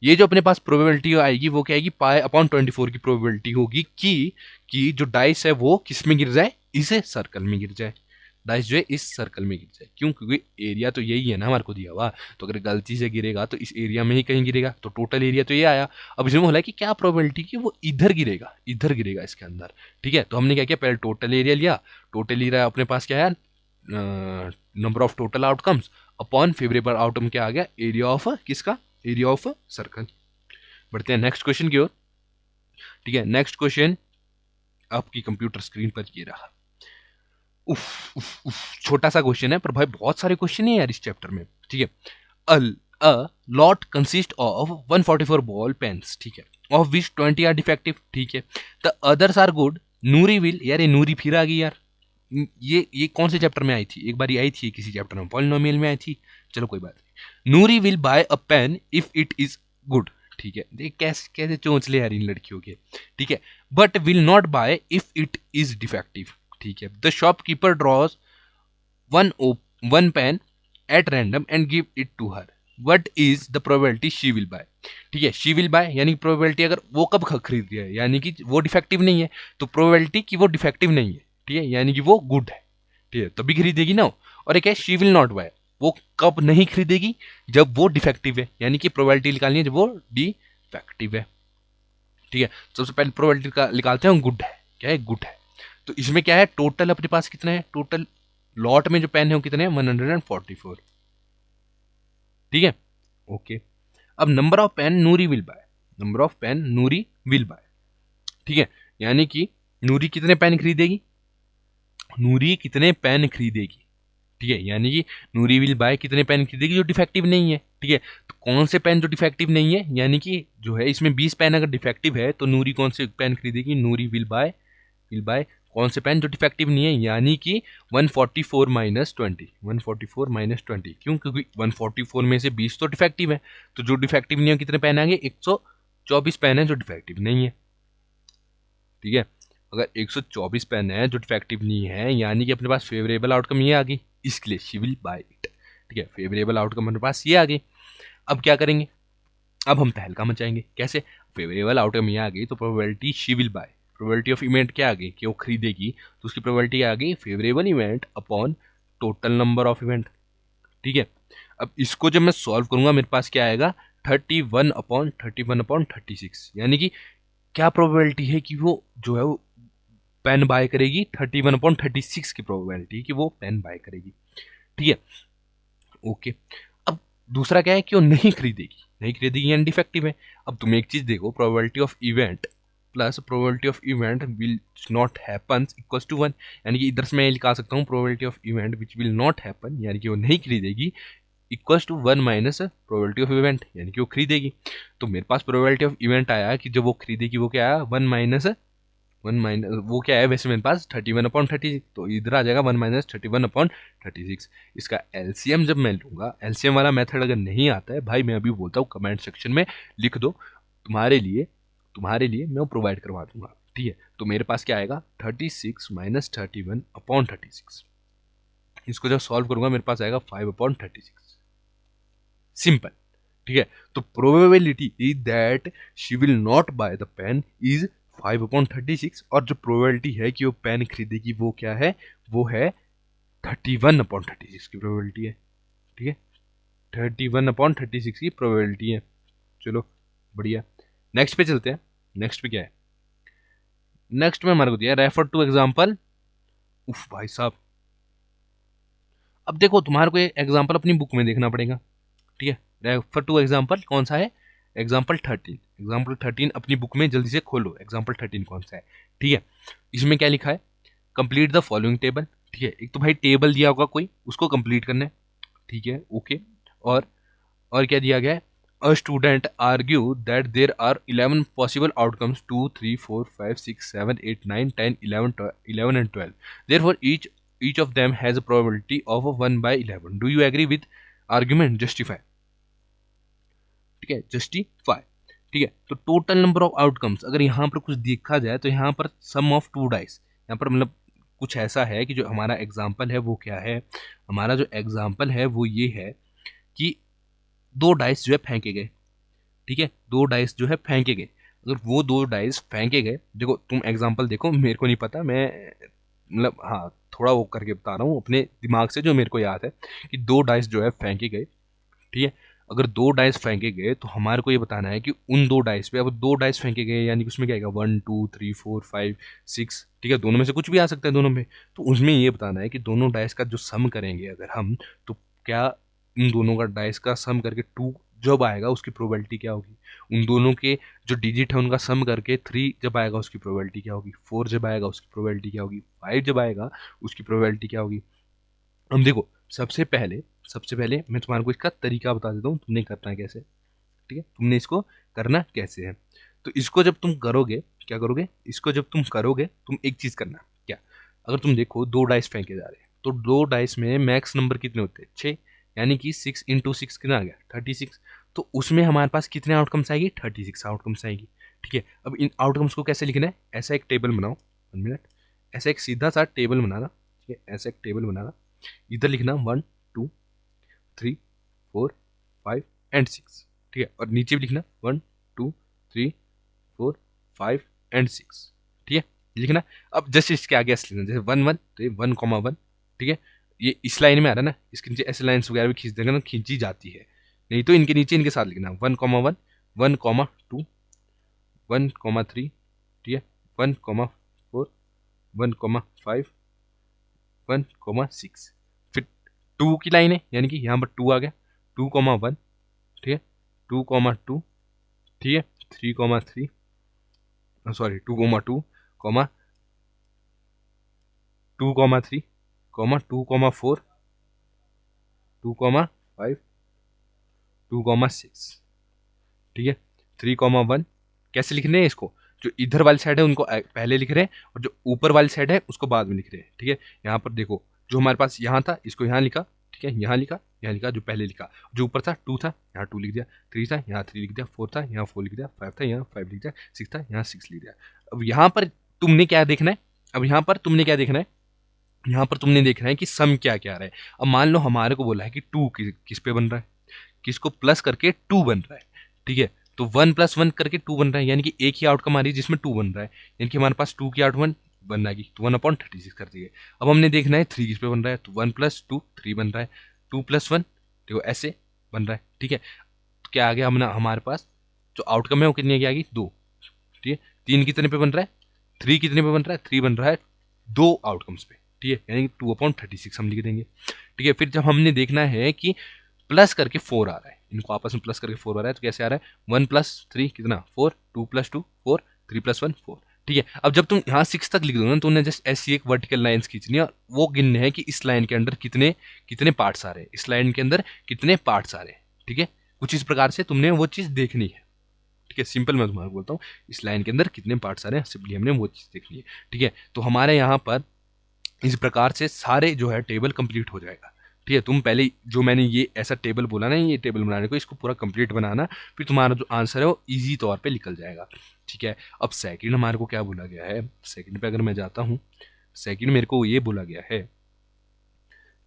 ये जो अपने पास प्रोबेबिलिटी आएगी वो क्या आएगी, पाई अपॉन 24 की प्रोबेबिलिटी होगी कि जो डाइस है वो किस में गिर जाए, इस सर्कल में गिर जाए, डाइस जो है इस सर्कल में गिर जाए। क्यों, क्योंकि एरिया तो यही है ना हमारे को दिया हुआ, तो अगर गलती से गिरेगा तो इस एरिया में ही कहीं गिरेगा, तो टोटल एरिया तो ये आया। अब इसमें बोला कि क्या प्रोबेबिलिटी कि वो इधर गिरेगा, इधर गिरेगा इसके अंदर, ठीक है। तो हमने क्या किया, पहले टोटल एरिया लिया, टोटल एरिया अपने पास क्या है, number of total outcomes upon favourable outcome क्या आ गया, एरिया ऑफ किसका, एरिया ऑफ सर्कल। बढ़ते हैं नेक्स्ट क्वेश्चन की ओर, ठीक है। नेक्स्ट क्वेश्चन आपकी कंप्यूटर स्क्रीन पर ये रहा। उफ उफ उफ, छोटा सा क्वेश्चन है पर भाई बहुत सारे क्वेश्चन है यार इस चैप्टर में, ठीक है। A lot consist of 144 ball pens, ठीक है, ऑफ विच 20 आर डिफेक्टिव, ठीक है, the others are good, Nuri will, यार ये नूरी फिर आ गई यार, ये कौन से चैप्टर में आई थी, एक बार आई थी किसी चैप्टर में, पॉलिनोमियल में आई थी, चलो कोई बात नहीं। Noori will buy a pen if it is good, ठीक है, देख कैसे कैसे चोंचले यार इन लड़कियों के, ठीक है। But will not buy if it is defective, ठीक है। The shopkeeper draws one pen at random and give it to her, what is the probability she will buy, ठीक है। शी विल बाय यानी प्रोबेबिलिटी अगर वो कब खरीद रही है, यानी कि वो डिफेक्टिव नहीं है, तो प्रोबेबिलिटी कि वो डिफेक्टिव नहीं है, ठीक है, यानी कि वो गुड है, ठीक है, तभी खरीदेगी ना। और एक है शी विल नॉट बाय, वो कब नहीं खरीदेगी, जब वो डिफेक्टिव है, यानी कि प्रोबेबिलिटी निकालनी है जब वो डिफेक्टिव है, ठीक है। सबसे पहले प्रोबेबिलिटी निकालते हैं, गुड है, क्या है, गुड है। तो इसमें क्या है, टोटल अपने पास कितना है, टोटल लॉट में जो पेन है वो कितने हैं, 144, ठीक है, ओके। अब number of pen Nuri will buy, number of pen Nuri will buy, ठीक है, यानी कि नूरी कितने पेन खरीदेगी, नूरी कितने पेन खरीदेगी, ठीक है, यानी कि नूरी विल बाय कितने पेन खरीदेगी जो डिफेक्टिव नहीं है, ठीक है। तो कौन से पेन जो डिफेक्टिव नहीं है, यानी कि जो है इसमें 20 पेन अगर डिफेक्टिव है तो नूरी कौन से पेन खरीदेगी, नूरी विल बाय कौन से पेन जो डिफेक्टिव नहीं है, यानी कि 144 माइनस 20, 144 माइनस 20, क्यों, क्योंकि 144 में से 20 तो डिफेक्टिव है, तो जो डिफेक्टिव नहीं है कितने पेन आएंगे, 124 पेन है जो डिफेक्टिव नहीं है, ठीक है। अगर 124 पेन है जो डिफेक्टिव नहीं है, यानी कि अपने पास फेवरेबल आउटकम ये आ गई, इसके लिए शी विल बाय इट, ठीक है, फेवरेबल आउटकम अपने पास ये आ गई। अब क्या करेंगे, अब हम तहलका मचाएंगे, कैसे, फेवरेबल आउटकम ये आ गई तो probability she will bye, probability of event क्या आ गई कि वो खरीदेगी, तो उसकी प्रोबेबिलिटी आ गई favourable event upon total number of event, ठीक है। अब इसको जब मैं सॉल्व करूंगा मेरे पास क्या आएगा, 31/36, यानी कि क्या प्रोबेबिलिटी है कि वो जो है वो पेन बाय करेगी, 31/36 की प्रोबेबिलिटी कि वो पेन बाय करेगी, ठीक है, ओके। अब दूसरा क्या है कि वो नहीं खरीदेगी, नहीं खरीदेगी यानी डिफेक्टिव है। अब तुम एक चीज देखो, probability of event plus probability of event will not happen equals to 1, यानी कि इधर से मैं लिखा सकता हूँ probability of event which will not happen, यानी कि वो नहीं खरीदेगी, equals to 1 minus probability of event, यानी कि वो खरीदेगी। तो मेरे पास प्रोबेबिलिटी ऑफ इवेंट आया कि जब वो खरीदेगी वो क्या आया, 1 माइनस 1 माइनस वो क्या है, वैसे मेरे पास 31/36, तो इधर आ जाएगा 1 माइनस 31/36। इसका एलसीएम जब मैं लूँगा, एलसीएम वाला मेथड अगर नहीं आता है भाई, मैं अभी बोलता हूँ कमेंट सेक्शन में लिख दो, तुम्हारे लिए मैं वो प्रोवाइड करवा दूंगा, ठीक है। तो मेरे पास क्या आएगा, 36 माइनस 31/36। इसको जब सॉल्व करूंगा मेरे पास आएगा 5/36। सिंपल, ठीक है। तो probability is that she will not buy the pen is 5/36, और जो प्रोबेबिलिटी है कि वो पेन खरीदेगी वो क्या है, वो है 31/36 की प्रोबेबिलिटी है, ठीक है। 31/36 की प्रोबेबिलिटी है। चलो बढ़िया, नेक्स्ट पे चलते हैं। नेक्स्ट पे क्या है, नेक्स्ट में हमारे को दिया रेफर टू एग्जाम्पल। उफ भाई साहब, अब देखो तुम्हारे को एग्जाम्पल अपनी बुक में देखना पड़ेगा, ठीक है। रेफर टू एग्जाम्पल कौन सा है, एग्जाम्पल 13। एग्जाम्पल 13 अपनी बुक में जल्दी से खोलो, एग्जाम्पल 13 कौन सा है, ठीक है। इसमें क्या लिखा है, कंप्लीट द फॉलोइंग टेबल, ठीक है। एक तो भाई टेबल दिया होगा कोई, उसको कंप्लीट करना है, ठीक है, ओके। और क्या दिया गया है, a student argue that there are 11 possible outcomes 2 3 4 5 6 7 8 9 10 11 and 12, therefore each of them has a probability of 1/11, do you agree with argument, justify, ठीक है, जस्टिफाई, ठीक है। तो टोटल नंबर ऑफ आउटकम्स अगर यहाँ पर कुछ देखा जाए तो यहाँ पर सम ऑफ 2 डाइस, यहाँ पर मतलब कुछ ऐसा है कि जो हमारा एग्जाम्पल है वो क्या है, हमारा जो एग्जाम्पल है वो ये है कि 2 डाइस जो है फेंके गए, ठीक है, 2 डाइस जो है फेंके गए। अगर वो 2 डाइस फेंके गए, देखो तुम एग्जाम्पल देखो, मेरे को नहीं पता, मैं मतलब हाँ थोड़ा वो करके बता रहा हूँ अपने दिमाग से जो मेरे को याद है, कि 2 डाइस जो है फेंके गए, ठीक है। अगर 2 डाइस फेंके गए तो हमारे को ये बताना है कि उन 2 डाइस पे, अब 2 डाइस फेंके गए यानी कि उसमें क्या आएगा, 1 2 3 4 5 6, ठीक है, दोनों में से कुछ भी आ सकता है दोनों में। तो उसमें ये बताना है कि दोनों डाइस का जो सम करेंगे अगर हम, तो क्या इन दोनों का डाइस का सम करके 2 जब आएगा उसकी प्रोबेबिलिटी क्या होगी, उन दोनों के जो डिजिट है उनका सम करके 3 जब आएगा उसकी प्रोबेबिलिटी क्या होगी, 4 जब आएगा उसकी प्रोबेबिलिटी क्या होगी, 5 जब आएगा उसकी प्रोबेबिलिटी क्या होगी। हम देखो, सबसे पहले मैं तुम्हारे को इसका तरीका बता देता हूँ, तुमने करना है कैसे, ठीक है, तुमने इसको करना कैसे है। तो इसको जब तुम करोगे, क्या करोगे, इसको जब तुम करोगे तुम एक चीज करना, क्या, अगर तुम देखो 2 डाइस फेंके जा रहे हैं तो 2 डाइस में मैक्स नंबर कितने होते हैं, 6, यानी कि 6 × 6 कितना आ गया, 36। तो उसमें हमारे पास कितने आउटकम्स आएगी, 36 आउटकम्स आएगी, ठीक है। अब इन आउटकम्स को कैसे लिखना है, ऐसा एक टेबल बनाओ, 1 मिनट, ऐसा एक सीधा सा टेबल बनाना, ठीक है, ऐसा एक टेबल बनाना, इधर लिखना 1 2 3 4 5 एंड 6, ठीक है, और नीचे भी लिखना 1 2 3 4 5 एंड 6, ठीक है, ये लिखना। अब जैसे इसके आगे ऐसे लिखना, जैसे 1 1 तो ये 1,1, ठीक है, ये इस लाइन में आ रहा है ना, इसके नीचे ऐसे लाइन्स वगैरह भी खींच देगा ना, खींची जाती है, नहीं तो इनके नीचे इनके साथ लिखना 1,1 1,2 1,3, ठीक है, 1,4 1,5 1,6, फिर 2 की लाइन है यानी कि यहाँ पर 2 आ गया, 2,1, ठीक है, 2,2, ठीक है, 3,3, सॉरी 2,2, 2,3, 2,4, 2,5, 2,6, ठीक है, 3,1। कैसे लिखने हैं इसको, जो इधर वाली साइड है उनको पहले लिख रहे हैं और जो ऊपर वाली साइड है उसको बाद में लिख रहे हैं, ठीक है। यहाँ पर देखो, जो हमारे पास यहाँ था इसको यहाँ लिखा, ठीक है, यहाँ लिखा जो पहले लिखा, जो ऊपर था 2 था यहाँ 2 लिख दिया, 3 था यहाँ 3 लिख दिया, 4 था यहाँ 4 लिख दिया, 5 था यहाँ 5 लिख दिया, 6 था यहाँ 6 लिख दिया। अब यहाँ पर तुमने क्या देखना है, अब यहाँ पर तुमने क्या देखना है, यहाँ पर तुमने देखना है कि सम क्या क्या आ रहा है। अब मान लो हमारे को बोला है कि 2 किस पे बन रहा है, किसको प्लस करके 2 बन रहा है, ठीक है। तो 1 + 1 करके 2 बन रहा है, यानी कि एक ही आउटकम आ रही है जिसमें 2 बन रहा है, यानी कि हमारे पास 2 की आउटकम बन जाएगी, तो 1/36 कर दिए। अब हमने देखना है 3 किस पे बन रहा है, तो 1 + 2 3 बन रहा है, 2 + 1 देखो ऐसे बन रहा है, ठीक है। तो क्या आ गया हमारे पास जो आउटकम है वो कितने की आ गई, 2, ठीक है। 3 कितने पे बन रहा है, 3 कितने पे बन रहा है, 3 बन रहा है 2 आउटकम्स पे, ठीक है, यानी कि 2/36 हम लिख देंगे, ठीक है। फिर जब हमने देखना है कि प्लस करके 4 आ रहा है, इनको आपस में प्लस करके 4 आ रहा है, तो कैसे आ रहा है, 1 + 3 कितना 4, 2 + 2 4, 3 + 1 4, ठीक है। अब जब तुम यहाँ 6 तक लिख दो ना तो उन्हें जस्ट ऐसी एक वर्टिकल लाइन्स खींचनी है और वो गिनने हैं कि इस लाइन के अंदर कितने कितने पार्ट्स आ रहे हैं, इस लाइन के अंदर कितने पार्ट्स आ रहे हैं, ठीक है। कुछ इस प्रकार से तुमने वो चीज़ देखनी है, ठीक है, सिंपल मैं तुम्हारे बोलता हूँ, इस लाइन के अंदर कितने पार्ट्स आ रहे हैं सिंपली हमने वो चीज़ देखनी है। ठीक है, तो हमारे यहाँ पर इस प्रकार से सारे जो है टेबल कंप्लीट हो जाएगा। ठीक है, तुम पहले जो मैंने ये ऐसा टेबल बोला ना, ये टेबल बनाने को, इसको पूरा कंप्लीट बनाना, फिर तुम्हारा जो आंसर है वो इजी तौर पे निकल जाएगा। ठीक है, अब सेकंड हमारे को क्या बोला गया है, सेकंड पे अगर मैं जाता हूँ, सेकंड मेरे को ये बोला गया है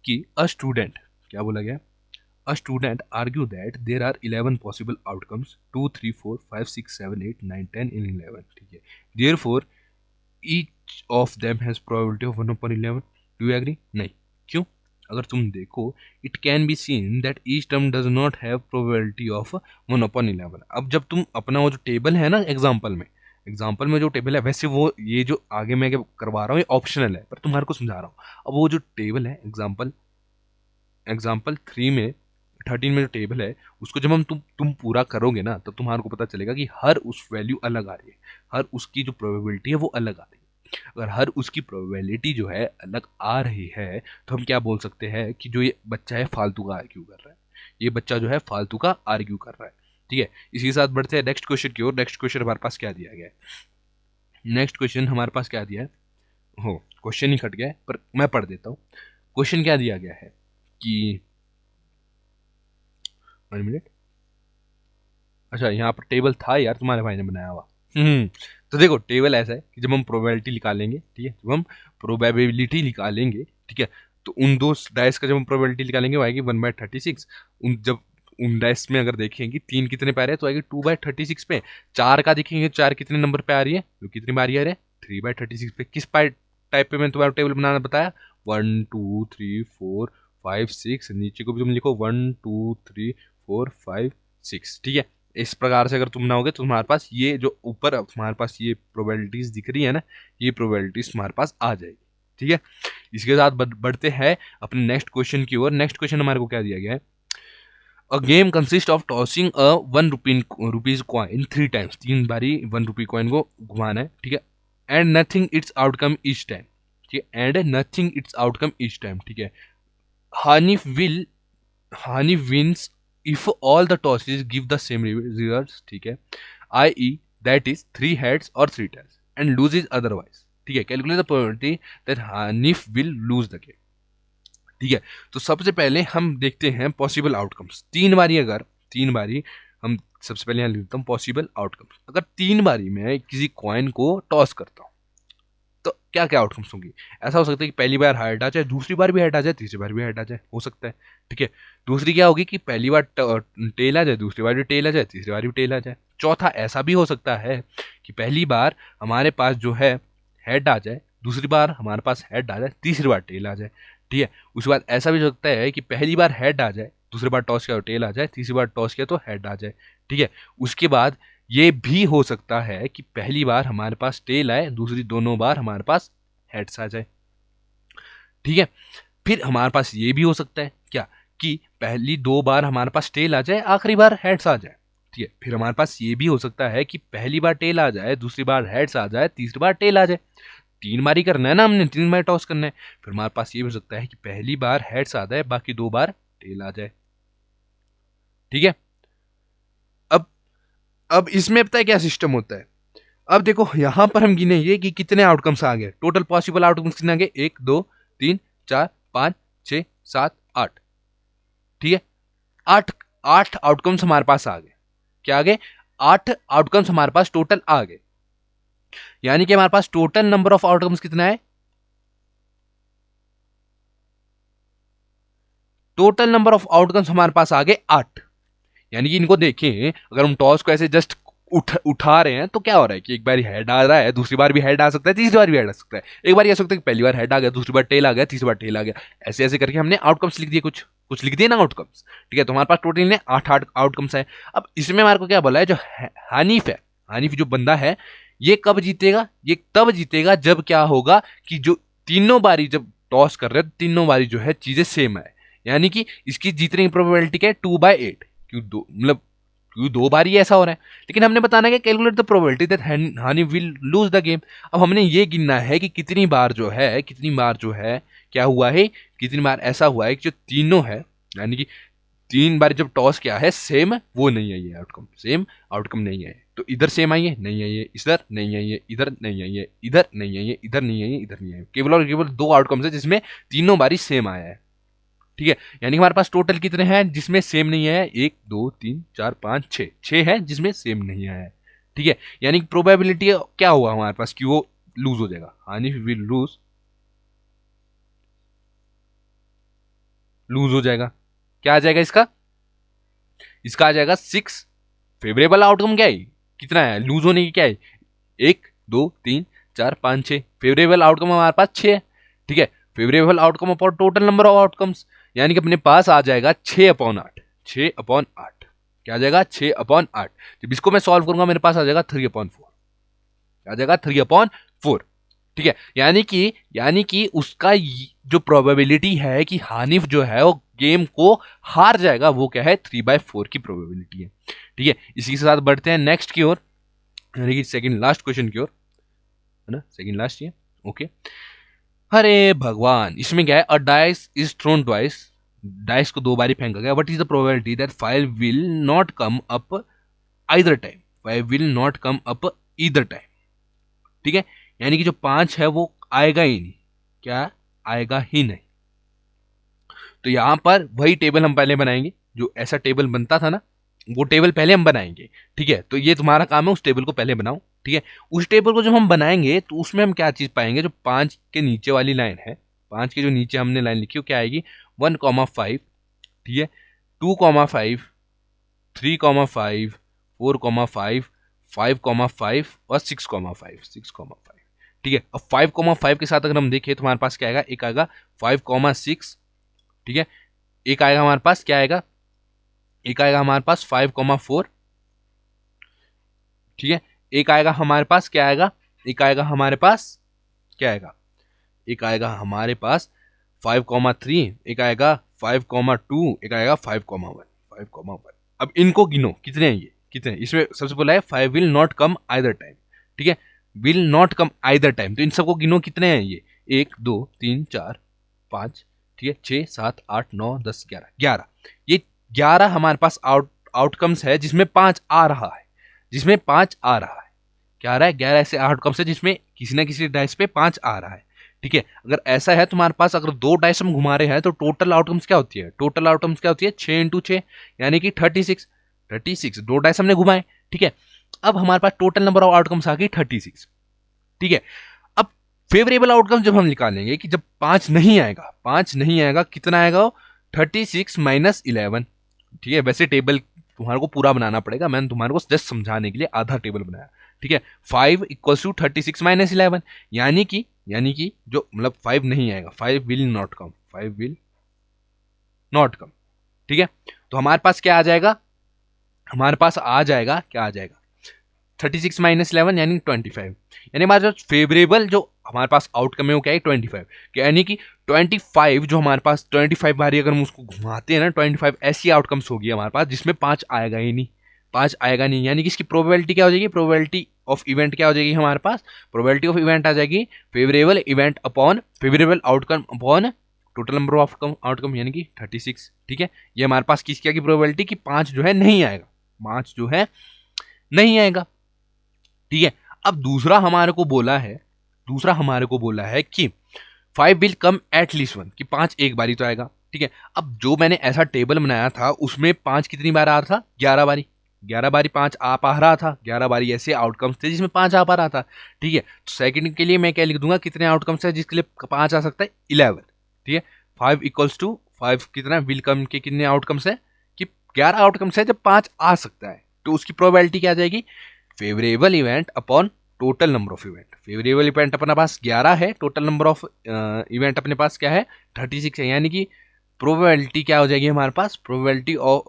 कि अ स्टूडेंट, क्या बोला गया, a student argue that there are 11 possible outcomes 2 3 4 5 6 7 8 9 10 in 11। ठीक है, therefore each of them has probability of 1/11। Do you agree? नहीं, क्यों? अगर तुम देखो, it can be seen that each term does not have probability of 1/11। अब जब तुम अपना वो जो टेबल है ना, एग्जाम्पल में जो टेबल है, वैसे वो ये जो आगे मैं क्या करवा रहा हूँ ये ऑप्शनल है, पर तुम्हारे को समझा रहा हूँ। अब वो जो टेबल है एग्जाम्पल 3 में 13 में जो टेबल है, उसको जब हम तुम पूरा करोगे ना, तब तुम्हारे को पता चलेगा कि हर उस वैल्यू अलग आ रही है, हर उसकी जो प्रोबेबिलिटी है वो अलग आ रही है। अगर हर उसकी प्रोबेबिलिटी जो है अलग आ रही है, तो हम क्या बोल सकते हैं कि जो ये बच्चा है फालतू का आर्ग्यू कर रहा है, ये बच्चा जो है फालतू का आर्ग्यू कर रहा है। ठीक है, इसी के साथ बढ़ते हैं नेक्स्ट क्वेश्चन की ओर। नेक्स्ट क्वेश्चन हमारे पास क्या दिया गया है, नेक्स्ट क्वेश्चन हमारे पास क्या दिया है, हो क्वेश्चन ही खट गया है, पर मैं पढ़ देता हूँ। क्वेश्चन क्या दिया गया है कि 1 मिनट, अच्छा यहाँ पर टेबल था यार, तुम्हारे भाई ने बनाया हुआ। तो देखो टेबल ऐसा है कि जब हम प्रोबेबिलिटी निकालेंगे, ठीक है, जब हम प्रोबेबिलिटी निकालेंगे, ठीक है, तो उन दो डाइस का जब हम प्रोबेबिलिटी निकालेंगे वो आएगी 1/36। जब उन डाइस में अगर देखेंगे 3 कितने पे आ रहे हैं, तो आएगी 2/36 पे। 4 का देखेंगे, 4 कितने नंबर पे आ रही है, तो कितनी बारी आ रही है, 3/36 पे। किस टाइप पे मैं तुम्हारा टेबल बनाना बताया, 1 2 3 4 5 6, नीचे को भी तुम लिखो 1 2 3 4 5 6। ठीक है, इस प्रकार से अगर तुम बनाओगे तो तुम्हारे पास ये जो ऊपर तुम्हारे पास ये प्रोबेबिलिटीज दिख रही है ना, ये प्रोबेबिलिटीज तुम्हारे पास आ जाएगी। ठीक है, इसके साथ बढ़ते हैं अपने नेक्स्ट क्वेश्चन की ओर। नेक्स्ट क्वेश्चन हमारे को क्या दिया गया है, a game consist of tossing a 1 rupees coin 3 times, 3 बारी 1 रुपी कॉइन को घुमाना है। ठीक है, and nothing it's outcome each time. ठीक है, and nothing it's outcome each time. ठीक है, हानी wins if all the tosses give the same results, ठीक है, i.e. that is 3 heads or 3 tails, and loses otherwise। ठीक है, calculate the probability that Hanif will lose the game. ठीक है, तो सबसे पहले हम देखते हैं पॉसिबल आउटकम्स। 3 बारी हम सबसे पहले यहाँ लिखता हूँ पॉसिबल आउटकम्स। अगर 3 बारी मैं किसी कॉइन को टॉस करता हूँ तो क्या क्या आउटकम्स होंगी। ऐसा हो सकता है कि पहली बार हेड आ जाए, दूसरी बार भी हेड आ जाए, तीसरी बार भी हेड आ जाए, हो सकता है। ठीक है, दूसरी क्या होगी कि पहली बार टेल आ जाए, दूसरी बार भी टेल आ जाए, तीसरी बार भी टेल आ जाए। चौथा ऐसा भी हो सकता है कि पहली बार हमारे पास जो है हेड आ जाए, दूसरी बार हमारे पास हेड आ जाए, तीसरी बार टेल आ जाए। ठीक है, उसके बाद ऐसा भी हो सकता है कि पहली बार हेड आ जाए, दूसरी बार टॉस किया तो टेल आ जाए, तीसरी बार टॉस किया तो हेड आ जाए। ठीक है, उसके बाद ये भी हो सकता है कि पहली बार हमारे पास टेल आए, दूसरी दोनों बार हमारे पास हेड्स आ जाए। ठीक है, फिर हमारे पास ये भी हो सकता है क्या कि पहली 2 बार हमारे पास टेल आ जाए, आखिरी बार हेड्स आ जाए। ठीक है, फिर हमारे पास ये भी हो सकता है कि पहली बार टेल आ जाए, दूसरी बार हेड्स आ जाए, तीसरी बार टेल आ जाए। 3 बार ही करना है ना हमने, 3 बार टॉस करना है। फिर हमारे पास ये भी हो सकता है कि पहली बार हेड्स आ जाए, बाकी 2 बार टेल आ जाए। ठीक है, अब अब इसमें पता है क्या सिस्टम होता है। अब देखो यहां पर हम गिनेंगे कि कितने आउटकम्स आ गए, टोटल पॉसिबल आउटकम्स कितने आ गए, 1 2 3 4 5 6 7 8। ठीक है, 8 8 आउटकम्स हमारे पास आ गए। क्या आ गए, 8 आउटकम्स हमारे पास टोटल आ गए। यानी कि हमारे पास टोटल नंबर ऑफ आउटकम्स कितना है, टोटल नंबर ऑफ आउटकम्स हमारे पास आ गए 8। यानी कि इनको देखें, अगर हम टॉस को ऐसे जस्ट उठा रहे हैं तो क्या हो रहा है कि एक बार हेड आ रहा है, दूसरी बार भी हेड आ सकता है, तीसरी बार भी हेड आ सकता है। एक बार ये सकता है कि पहली बार हेड आ गया, दूसरी बार टेल आ गया, तीसरी बार टेल आ गया। ऐसे ऐसे करके हमने आउटकम्स लिख दिए, कुछ कुछ लिख दिए ना आउटकम्स। ठीक है, तो हमारे पास टोटल ने 8 आउटकम्स है। अब इसमें हमारे को क्या बोला है, जो हानिफ है, हानिफ जो बंदा है, ये कब जीतेगा, ये तब जीतेगा जब क्या होगा कि जो तीनों बारी जब टॉस कर रहे हैं, तीनों बारी जो है चीजें सेम है। यानी कि इसकी जीतने की प्रोबेबिलिटी क्या है, 2/8। क्यों दो, मतलब क्योंकि 2 बार ही ऐसा हो रहा है। लेकिन हमने बताना है कि calculate the probability that Hani will lose the game. अब हमने ये गिनना है कि कितनी बार जो है क्या हुआ है, कितनी बार ऐसा हुआ है कि जो तीनों है, यानी कि 3 बार जब टॉस किया है सेम वो नहीं है, ये आउटकम सेम आउटकम नहीं है। तो इधर सेम आई है, नहीं आई है, इधर नहीं आई है, इधर नहीं आई है, इधर नहीं आई है, इधर नहीं आई है, इधर नहीं आई है। केवल और केवल दो आउटकम्स है जिसमें तीनों बारी सेम आया है। ठीक है, यानी कि हमारे पास टोटल कितने हैं जिसमें सेम नहीं है, 1 2 3 4 5 6, 6 है जिसमें सेम नहीं आया है। ठीक है, यानी कि प्रोबेबिलिटी क्या हुआ हमारे पास कि वो लूज हो जाएगा, हानिफ विल लूज हो जाएगा। क्या आ जाएगा इसका, इसका आ जाएगा 6। फेवरेबल आउटकम क्या है, कितना है लूज होने की, क्या है 1 2 3 4 5 6, फेवरेबल आउटकम हमारे पास 6 है। ठीक है, favourable outcome upon total number of outcomes, यानी कि अपने पास आ जाएगा 6/8, 6/8। क्या आ जाएगा 6/8। जब इसको मैं सॉल्व करूंगा मेरे पास आ जाएगा 3/4, आ जाएगा 3/4। ठीक है, यानी कि उसका जो प्रोबेबिलिटी है कि हानिफ जो है वो गेम को हार जाएगा, वो क्या है 3/4 की प्रोबेबिलिटी है। ठीक है, इसी के साथ बढ़ते हैं नेक्स्ट की ओर, यानी कि सेकंड लास्ट क्वेश्चन की ओर, है ना, सेकंड लास्ट ये। ओके, अरे भगवान, इसमें क्या है, अ dice is throne twice, dice को 2 बारी फेंका गया, what is the probability that 5 will not come up either time, 5 will not come up either time. ठीक है, यानी कि जो 5 है वो आएगा ही नहीं, क्या आएगा ही नहीं। तो यहां पर वही टेबल हम पहले बनाएंगे, जो ऐसा टेबल बनता था ना, वो टेबल पहले हम बनाएंगे। ठीक है, तो ये तुम्हारा काम है, उस टेबल को पहले बनाओ। ठीक है, उस टेबल को जब हम बनाएंगे तो उसमें हम क्या चीज पाएंगे, जो 5 के नीचे वाली लाइन है, 5 के जो नीचे हमने लाइन लिखी वो क्या आएगी, 1,5। ठीक है, 2,5, 3,5, 4,5, 5,5 और 6,5, 6,5। ठीक है, अब 5,5 के साथ अगर हम देखें तो हमारे पास क्या आएगा, एक आएगा 5,6। ठीक है, एक आएगा हमारे पास क्या आएगा, एक आएगा हमारे पास 5,4। ठीक है, एक आएगा हमारे पास क्या आएगा, एक आएगा हमारे पास क्या आएगा, एक आएगा हमारे पास 5,3, एक आएगा 5,2, एक आएगा 5,1, 5,1। अब इनको गिनो कितने हैं, ये कितने हैं, इसमें सबसे पहला है 5 will not come either time. ठीक है, will not come either time, तो इन सबको गिनो कितने हैं ये, 1 2 3 4 5, ठीक है, 6 7 8 9 10 11, 11। ये 11 हमारे पास आउटकम्स है जिसमें 5 आ रहा है, जिसमें 5 आ रहा है। क्या आ रहा है, 11 ऐसे आउटकम्स है जिसमें किसी ना किसी डाइस पे 5 आ रहा है। ठीक है, अगर ऐसा है तुम्हारे पास, अगर 2 डाइस हम घुमा रहे हैं तो टोटल आउटकम्स क्या होती है, टोटल आउटकम्स क्या होती है 6 × 6 यानी कि 36, 36 2 डाइस हमने घुमाए। ठीक है, अब हमारे पास टोटल नंबर ऑफ आउटकम्स आ गई 36। ठीक है, अब फेवरेबल आउटकम्स जब हम निकालेंगे कि जब 5 नहीं आएगा, 5 नहीं आएगा, कितना आएगा, 36 - 11। ठीक है, वैसे टेबल तुम्हारे को पूरा बनाना पड़ेगा, मैंने तुम्हारे को जस्ट समझाने के लिए आधा टेबल बनाया। ठीक है, 5 = 36 - 11, यानी कि जो मतलब 5 नहीं आएगा, 5 will not come, 5 will not come. ठीक है, तो हमारे पास क्या आ जाएगा, हमारे पास आ जाएगा, क्या आ जाएगा 36 - 11 यानी 25, यानी हमारे जो फेवरेबल जो हमारे पास आउटकम है वो क्या है 25, यानी कि 25 जो हमारे पास 25 बारी अगर हम उसको घुमाते हैं ना, 25 ऐसी आउटकम्स होगी हमारे पास जिसमें 5 आएगा ही नहीं, 5 आएगा नहीं, यानी कि इसकी प्रोबेबिलिटी क्या हो जाएगी, प्रोबेबिलिटी ऑफ इवेंट क्या हो जाएगी हमारे पास, प्रोबेबिलिटी ऑफ इवेंट आ जाएगी favourable event upon favourable outcome upon total number of outcome यानी कि 36। ठीक है, ये हमारे पास किस क्या की प्रोबेबिलिटी कि 5 जो है नहीं आएगा, 5 जो है नहीं आएगा। ठीक है, अब दूसरा हमारे को बोला है कि 5 विल कम एट लीस्ट 1, कि 5 एक बारी तो आएगा। ठीक है, अब जो मैंने ऐसा टेबल बनाया था उसमें 5 कितनी बार आ रहा था, 11 बारी, 11 बारी 5 आ पा रहा था, 11 बारी ऐसे आउटकम्स थे जिसमें 5 आ पा रहा था। ठीक है, तो सेकंड के लिए मैं क्या लिख दूंगा, कितने आउटकम्स है जिसके लिए 5 आ सकता है, 11। ठीक है, 5 = 5 कितना विल कम के कितने आउटकम्स है, कि 11 आउटकम्स है जब 5 आ सकता है, तो उसकी प्रोबेबिलिटी क्या आ जाएगी, favourable event upon total number of event. Favourable event अपने पास 11 है, टोटल नंबर ऑफ इवेंट अपने पास क्या है 36 है, यानी कि प्रोबेबिलिटी क्या हो जाएगी हमारे पास, प्रोबेबिलिटी ऑफ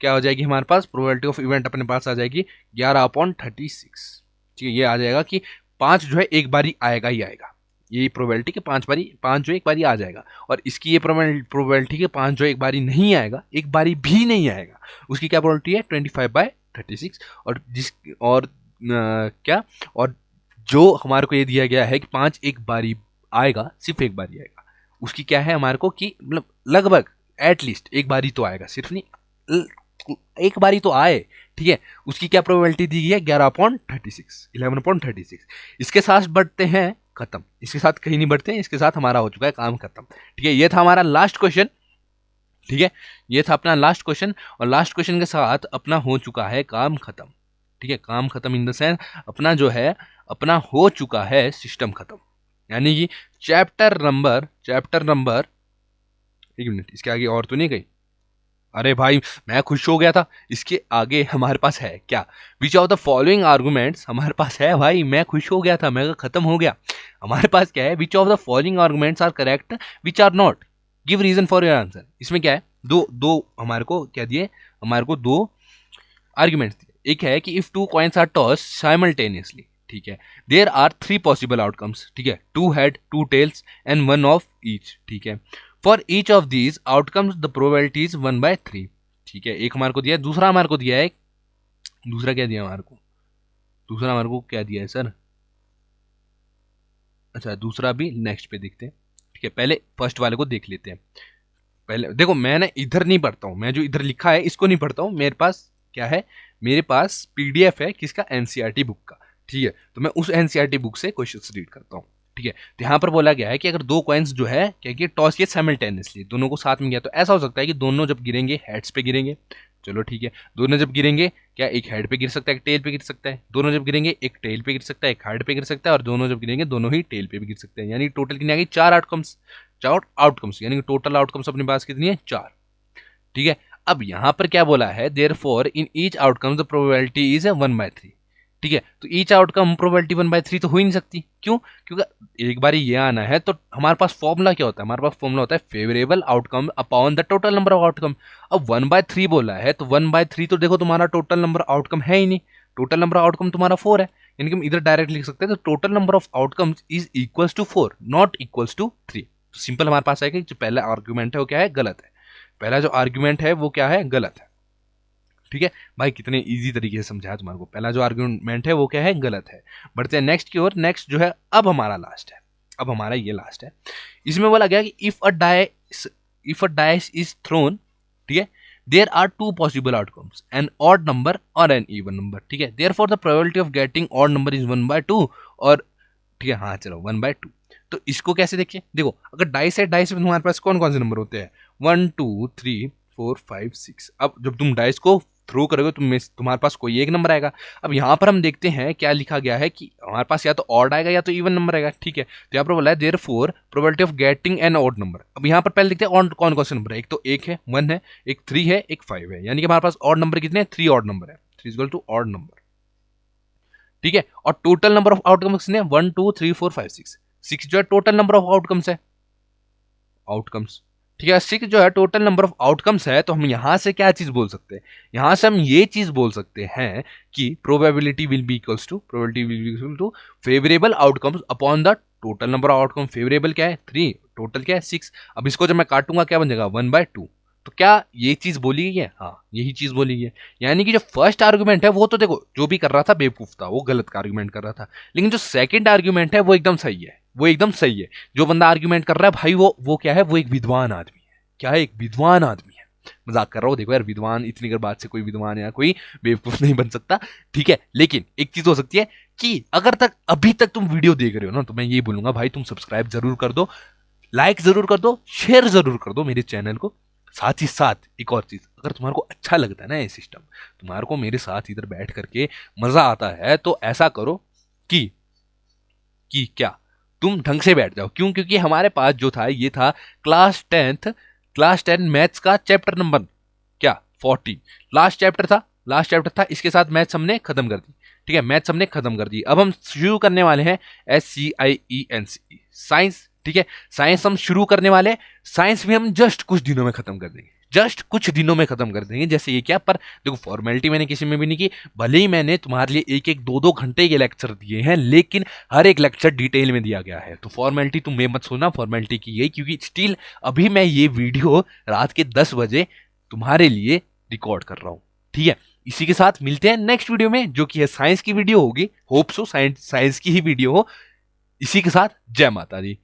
क्या हो जाएगी हमारे पास, प्रोबेबिलिटी ऑफ इवेंट अपने पास आ जाएगी 11/36। ठीक है, ये आ जाएगा कि 5 जो है एक बारी आएगा ही आएगा, यही प्रोबेबिलिटी कि 5 जो एक बारी आ जाएगा, और इसकी ये प्रोबेबिलिटी कि 5 जो एक बारी नहीं आएगा, एक बारी भी नहीं आएगा, उसकी क्या प्रोबेबिलिटी है 25/36। और क्या, और जो हमारे को ये दिया गया है कि 5 एक बारी आएगा, सिर्फ एक बारी आएगा, उसकी क्या है हमारे को कि मतलब लगभग एटलीस्ट एक बारी तो आएगा, सिर्फ नहीं एक बारी तो आए, ठीक है, उसकी क्या प्रोबेबिलिटी दी गई है 11/36, 11/36। इसके साथ बढ़ते हैं, खत्म, इसके साथ कहीं नहीं बढ़ते हैं, इसके साथ हमारा हो चुका है काम खत्म। ठीक है, ये था हमारा लास्ट क्वेश्चन। ठीक है, ये था अपना लास्ट क्वेश्चन, और लास्ट क्वेश्चन के साथ अपना हो चुका है काम खत्म। ठीक है, काम खत्म इन द सेंस अपना जो है अपना हो चुका है सिस्टम खत्म, यानी कि चैप्टर नंबर एक मिनट, इसके आगे और तो नहीं गई? अरे भाई मैं खुश हो गया था, इसके आगे हमारे पास है क्या, विच ऑफ द फॉलोइंग आर्गूमेंट्स, हमारे पास है भाई, मैं खुश हो गया था, मैं खत्म हो गया। हमारे पास क्या है, which of the following arguments are correct which are not, give reason for your answer. इसमें क्या है, दो दो हमारे को क्या दिए, हमारे को दो आर्ग्यूमेंट्स दिए। एक है कि if two coins are toss simultaneously, ठीक है, देयर आर 3 पॉसिबल आउटकम्स, ठीक है, 2 head 2 tails and 1 of each, ठीक है, for each of these outcomes the probability is 1/3। ठीक है, एक हमारे को दिया है, दूसरा हमारे को दिया है, दूसरा क्या दिया हमारे को, दूसरा हमारे को क्या दिया है सर, अच्छा दूसरा भी नेक्स्ट पे देखते हैं। ठीक है, पहले फर्स्ट वाले को देख लेते हैं। पहले देखो, मैं ना इधर नहीं पढ़ता हूँ, मैं जो इधर लिखा है इसको नहीं पढ़ता हूँ, मेरे पास क्या है, मेरे पास पीडीएफ है किसका, एनसीईआरटी बुक का। ठीक है, तो मैं उस एनसीईआरटी बुक से क्वेश्चंस रीड करता हूँ। ठीक है, तो यहाँ पर बोला गया है कि अगर दो कॉइन्स जो है क्या कि टॉस किए साइमल्टेनियसली, दोनों को साथ में गया, तो ऐसा हो सकता है कि दोनों जब गिरेंगे हेड्स पे गिरेंगे। चलो ठीक है, दोनों जब गिरेंगे क्या एक हेड पे गिर सकता है, एक टेल पे गिर सकता है, दोनों जब गिरेंगे एक टेल पे गिर सकता है, एक हेड पे गिर सकता है, और दोनों जब गिरेंगे दोनों ही टेल पे भी गिर सकते हैं। यानी टोटल कितनी आ गई, 4 आउटकम्स, 4 आउटकम्स, यानी टोटल आउटकम्स अपने पास कितनी है, 4। ठीक है, अब यहां पर क्या बोला है, therefore in each outcome the probability is 1/3। ठीक है, तो ईच आउटकम प्रोबेबिलिटी 1/3 तो हो ही नहीं सकती, क्यों, क्योंकि एक बार ये आना है तो हमारे पास फॉर्मूला क्या होता है, हमारे पास फॉर्मूला होता है favourable outcome upon the total number of outcome. अब 1/3 बोला है तो 1/3 तो देखो तुम्हारा टोटल नंबर आउटकम है ही नहीं, टोटल नंबर आउटकम तुम्हारा 4 है, यानी कि हम इधर डायरेक्ट लिख सकते हैं, तो total number of outcomes is equals to 4 not equals to 3। तो सिंपल हमारे पास है कि जो पहला आर्ग्यूमेंट है वो क्या है, गलत है, पहला जो आर्ग्यूमेंट है वो क्या है, गलत है। ठीक है भाई, कितने इजी तरीके से समझाया तुम्हारे को, पहला जो आर्ग्यूमेंट है वो क्या है, गलत है। बढ़ते हैं नेक्स्ट की ओर, नेक्स्ट जो है अब हमारा लास्ट है, अब हमारा ये लास्ट है। इसमें बोला गया कि if a dice is thrown, ठीक है, there are 2 possible outcomes, an odd number or an even number. ठीक है, therefore the probability of getting odd number is 1/2, और ठीक है हाँ चलो 1/2। तो इसको कैसे देखिए, देखो अगर डाइस है, डाइस में तुम्हारे पास कौन कौन से नंबर होते हैं, 1 2 3 4 5 6। अब जब तुम डाइस को थ्रो करोगे तुम्हारे पास कोई एक नंबर आएगा। अब यहाँ पर हम देखते हैं क्या लिखा गया है कि हमारे पास या तो ऑड आएगा या तो इवन नंबर आएगा। ठीक है, तो यहाँ पर बोला है therefore probability of getting an odd number. अब यहाँ पर पहले देखते हैं कौन कौन से नंबर है, एक तो 1 है, 1 है, एक 3 है, एक 5 है, यानी कि हमारे पास ऑड नंबर कितने हैं, 3 ऑड नंबर है, 3 इक्वल टू ऑड नंबर। ठीक है, और टोटल नंबर ऑफ आउटकम्स ने 1 2 3 4 5 6, 6 जो है टोटल नंबर ऑफ आउटकम्स है, आउटकम्स। ठीक है, 6 जो है टोटल नंबर ऑफ आउटकम्स है। तो हम यहां से क्या चीज बोल सकते हैं, यहां से हम ये चीज बोल सकते हैं कि probability will be equal to favourable outcomes upon the total number of outcome. Favourable क्या है 3, टोटल क्या है 6। अब इसको जब मैं काटूंगा क्या बन जाएगा 1/2। तो क्या ये चीज बोली गई है, हाँ यही चीज बोली गई है। यानी कि जो फर्स्ट आर्ग्यूमेंट है वो तो देखो जो भी कर रहा था बेवकूफ था, वो गलत का आर्ग्यूमेंट कर रहा था, लेकिन जो सेकंड आर्ग्यूमेंट है वो एकदम सही है, वो एकदम सही है। जो बंदा आर्ग्यूमेंट कर रहा है भाई वो क्या है, वो एक विद्वान आदमी है। क्या है, एक विद्वान आदमी है। मजाक कर रहा हूँ, देखो यार विद्वान इतनी कर बात से कोई विद्वान या कोई बेवकूफ नहीं बन सकता। ठीक है, लेकिन एक चीज हो सकती है कि अगर तक अभी तक तुम वीडियो देख रहे हो ना, तो मैं ये बोलूंगा भाई तुम सब्सक्राइब जरूर कर दो, लाइक जरूर कर दो, शेयर जरूर कर दो मेरे चैनल को। साथ ही साथ एक और चीज, अगर तुम्हारे को अच्छा लगता है ना ये सिस्टम, तुम्हारे को मेरे साथ इधर बैठ करके मजा आता है, तो ऐसा करो कि क्या तुम ढंग से बैठ जाओ। क्यों, क्योंकि हमारे पास जो था ये था क्लास 10 मैथ्स का चैप्टर नंबर क्या 40, लास्ट चैप्टर था, इसके साथ मैथ्स हमने खत्म कर दी। ठीक है, मैथ्स हमने खत्म कर दी। अब हम शुरू करने वाले हैं SCIENCE साइंस। ठीक है, साइंस हम शुरू करने वाले, साइंस भी हम जस्ट कुछ दिनों में खत्म कर देंगे, जस्ट कुछ दिनों में खत्म कर देंगे। जैसे ये क्या, पर देखो फॉर्मेलिटी मैंने किसी में भी नहीं की, भले ही मैंने तुम्हारे लिए एक एक दो दो घंटे के लेक्चर दिए हैं, लेकिन हर एक लेक्चर डिटेल में दिया गया है। तो फॉर्मेलिटी तुम ये मत सोना फॉर्मेलिटी की है, क्योंकि स्टिल अभी मैं ये वीडियो रात के 10 बजे तुम्हारे लिए रिकॉर्ड कर रहा हूँ। ठीक है, इसी के साथ मिलते हैं नेक्स्ट वीडियो में, जो कि है साइंस की वीडियो होगी, होप सो साइंस की ही वीडियो हो। इसी के साथ जय माता दी।